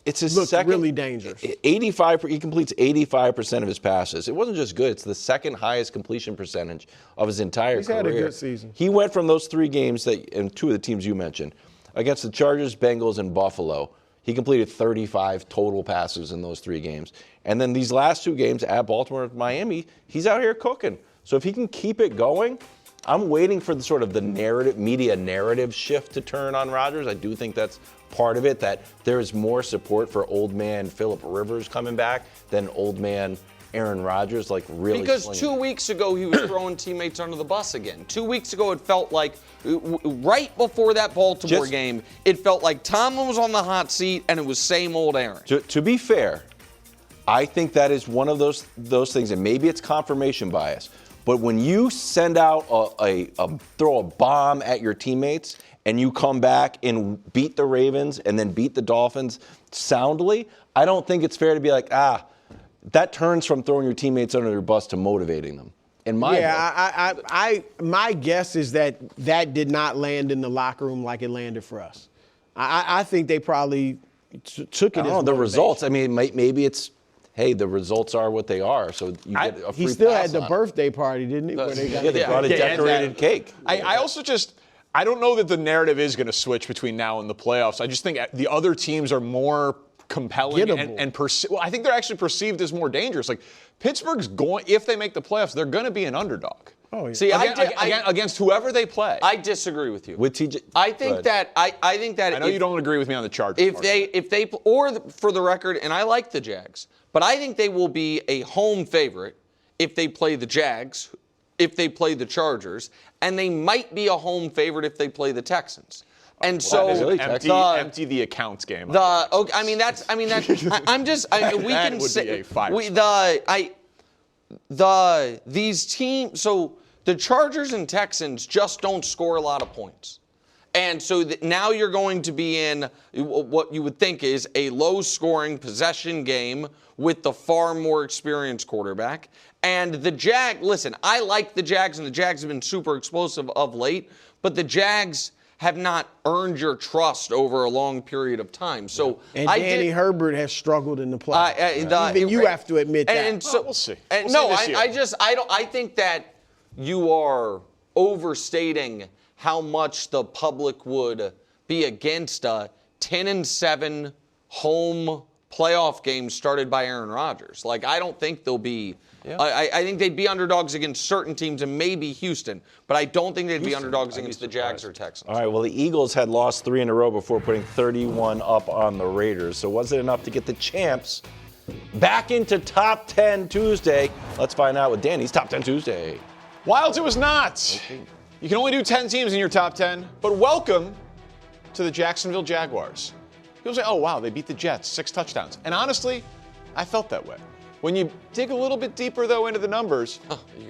It's his looked second, really dangerous. 85. He completes 85% of his passes. It wasn't just good; it's the second highest completion percentage of his entire career. He's had a good season. He went from those 3 games and 2 of the teams you mentioned against the Chargers, Bengals, and Buffalo. He completed 35 total passes in those 3 games, and then these last 2 games at Baltimore and Miami, he's out here cooking. So if he can keep it going, I'm waiting for the sort of the media narrative shift to turn on Rodgers. I do think that's part of it, that there is more support for old man Phillip Rivers coming back than old man Aaron Rodgers, really Because slinging. 2 weeks ago, he was throwing teammates under the bus again. 2 weeks ago, it felt like, right before that Baltimore game, it felt like Tomlin was on the hot seat and it was same old Aaron. To be fair, I think that is one of those things, and maybe it's confirmation bias. But when you send out throw a bomb at your teammates and you come back and beat the Ravens and then beat the Dolphins soundly, I don't think it's fair to be like, that turns from throwing your teammates under your bus to motivating them. In my book. My guess is that did not land in the locker room like it landed for us. I think they probably took it. I don't know, the results. I mean, maybe it's, hey, the results are what they are. So you get a free He still pass had the on birthday party, didn't he? Where they brought a decorated cake. I also I don't know that the narrative is going to switch between now and the playoffs. I just think the other teams are more compelling and I think they're actually perceived as more dangerous. Like Pittsburgh's if they make the playoffs, they're going to be an underdog. Oh, yeah. See, against whoever they play. I disagree with you. With TJ, I think that I know you don't agree with me on the Chargers. For the record, and I like the Jags, but I think they will be a home favorite if they play the Jags, if they play the Chargers, and they might be a home favorite if they play the Texans. And so really empty the accounts game. We can say these teams. So the Chargers and Texans just don't score a lot of points, and so now you're going to be in what you would think is a low-scoring possession game with the far more experienced quarterback. And the listen, I like the Jags, and the Jags have been super explosive of late, but the Jags have not earned your trust over a long period of time. So Danny Herbert has struggled in the playoffs. Even you have to admit that. And so we'll see. I think that you are overstating how much the public would be against a 10-7 home playoff game started by Aaron Rodgers. Like, I don't think they'll be. Yeah. I think they'd be underdogs against certain teams and maybe Houston, but I don't think they'd be underdogs against the Jags or Texans. All right, well, the Eagles had lost 3 in a row before putting 31 up on the Raiders. So was it enough to get the champs back into Top 10 Tuesday? Let's find out with Danny's Top 10 Tuesday. Wilds, it was not. Okay. You can only do 10 teams in your top 10, but welcome to the Jacksonville Jaguars. People say, oh, wow, they beat the Jets, 6 touchdowns. And honestly, I felt that way. When you dig a little bit deeper, though, into the numbers,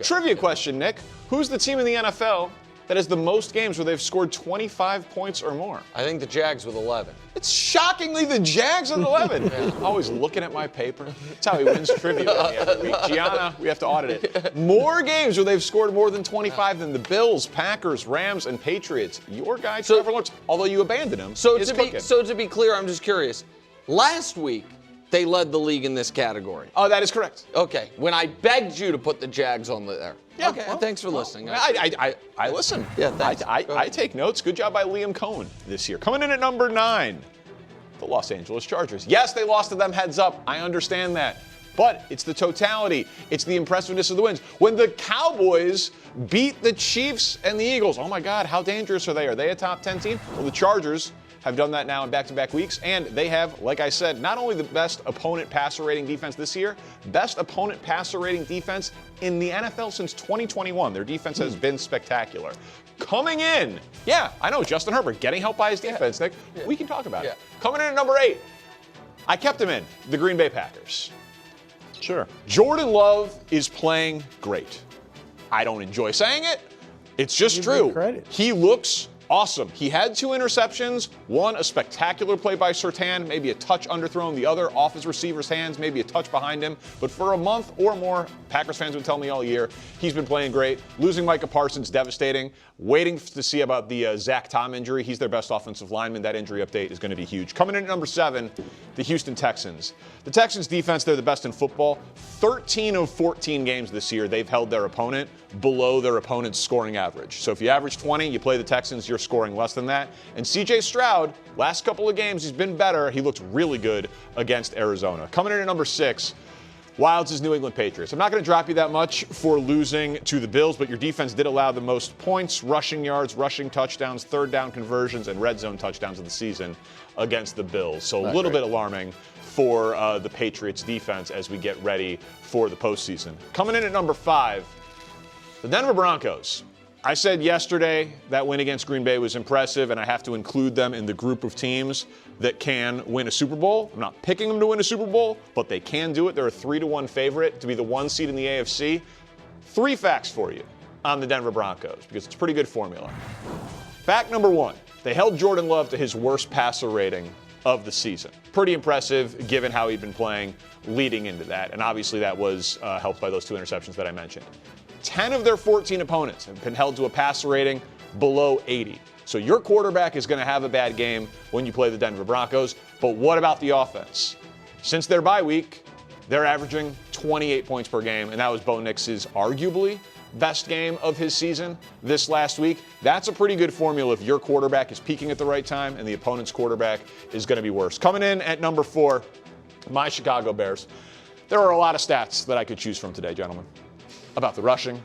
trivia question, Nick. Who's the team in the NFL that has the most games where they've scored 25 points or more? I think the Jags with 11. It's shockingly the Jags with 11. Always looking at my paper. That's how he wins trivia every week. Gianna, we have to audit it. More games where they've scored more than 25 than the Bills, Packers, Rams, and Patriots. Your guy, Trevor Lawrence, although you abandoned him, is cooking. So to be clear, I'm just curious. Last week, they led the league in this category. Oh, that is correct. Okay. When I begged you to put the Jags on there. Yeah, okay. Well, thanks for listening. I listen. Yeah, thanks. I take notes. Good job by Liam Cohen this year. Coming in at number 9, the Los Angeles Chargers. Yes, they lost to them heads up. I understand that. But it's the totality. It's the impressiveness of the wins. When the Cowboys beat the Chiefs and the Eagles, oh my God, how dangerous are they? Are they a top 10 team? Well, the Chargers have done that now in back-to-back weeks, and they have, like I said, not only the best opponent passer rating defense this year, best opponent passer rating defense in the NFL since 2021. Their defense has been spectacular. Coming in, I know, Justin Herbert getting help by his defense, Nick. We can talk about it. Coming in at number 8, I kept him in, the Green Bay Packers. Sure. Jordan Love is playing great. I don't enjoy saying it. It's just true. He looks awesome. He had 2 interceptions, one a spectacular play by Surtain, maybe a touch underthrown, the other off his receiver's hands, maybe a touch behind him. But for a month or more, Packers fans would tell me all year, he's been playing great. Losing Micah Parsons, devastating. Waiting to see about the Zach Tom injury. He's their best offensive lineman. That injury update is going to be huge. Coming in at number 7, the Houston Texans. The Texans defense, they're the best in football. 13 of 14 games this year, they've held their opponent below their opponent's scoring average. So if you average 20, you play the Texans, you're scoring less than that. And C.J. Stroud, last couple of games, he's been better. He looks really good against Arizona. Coming in at number 6, Wilds' New England Patriots. I'm not going to drop you that much for losing to the Bills, but your defense did allow the most points, rushing yards, rushing touchdowns, third down conversions, and red zone touchdowns of the season against the Bills. So a little bit alarming for the Patriots defense as we get ready for the postseason. Coming in at number 5, the Denver Broncos. I said yesterday that win against Green Bay was impressive, and I have to include them in the group of teams that can win a Super Bowl. I'm not picking them to win a Super Bowl, but they can do it. They're a 3-1 favorite to be the 1 seed in the AFC. 3 facts for you on the Denver Broncos, because it's a pretty good formula. Fact number 1, they held Jordan Love to his worst passer rating of the season. Pretty impressive given how he'd been playing leading into that, and obviously that was helped by those 2 interceptions that I mentioned. 10 of their 14 opponents have been held to a passer rating below 80. So your quarterback is going to have a bad game when you play the Denver Broncos, but what about the offense? Since their bye week, they're averaging 28 points per game, and that was Bo Nix's arguably best game of his season this last week. That's a pretty good formula if your quarterback is peaking at the right time and the opponent's quarterback is going to be worse. Coming in at number 4, my Chicago Bears. There are a lot of stats that I could choose from today, gentlemen. About the rushing,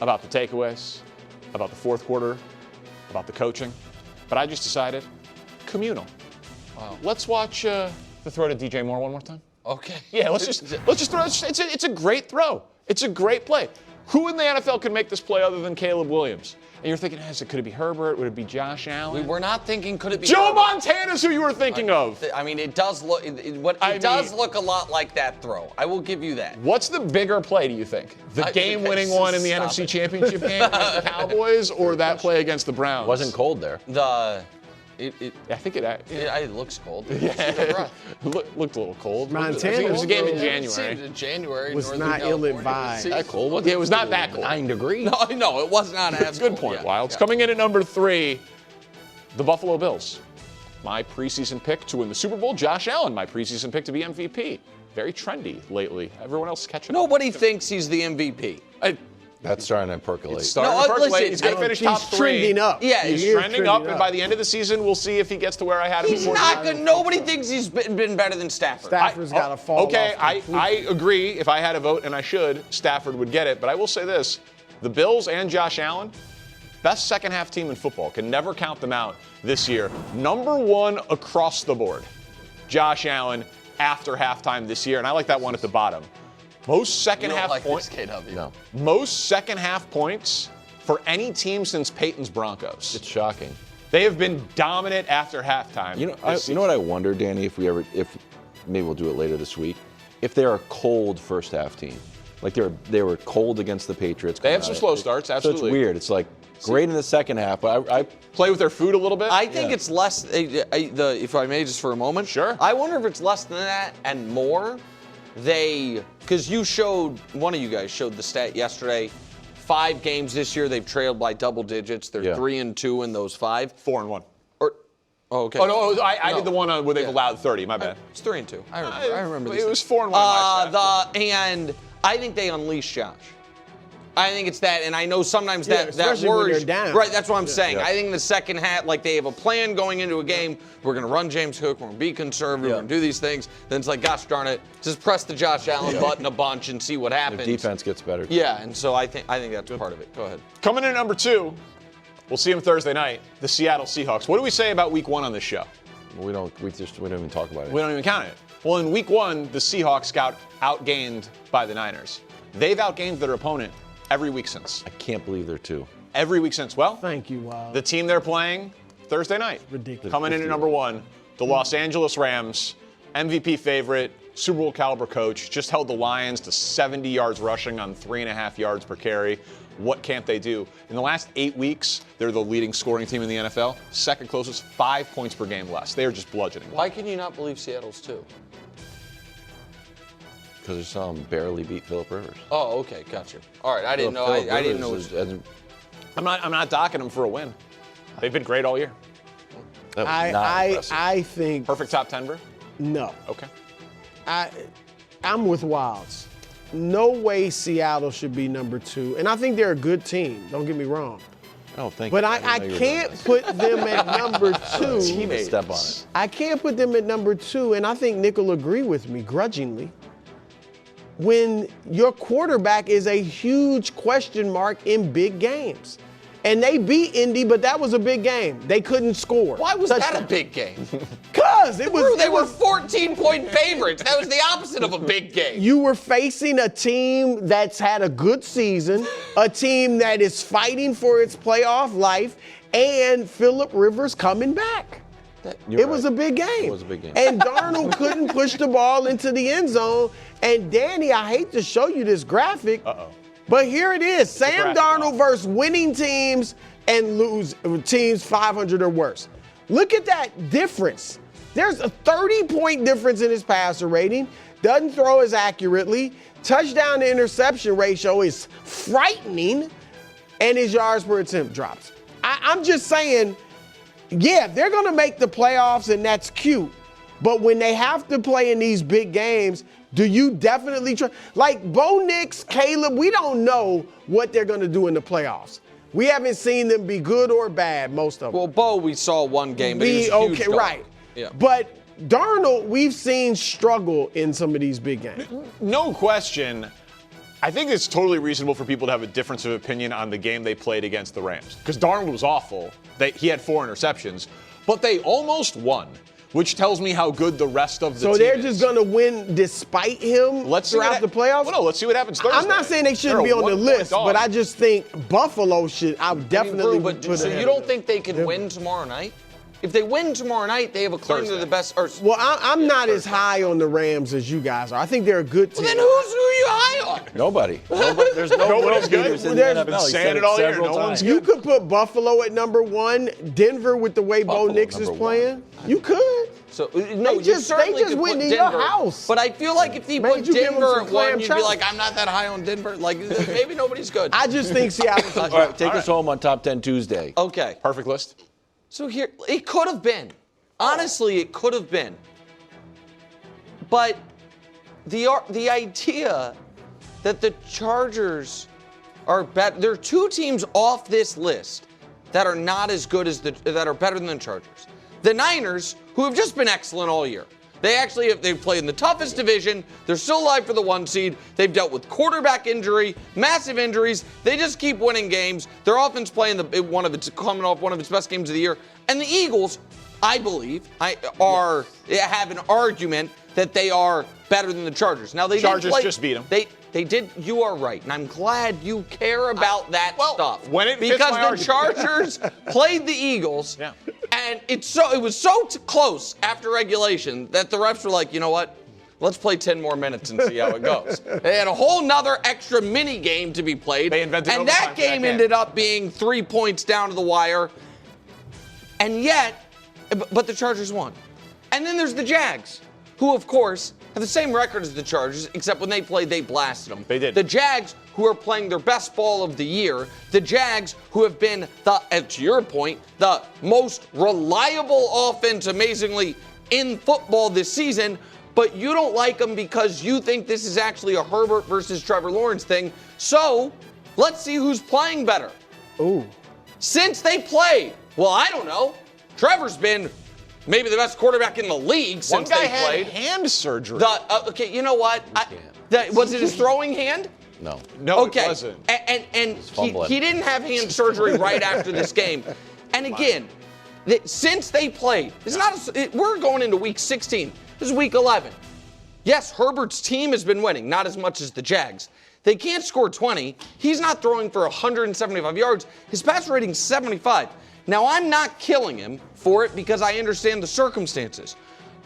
about the takeaways, about the fourth quarter, about the coaching. But I just decided, communal. Wow. Let's watch the throw to DJ Moore one more time. Okay. Yeah, let's just throw. It's a great throw. It's a great play. Who in the NFL can make this play other than Caleb Williams? And you're thinking, could it be Herbert? Would it be Josh Allen? We were not thinking, could it be Joe Herbert? Montana's who you were thinking of. I mean, it does look. It does look a lot like that throw. I will give you that. What's the bigger play, do you think? The game-winning one in the NFC Championship game against the Cowboys, or that play against the Browns? Wasn't cold there. I think it looks cold. Yeah, it looked a little cold. Montana. It was a game in January. It seemed in January. Was not ill-advised. That cold? It was not that cold. 9 degrees. No, it was not as Good cold. point, Yeah. Wilds. Coming in at number 3, the Buffalo Bills. My preseason pick to win the Super Bowl, Josh Allen. My preseason pick to be MVP. Very trendy lately. Everyone else catching up. Nobody thinks he's the MVP. That's starting to percolate. It's starting to percolate. Listen, he's going to finish top 3. Trending up. Yeah, he's trending up, and by the end of the season, we'll see if he gets to where I had him. He's not good. Nobody thinks he's been better than Stafford. Stafford's got to fall Okay, off. I agree. If I had a vote, and I should, Stafford would get it. But I will say this. The Bills and Josh Allen, best second-half team in football. Can never count them out this year. Number 1 across the board. Josh Allen after halftime this year. And I like that one at the bottom. Most second-half points. No. Most second-half points for any team since Peyton's Broncos. It's shocking. They have been dominant after halftime. You know what I wonder, Danny, if maybe we'll do it later this week, if they're a cold first-half team. Like they were cold against the Patriots. They have some slow starts, absolutely. So it's weird. It's like great in the second half, but I play with their food a little bit. I think it's less. If I may, just for a moment. Sure. I wonder if it's less than that and more. Because one of you guys showed the stat yesterday. 5 games this year, they've trailed by double digits. They're 3-2 in those 5. 4-1. Okay. Oh no, I did the one where they've allowed 30. My bad. It's 3-2. I remember. It was 4-1. And I think they unleashed Josh. I think it's that, and I know sometimes that especially when worries. they're down. Right, that's what I'm saying. Yeah. I think in the second half, like they have a plan going into a game. We're going to run James Cook. We're going to be conservative. We're going to do these things. Then it's like, gosh darn it, just press the Josh Allen button a bunch and see what happens. Their defense gets better. Yeah, and so I think that's part of it. Go ahead. Coming in at number 2, we'll see him Thursday night. The Seattle Seahawks. What do we say about Week 1 on this show? We don't even talk about it. We don't even count it. Well, in Week 1, the Seahawks got outgained by the Niners. They've outgained their opponent every week since. I can't believe they're 2. Every week since. Well, Thank you, Wild. the team they're playing Thursday night. Ridiculous. Coming in at number 1, the Los Angeles Rams, MVP favorite, Super Bowl caliber coach, just held the Lions to 70 yards rushing on 3.5 yards per carry. What can't they do? In the last 8 weeks, they're the leading scoring team in the NFL. Second closest, 5 points per game less. They are just bludgeoning. Why can you not believe Seattle's 2? Because I saw him barely beat Phillip Rivers. Oh, okay, gotcha. All right, I didn't know. I didn't know. I'm not docking them for a win. They've been great all year. That was not impressive. I think Perfect top 10, bro? no. Okay. I'm with Wilds. No way Seattle should be number 2, and I think they're a good team. Don't get me wrong. Oh, thank But you. I can't put them at number 2. Step on it. I can't put them at number 2, and I think Nick will agree with me, grudgingly, when your quarterback is a huge question mark in big games. And they beat Indy, but that was a big game. They couldn't score. Why was that a big game? Because they were 14-point favorites. That was the opposite of a big game. You were facing a team that's had a good season, a team that is fighting for its playoff life, and Phillip Rivers coming back. It was a big game. It was a big game. And Darnold couldn't push the ball into the end zone. And Danny, I hate to show you this graphic, but here it is. Sam Darnold versus winning teams and lose teams 500 or worse. Look at that difference. There's a 30-point difference in his passer rating. Doesn't throw as accurately. Touchdown to interception ratio is frightening. And his yards per attempt drops. I'm just saying, yeah, they're going to make the playoffs, and that's cute. But when they have to play in these big games, do you definitely try? Like Bo Nix, Caleb, we don't know what they're going to do in the playoffs. We haven't seen them be good or bad, most of them. Well, Bo, we saw one game, but he was a huge dog. Right. Yeah. But Darnold, we've seen struggle in some of these big games. No question. I think it's totally reasonable for people to have a difference of opinion on the game they played against the Rams. Because Darnold was awful. He had 4 interceptions. But they almost won, which tells me how good the rest of the team is. So they're just going to win despite him throughout the playoffs? Well, no, let's see what happens Thursday. I'm not saying they shouldn't be on the list, but I just think Buffalo should. I would definitely put So you don't think they could win tomorrow night? If they win tomorrow night, they have a claim to the best. Well, I'm not as high on the Rams as you guys are. I think they're a good team. Well, then who are you high on? Nobody. There's no Nobody's good. leaders in the NFL. Been saying it all year. No one's good. You could put Buffalo at number 1, Denver with the way Bo Nix is playing. You could. So no, they just win in your house. But I feel like if you put Denver at 1, you'd be like, I'm not that high on Denver. Like maybe nobody's good. I just think Seattle. All right, take us home on Top 10 Tuesday. Okay. Perfect list. So here, it could have been. Honestly, it could have been. But the idea that the Chargers are better. There are 2 teams off this list that are not as good as that are better than the Chargers. The Niners, who have just been excellent all year. They've played in the toughest division. They're still alive for the 1 seed. They've dealt with quarterback injury, massive injuries. They just keep winning games. Their offense playing coming off one of its best games of the year. And the Eagles, I believe, have an argument that they are better than the Chargers. Now they Chargers just beat them. They did. You are right, and I'm glad you care about that stuff. Because the Chargers played the Eagles, and it was so close after regulation that the refs were like, you know what? Let's play 10 more minutes and see how it goes. They had a whole nother extra mini game to be played, and that game ended up being 3 points down to the wire. And yet, but the Chargers won. And then there's the Jags, who, of course, have the same record as the Chargers, except when they played, they blasted them. They did. The Jags, who are playing their best ball of the year. The Jags, who have been, to your point, the most reliable offense, amazingly, in football this season. But you don't like them because you think this is actually a Herbert versus Trevor Lawrence thing. So, let's see who's playing better. Ooh. Since they played, well, I don't know. Trevor's been maybe the best quarterback in the league since they played. One guy had hand surgery. Okay, you know what? Was it his throwing hand? No. No, it wasn't. And he didn't have hand surgery right after this game. And again, since they played, we're going into week 16. This is week 11. Yes, Herbert's team has been winning, not as much as the Jags. They can't score 20. He's not throwing for 175 yards. His passer rating's 75. Now, I'm not killing him for it because I understand the circumstances.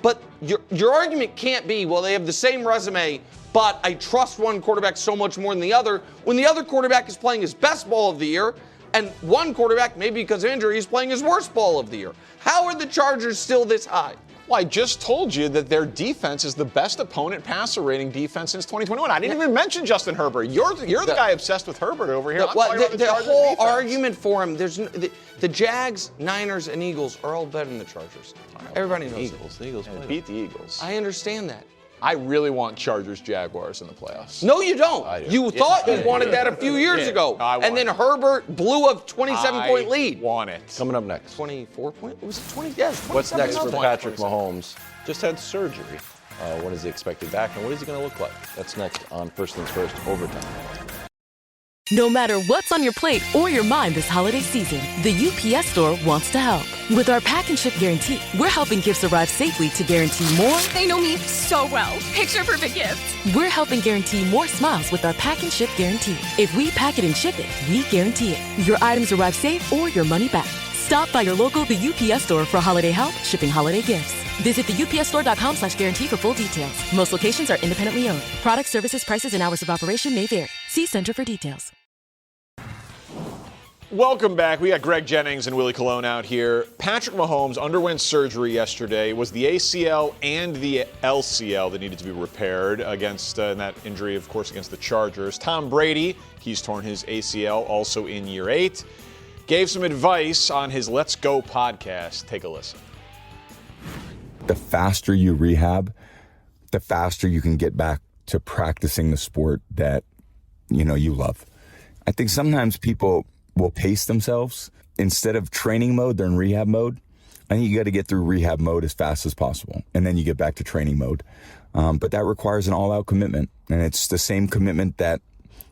But your argument can't be, well, they have the same resume, but I trust one quarterback so much more than the other, when the other quarterback is playing his best ball of the year, and one quarterback, maybe because of injury, is playing his worst ball of the year. How are the Chargers still this high? Well, I just told you that their defense is the best opponent passer rating defense since 2021. I didn't even mention Justin Herbert. You're the guy obsessed with Herbert over here. The whole argument for him, the Jags, Niners, and Eagles are all better than the Chargers. Everybody knows The Eagles beat the Eagles. I understand that. I really want Chargers-Jaguars in the playoffs. No, you don't. You thought you wanted that a few years ago. And then Herbert blew a 27-point lead. I want it. Coming up next. 24 points? Was it 20? Yes. What's next for Patrick Mahomes? Just had surgery. When is he expected back, and what is he going to look like? That's next on First Things First Overtime. No matter what's on your plate or your mind this holiday season, the UPS Store wants to help. With our pack and ship guarantee, we're helping gifts arrive safely to guarantee more. They know me so well. Picture perfect gifts. We're helping guarantee more smiles with our pack and ship guarantee. If we pack it and ship it, we guarantee it. Your items arrive safe or your money back. Stop by your local The UPS Store for holiday help, shipping holiday gifts. Visit theupsstore.com/guarantee for full details. Most locations are independently owned. Product, services, prices, and hours of operation may vary. See Center for details. Welcome back. We got Greg Jennings and Willie Colon out here. Patrick Mahomes underwent surgery yesterday. It was the ACL and the LCL that needed to be repaired against that injury, of course, against the Chargers. Tom Brady, he's torn his ACL also in year 8. Gave some advice on his Let's Go podcast. Take a listen. The faster you rehab, the faster you can get back to practicing the sport that, you love. I think sometimes people will pace themselves. Instead of training mode, they're in rehab mode. I think you got to get through rehab mode as fast as possible, and then you get back to training mode. But that requires an all-out commitment, and it's the same commitment that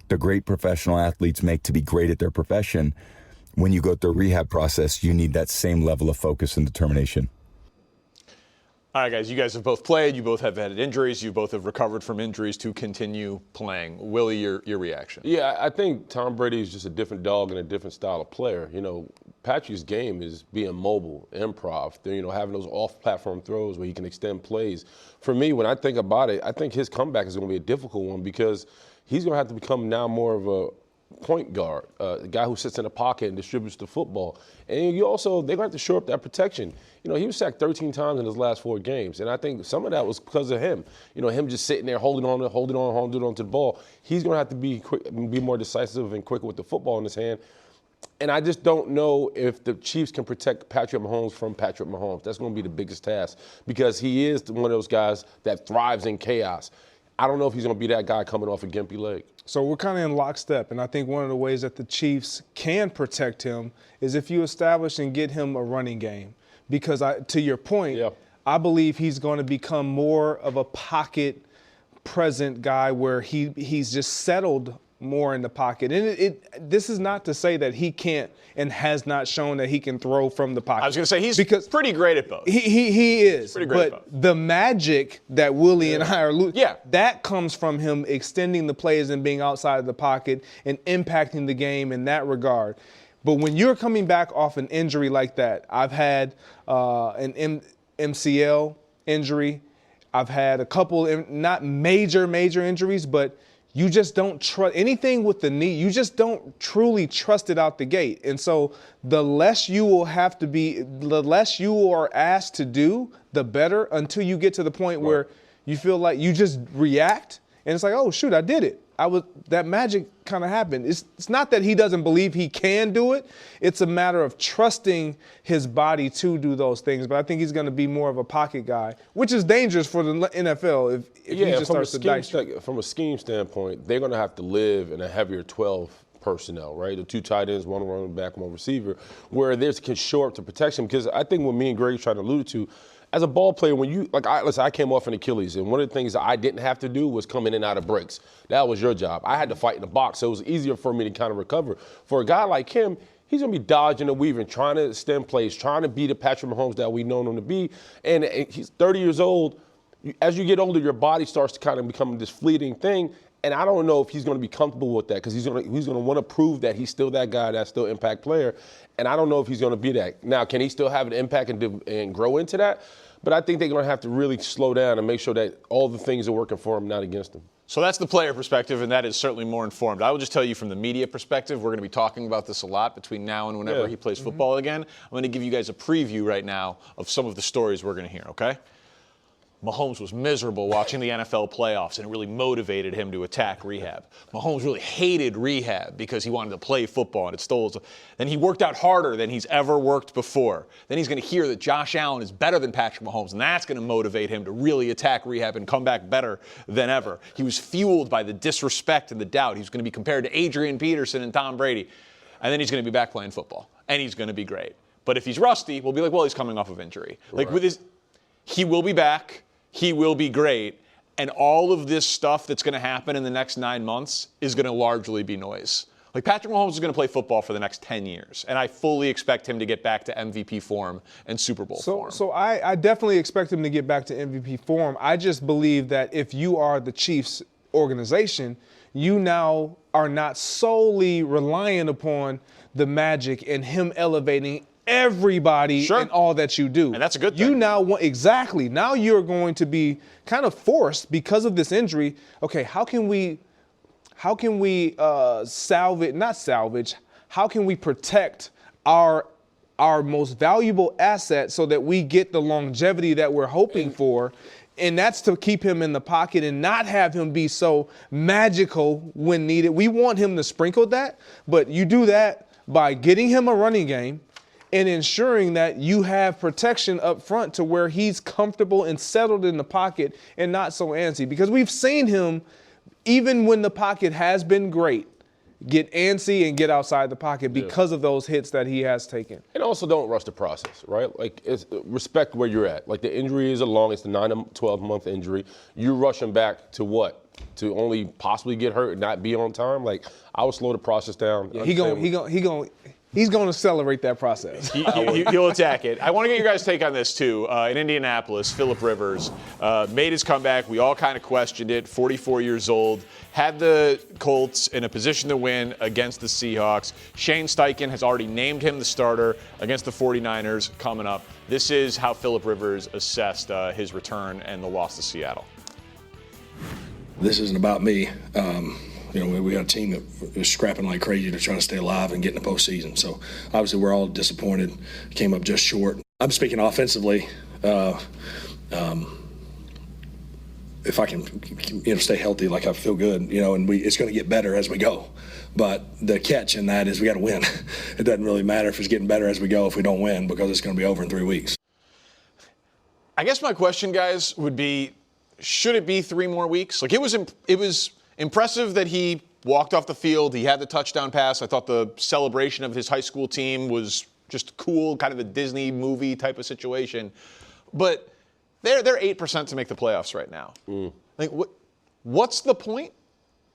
the great professional athletes make to be great at their profession. When you go through a rehab process, you need that same level of focus and determination. All right, guys, you guys have both played. You both have had injuries. You both have recovered from injuries to continue playing. Willie, your reaction? Yeah, I think Tom Brady is just a different dog and a different style of player. Patrick's game is being mobile, improv, having those off-platform throws where he can extend plays. For me, when I think about it, I think his comeback is going to be a difficult one because he's going to have to become now more of a point guard, a guy who sits in the pocket and distributes the football. And they're going to have to shore up that protection. He was sacked 13 times in his last 4 games, and I think some of that was because of him. Him just sitting there holding on to the ball. He's going to have to be more decisive and quicker with the football in his hand. And I just don't know if the Chiefs can protect Patrick Mahomes from Patrick Mahomes. That's going to be the biggest task because he is one of those guys that thrives in chaos. I don't know if he's going to be that guy coming off a gimpy leg. So we're kind of in lockstep, and I think one of the ways that the Chiefs can protect him is if you establish and get him a running game. Because to your point, I believe he's going to become more of a pocket present guy where he's just settled more in the pocket. And this is not to say that he can't and has not shown that he can throw from the pocket. I was going to say he's pretty great at both. He is. Pretty great but the magic that Willie and I are losing, that comes from him extending the plays and being outside of the pocket and impacting the game in that regard. But when you're coming back off an injury like that, I've had an MCL injury. I've had a couple, not major injuries, but you just don't trust anything with the knee. You just don't truly trust it out the gate. And so the less you are asked to do, the better until you get to the point where you feel like you just react. And it's like, oh, shoot, I did it. That magic kind of happened. It's not that he doesn't believe he can do it. It's a matter of trusting his body to do those things. But I think he's going to be more of a pocket guy, which is dangerous for the NFL if he just starts to dice. From a scheme standpoint, they're going to have to live in a heavier 12 personnel, right? The 2 tight ends, 1 running back, 1 receiver, where they can shore up the protection. Because I think what me and Greg are trying to allude to, as a ball player, when I came off an Achilles, and one of the things that I didn't have to do was come in and out of breaks. That was your job. I had to fight in the box, so it was easier for me to kind of recover. For a guy like him, he's going to be dodging and weaving, trying to extend plays, trying to be the Patrick Mahomes that we know him to be. And he's 30 years old. As you get older, your body starts to kind of become this fleeting thing. And I don't know if he's going to be comfortable with that because he's going to want to prove that he's still that guy, that's still impact player. And I don't know if he's going to be that. Now, can he still have an impact and grow into that? But I think they're going to have to really slow down and make sure that all the things are working for him, not against him. So that's the player perspective, and that is certainly more informed. I will just tell you from the media perspective, we're going to be talking about this a lot between now and whenever he plays football again. I'm going to give you guys a preview right now of some of the stories we're going to hear, okay? Mahomes was miserable watching the NFL playoffs, and it really motivated him to attack rehab. Mahomes really hated rehab because he wanted to play football, and it stole his. Then he worked out harder than he's ever worked before. Then he's going to hear that Josh Allen is better than Patrick Mahomes, and that's going to motivate him to really attack rehab and come back better than ever. He was fueled by the disrespect and the doubt. He was going to be compared to Adrian Peterson and Tom Brady, and then he's going to be back playing football, and he's going to be great. But if he's rusty, we'll be like, well, he's coming off of injury. Like with his, he will be back. He will be great, and all of this stuff that's going to happen in the next 9 months is going to largely be noise. Like, Patrick Mahomes is going to play football for the next 10 years, and I fully expect him to get back to MVP form and Super Bowl form. So I definitely expect him to get back to MVP form. I just believe that if you are the Chiefs organization, you now are not solely reliant upon the magic and him elevating everybody in all that you do. And that's a good thing. You now want, exactly. Now you're going to be kind of forced because of this injury. Okay, how can we how can we protect our most valuable asset so that we get the longevity that we're hoping for? And that's to keep him in the pocket and not have him be so magical when needed. We want him to sprinkle that, but you do that by getting him a running game and ensuring that you have protection up front to where he's comfortable and settled in the pocket and not so antsy. Because we've seen him, even when the pocket has been great, get antsy and get outside the pocket because of those hits that he has taken. And also don't rush the process, right? Like, respect where you're at. Like, the injury is long. It's the 9 to 12-month injury. You're rushing back to what? To only possibly get hurt and not be on time? Like, I would slow the process down. Yeah, he's going to accelerate that process. He'll attack it. I want to get your guys' take on this, too. In Indianapolis, Phillip Rivers made his comeback. We all kind of questioned it. 44 years old. Had the Colts in a position to win against the Seahawks. Shane Steichen has already named him the starter against the 49ers coming up. This is how Phillip Rivers assessed his return and the loss to Seattle. This isn't about me. We got a team that is scrapping like crazy to try to stay alive and get in the postseason. So obviously we're all disappointed. Came up just short. I'm speaking offensively. If I can, stay healthy, like I feel good, and it's going to get better as we go. But the catch in that is we got to win. It doesn't really matter if it's getting better as we go if we don't win, because it's going to be over in 3 weeks. I guess my question, guys, would be, should it be 3 more weeks? Like, it was impressive that he walked off the field. He had the touchdown pass. I thought the celebration of his high school team was just cool, kind of a Disney movie type of situation. But they're 8% to make the playoffs right now. Like, what's the point?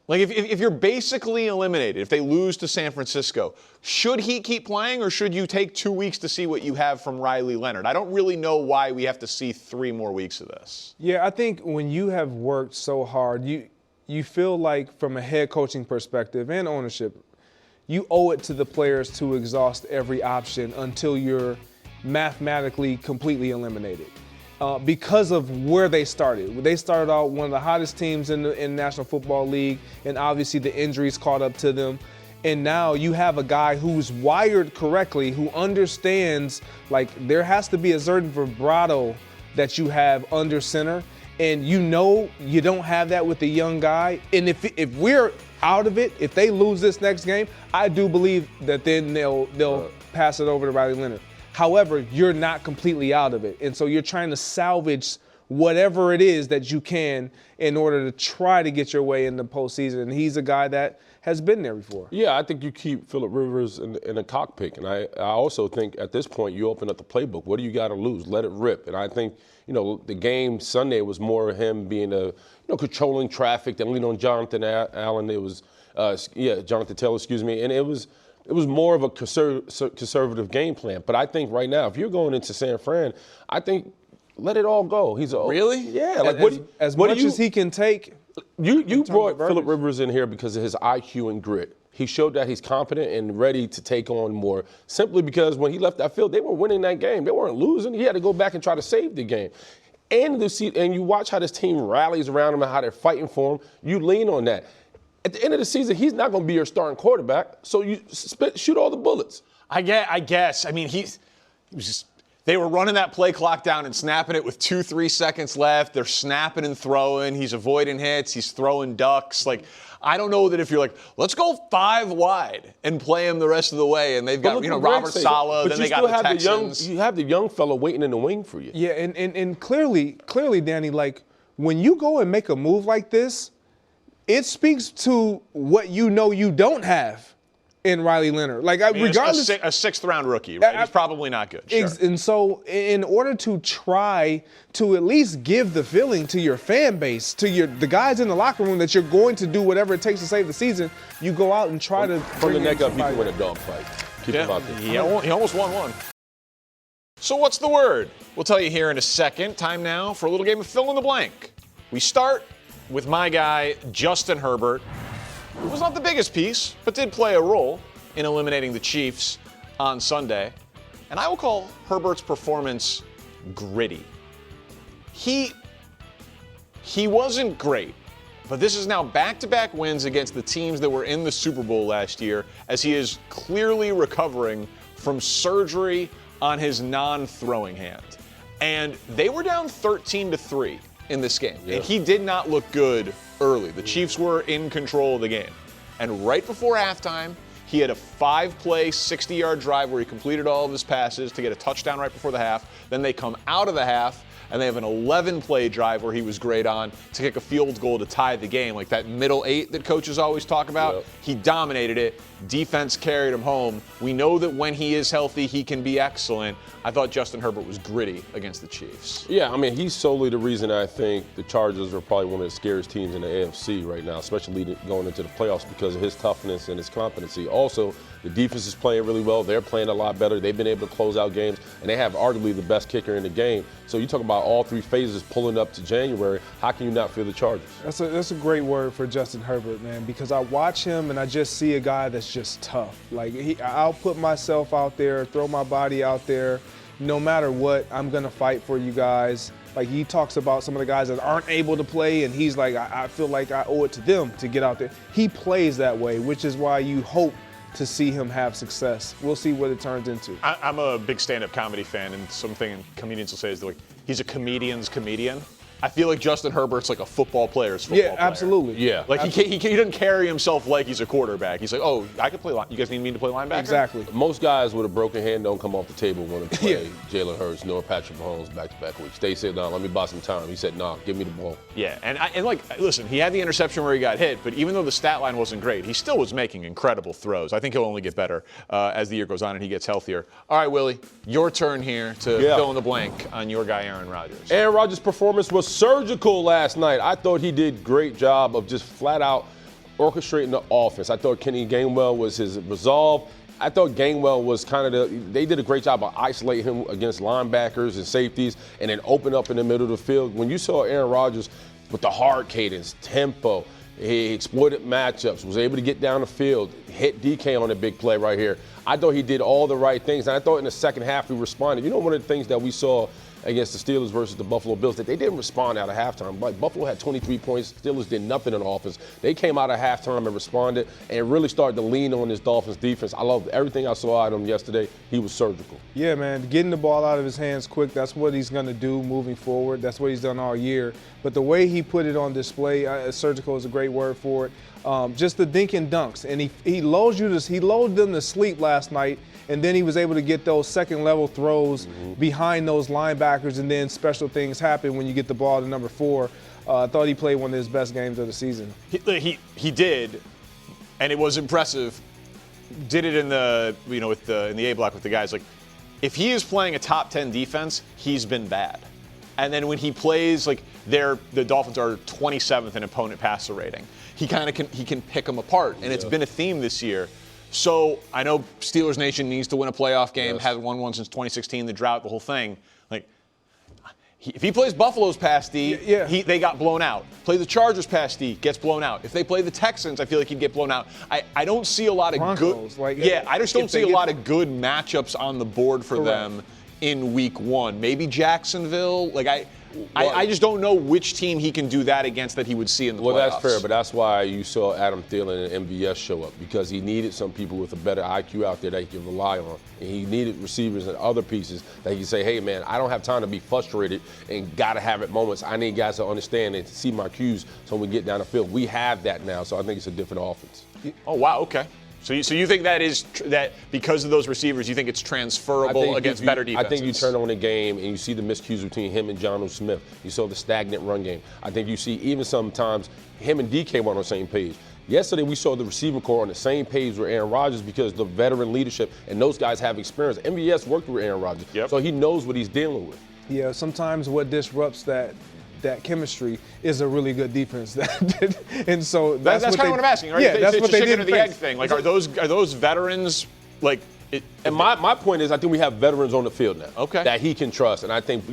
Like, if you're basically eliminated, if they lose to San Francisco, should he keep playing, or should you take 2 weeks to see what you have from Riley Leonard? I don't really know why we have to see 3 more weeks of this. Yeah, I think when you have worked so hard, you feel like, from a head coaching perspective and ownership, you owe it to the players to exhaust every option until you're mathematically completely eliminated. Because of where they started. They started out one of the hottest teams in the National Football League, and obviously the injuries caught up to them. And now you have a guy who's wired correctly, who understands, like, there has to be a certain vibrato that you have under center, and you don't have that with the young guy. And if we're out of it, if they lose this next game, I do believe that then they'll pass it over to Riley Leonard. However, you're not completely out of it. And so you're trying to salvage whatever it is that you can in order to try to get your way in the postseason. And he's a guy that has been there before. Yeah, I think you keep Phillip Rivers in a cockpit. And I also think at this point you open up the playbook. What do you got to lose? Let it rip. And I think, the game Sunday was more of him being controlling traffic than leaning on Jonathan Allen. It was, Jonathan Taylor, and it was more of a conservative game plan. But I think right now, if you're going into San Fran, I think let it all go. Really? Yeah. Like, as much as he can take. You brought Phillip Rivers in here because of his IQ and grit. He showed that he's confident and ready to take on more, simply because when he left that field, they were winning that game. They weren't losing. He had to go back and try to save the game. And you watch how this team rallies around him and how they're fighting for him. You lean on that. At the end of the season, he's not going to be your starting quarterback, so you shoot all the bullets. I guess. I mean, they were running that play clock down and snapping it with 2-3 seconds left. They're snapping and throwing. He's avoiding hits. He's throwing ducks. Like, I don't know that if you're like, let's go 5 wide and play him the rest of the way, and they've got Robert Saleh, then they got the Texans. You have the young fellow waiting in the wing for you. Yeah, and clearly, Danny, like, when you go and make a move like this, it speaks to what you don't have in Riley Leonard. Like, regardless, a sixth-round rookie, right? He's probably not good. Sure. And so, in order to try to at least give the feeling to your fan base, to the guys in the locker room, that you're going to do whatever it takes to save the season, you go out and try to. From the neck up, you can win a dog fight. Keep him out there. He almost won one. So what's the word? We'll tell you here in a second. Time now for a little game of fill in the blank. We start with my guy, Justin Herbert. It was not the biggest piece, but did play a role in eliminating the Chiefs on Sunday. And I will call Herbert's performance gritty. He wasn't great, but this is now back-to-back wins against the teams that were in the Super Bowl last year, as he is clearly recovering from surgery on his non-throwing hand. And they were down 13-3 in this game. Yeah. And he did not look good early. The Chiefs were in control of the game. And right before halftime, he had a 5-play, 60-yard drive where he completed all of his passes to get a touchdown right before the half. Then they come out of the half, and they have an 11-play drive where he was great on to kick a field goal to tie the game. Like that middle eight that coaches always talk about. Yep. He dominated it. Defense carried him home. We know that when he is healthy, he can be excellent. I thought Justin Herbert was gritty against the Chiefs. Yeah, I mean, he's solely the reason I think the Chargers are probably one of the scariest teams in the AFC right now, especially going into the playoffs because of his toughness and his competency. Also, the defense is playing really well. They're playing a lot better. They've been able to close out games, and they have arguably the best kicker in the game. So you talk about all three phases pulling up to January. How can you not feel the Chargers? That's a great word for Justin Herbert, man, because I watch him and I just see a guy that's just tough. Like, I'll put myself out there, throw my body out there. No matter what, I'm going to fight for you guys. Like, he talks about some of the guys that aren't able to play, and he's like, I feel like I owe it to them to get out there. He plays that way, which is why you hope to see him have success. We'll see what it turns into. I'm a big stand-up comedy fan, and something comedians will say is like, he's a comedian's comedian. I feel like Justin Herbert's like a football player's football player. Absolutely. Yeah. Like he doesn't carry himself like he's a quarterback. He's like, oh, I can play. You guys need me to play linebacker? Exactly. Most guys with a broken hand don't come off the table when they play Jalen Hurts nor Patrick Mahomes back-to-back weeks. They said, no, let me buy some time. He said, no, give me the ball. Yeah, and listen, he had the interception where he got hit, but even though the stat line wasn't great, he still was making incredible throws. I think he'll only get better as the year goes on and he gets healthier. All right, Willie, your turn here to fill in the blank on your guy, Aaron Rodgers. Aaron Rodgers' performance was surgical last night. I thought he did a great job of just flat out orchestrating the offense. I thought Kenny Gainwell was his resolve. I thought Gainwell was they did a great job of isolating him against linebackers and safeties and then open up in the middle of the field. When you saw Aaron Rodgers with the hard cadence, tempo, he exploited matchups, was able to get down the field, hit DK on a big play right here. I thought he did all the right things, and I thought in the second half he responded. You know, one of the things that we saw against the Steelers versus the Buffalo Bills, that they didn't respond out of halftime. Like, Buffalo had 23 points. Steelers did nothing on offense. They came out of halftime and responded and really started to lean on this Dolphins defense. I loved everything I saw out of him yesterday. He was surgical. Yeah, man, getting the ball out of his hands quick, that's what he's going to do moving forward. That's what he's done all year. But the way he put it on display, surgical is a great word for it. Just the dink and dunks. And he lulled them to sleep last night. And then he was able to get those second-level throws behind those linebackers, and then special things happen when you get the ball to number 4. I thought he played one of his best games of the season. He did, and it was impressive. Did it in the in the A block with the guys. Like, if he is playing a top 10 defense, he's been bad. And then when he plays, like, the Dolphins are 27th in opponent passer rating. He can pick them apart, and it's been a theme this year. So I know Steelers Nation needs to win a playoff game. Hasn't won one since 2016, the drought, the whole thing. Like, if he plays Buffalo's pass D, they got blown out. Play the Chargers pass D, gets blown out. If they play the Texans, I feel like he'd get blown out. I don't see a lot of Broncos, I just don't see a lot of good matchups on the board for them in week 1. Maybe Jacksonville. I just don't know which team he can do that against that he would see in the playoffs. Well, that's fair, but that's why you saw Adam Thielen and MVS show up, because he needed some people with a better IQ out there that he can rely on. And he needed receivers and other pieces that he can say, hey, man, I don't have time to be frustrated and got to have it moments. I need guys to understand and to see my cues so when we get down the field. We have that now, so I think it's a different offense. Oh, wow, okay. So you think that because of those receivers, you think it's transferable against better defenses? I think you turn on the game and you see the miscues between him and Jonnu Smith. You saw the stagnant run game. I think you see even sometimes him and DK weren't on the same page. Yesterday, we saw the receiving corps on the same page with Aaron Rodgers because the veteran leadership and those guys have experience. MVS worked with Aaron Rodgers, so he knows what he's dealing with. Yeah, sometimes what disrupts that chemistry is a really good defense. And so that's kind of what I'm asking, right? Yeah, that's it's what the they chicken did. or the egg thing. Like, are those veterans like? And my point is, I think we have veterans on the field now that he can trust. And I think,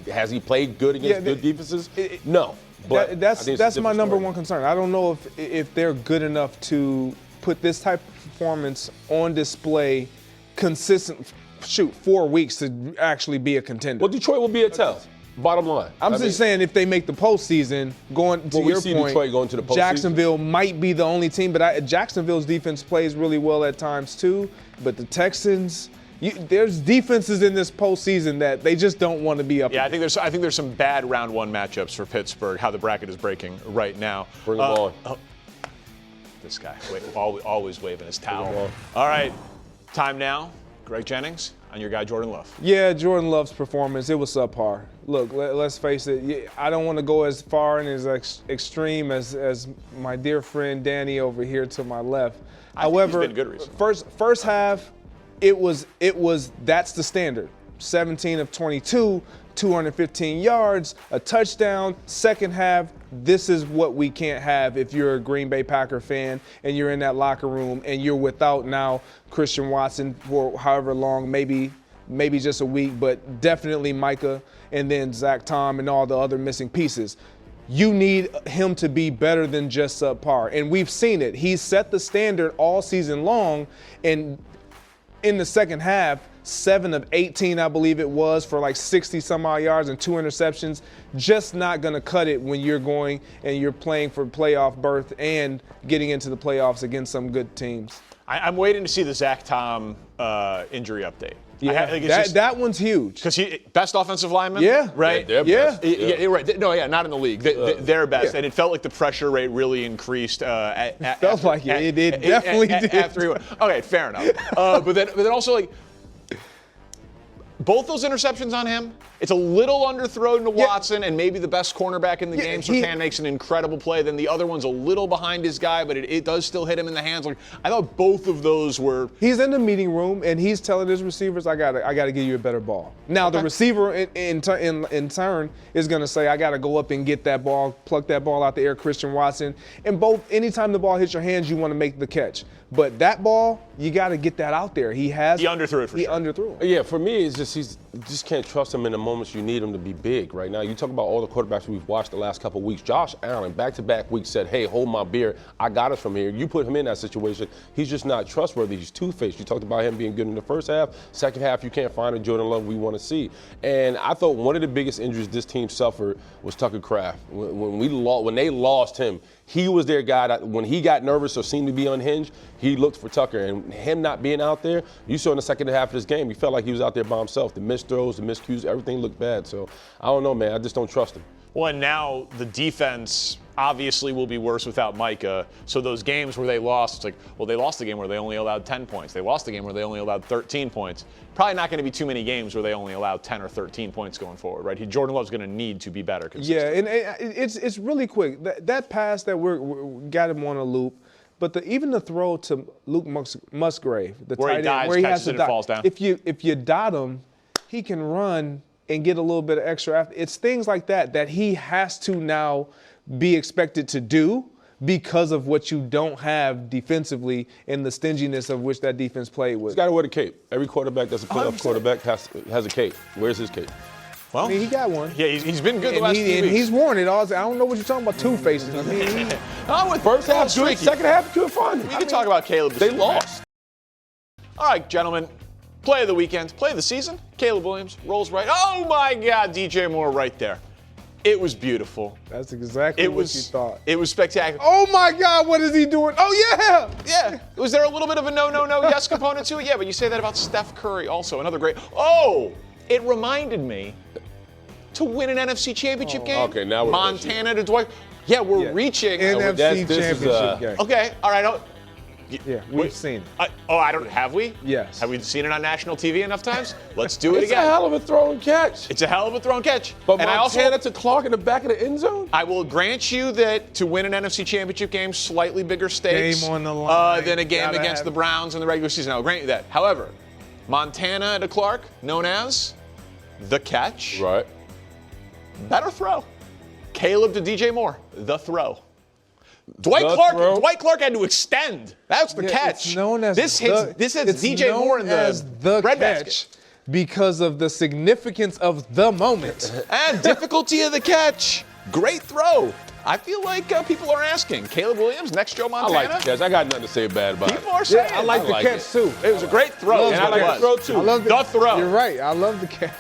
has he played good against good defenses? No. But that's my number one concern. I don't know if they're good enough to put this type of performance on display consistent, 4 weeks to actually be a contender. Well, Detroit will be a tell. Bottom line. I'm just saying if they make the postseason, going to your point, Detroit going to the postseason. Jacksonville might be the only team, but Jacksonville's defense plays really well at times too. But the Texans, there's defenses in this postseason that they just don't want to be up. Yeah, I think there's some bad round one matchups for Pittsburgh. How the bracket is breaking right now. Bring them on. This guy, always waving his towel. All right, time now. Greg Jennings on your guy Jordan Love. Yeah, Jordan Love's performance, it was subpar. Look, let's face it. I don't want to go as far and as extreme as my dear friend Danny over here to my left. However, he's been good recently. First half, it was that's the standard. 17 of 22, 215 yards, a touchdown. Second half, this is what we can't have if you're a Green Bay Packer fan and you're in that locker room and you're without now Christian Watson for however long, maybe just a week, but definitely Micah and then Zach Tom and all the other missing pieces. You need him to be better than just subpar. And we've seen it. He's set the standard all season long. And in the second half, 7 of 18, I believe it was, for like 60 some odd yards and 2 interceptions. Just not going to cut it when you're going and you're playing for playoff berth and getting into the playoffs against some good teams. I'm waiting to see the Zach Tom injury update. Yeah, that one's huge. Because he best offensive lineman. Yeah, right. They're best. Yeah, right. No, not in the league. They're best, and it felt like the pressure rate really increased. It definitely did. After he went. Okay, fair enough. But then also like. Both those interceptions on him, it's a little underthrown to Watson and maybe the best cornerback in the game. Surtain makes an incredible play. Then the other one's a little behind his guy, but it does still hit him in the hands. Like, I thought both of those were. He's in the meeting room and he's telling his receivers, I gotta give you a better ball. Now the receiver in turn is gonna say, I gotta go up and get that ball, pluck that ball out the air, Christian Watson. And anytime the ball hits your hands, you want to make the catch. But that ball, you got to get that out there. He underthrew it for sure. Underthrew it. Yeah, for me, it's just you just can't trust him in the moments you need him to be big right now. You talk about all the quarterbacks we've watched the last couple of weeks. Josh Allen, back-to-back weeks, said, hey, hold my beer. I got us from here. You put him in that situation, he's just not trustworthy. He's two-faced. You talked about him being good in the first half. Second half, you can't find a Jordan Love we want to see. And I thought one of the biggest injuries this team suffered was Tucker Kraft. When they lost him, he was their guy that when he got nervous or seemed to be unhinged, he looked for Tucker. And him not being out there, you saw in the second half of this game, he felt like he was out there by himself. The missed throws, the miscues, everything looked bad. So I don't know, man. I just don't trust him. Well, and now the defense obviously will be worse without Micah. So those games where they lost, it's like, well, they lost the game where they only allowed 10 points. They lost the game where they only allowed 13 points. Probably not going to be too many games where they only allow 10 or 13 points going forward, right? Jordan Love's going to need to be better. Yeah, and it's really quick. That pass that we got him on a loop, but even the throw to Luke Musgrave, the where tight he dives, end, where he has catches to it and falls down. If you dot him, he can run and get a little bit of extra. It's things like that he has to now be expected to do because of what you don't have defensively and the stinginess of which that defense played with. He's got to wear the cape. Every quarterback that's a playoff quarterback has a cape. Where's his cape? Well, I mean, he got one. Yeah, he's been good the last few weeks. And he's worn it. I don't know what you're talking about, two faces. I mean, with first half good, second half good fun. We can talk about Caleb. They lost. All right, gentlemen. Play of the weekend, play of the season. Caleb Williams rolls right. Oh my God, DJ Moore right there. It was beautiful. That's exactly what you thought. It was spectacular. Oh my God, what is he doing? Oh yeah. Yeah. Was there a little bit of a no yes component to it? Yeah, but you say that about Steph Curry also, another great. Oh, it reminded me to win an NFC Championship game. Okay, now we're Montana to Dwight. Yeah, we're reaching NFC Championship game. Okay, all right. Yeah, we've seen it. Have we? Yes. Have we seen it on national TV enough times? Let's do it It's again. a hell of a throw and catch. It's a hell of a throw and catch. But and Montana to Clark in the back of the end zone? I will grant you that to win an NFC Championship game, slightly bigger stakes Game on the line. than a game Gotta against have the Browns in the regular season. I'll grant you that. However, Montana to Clark, known as the catch. Right. Better throw. Caleb to DJ Moore, the throw. Dwight Clark had to extend. That's the catch. It's known as this hits DJ Moore in the breadbasket because of the significance of the moment and difficulty of the catch. Great throw. I feel like people are asking. Caleb Williams, next Joe Montana. I like the catch. I got nothing to say bad about it. People are saying. I like the catch too. It was a great throw. And I like the throw too. I love the throw. You're right. I love the catch.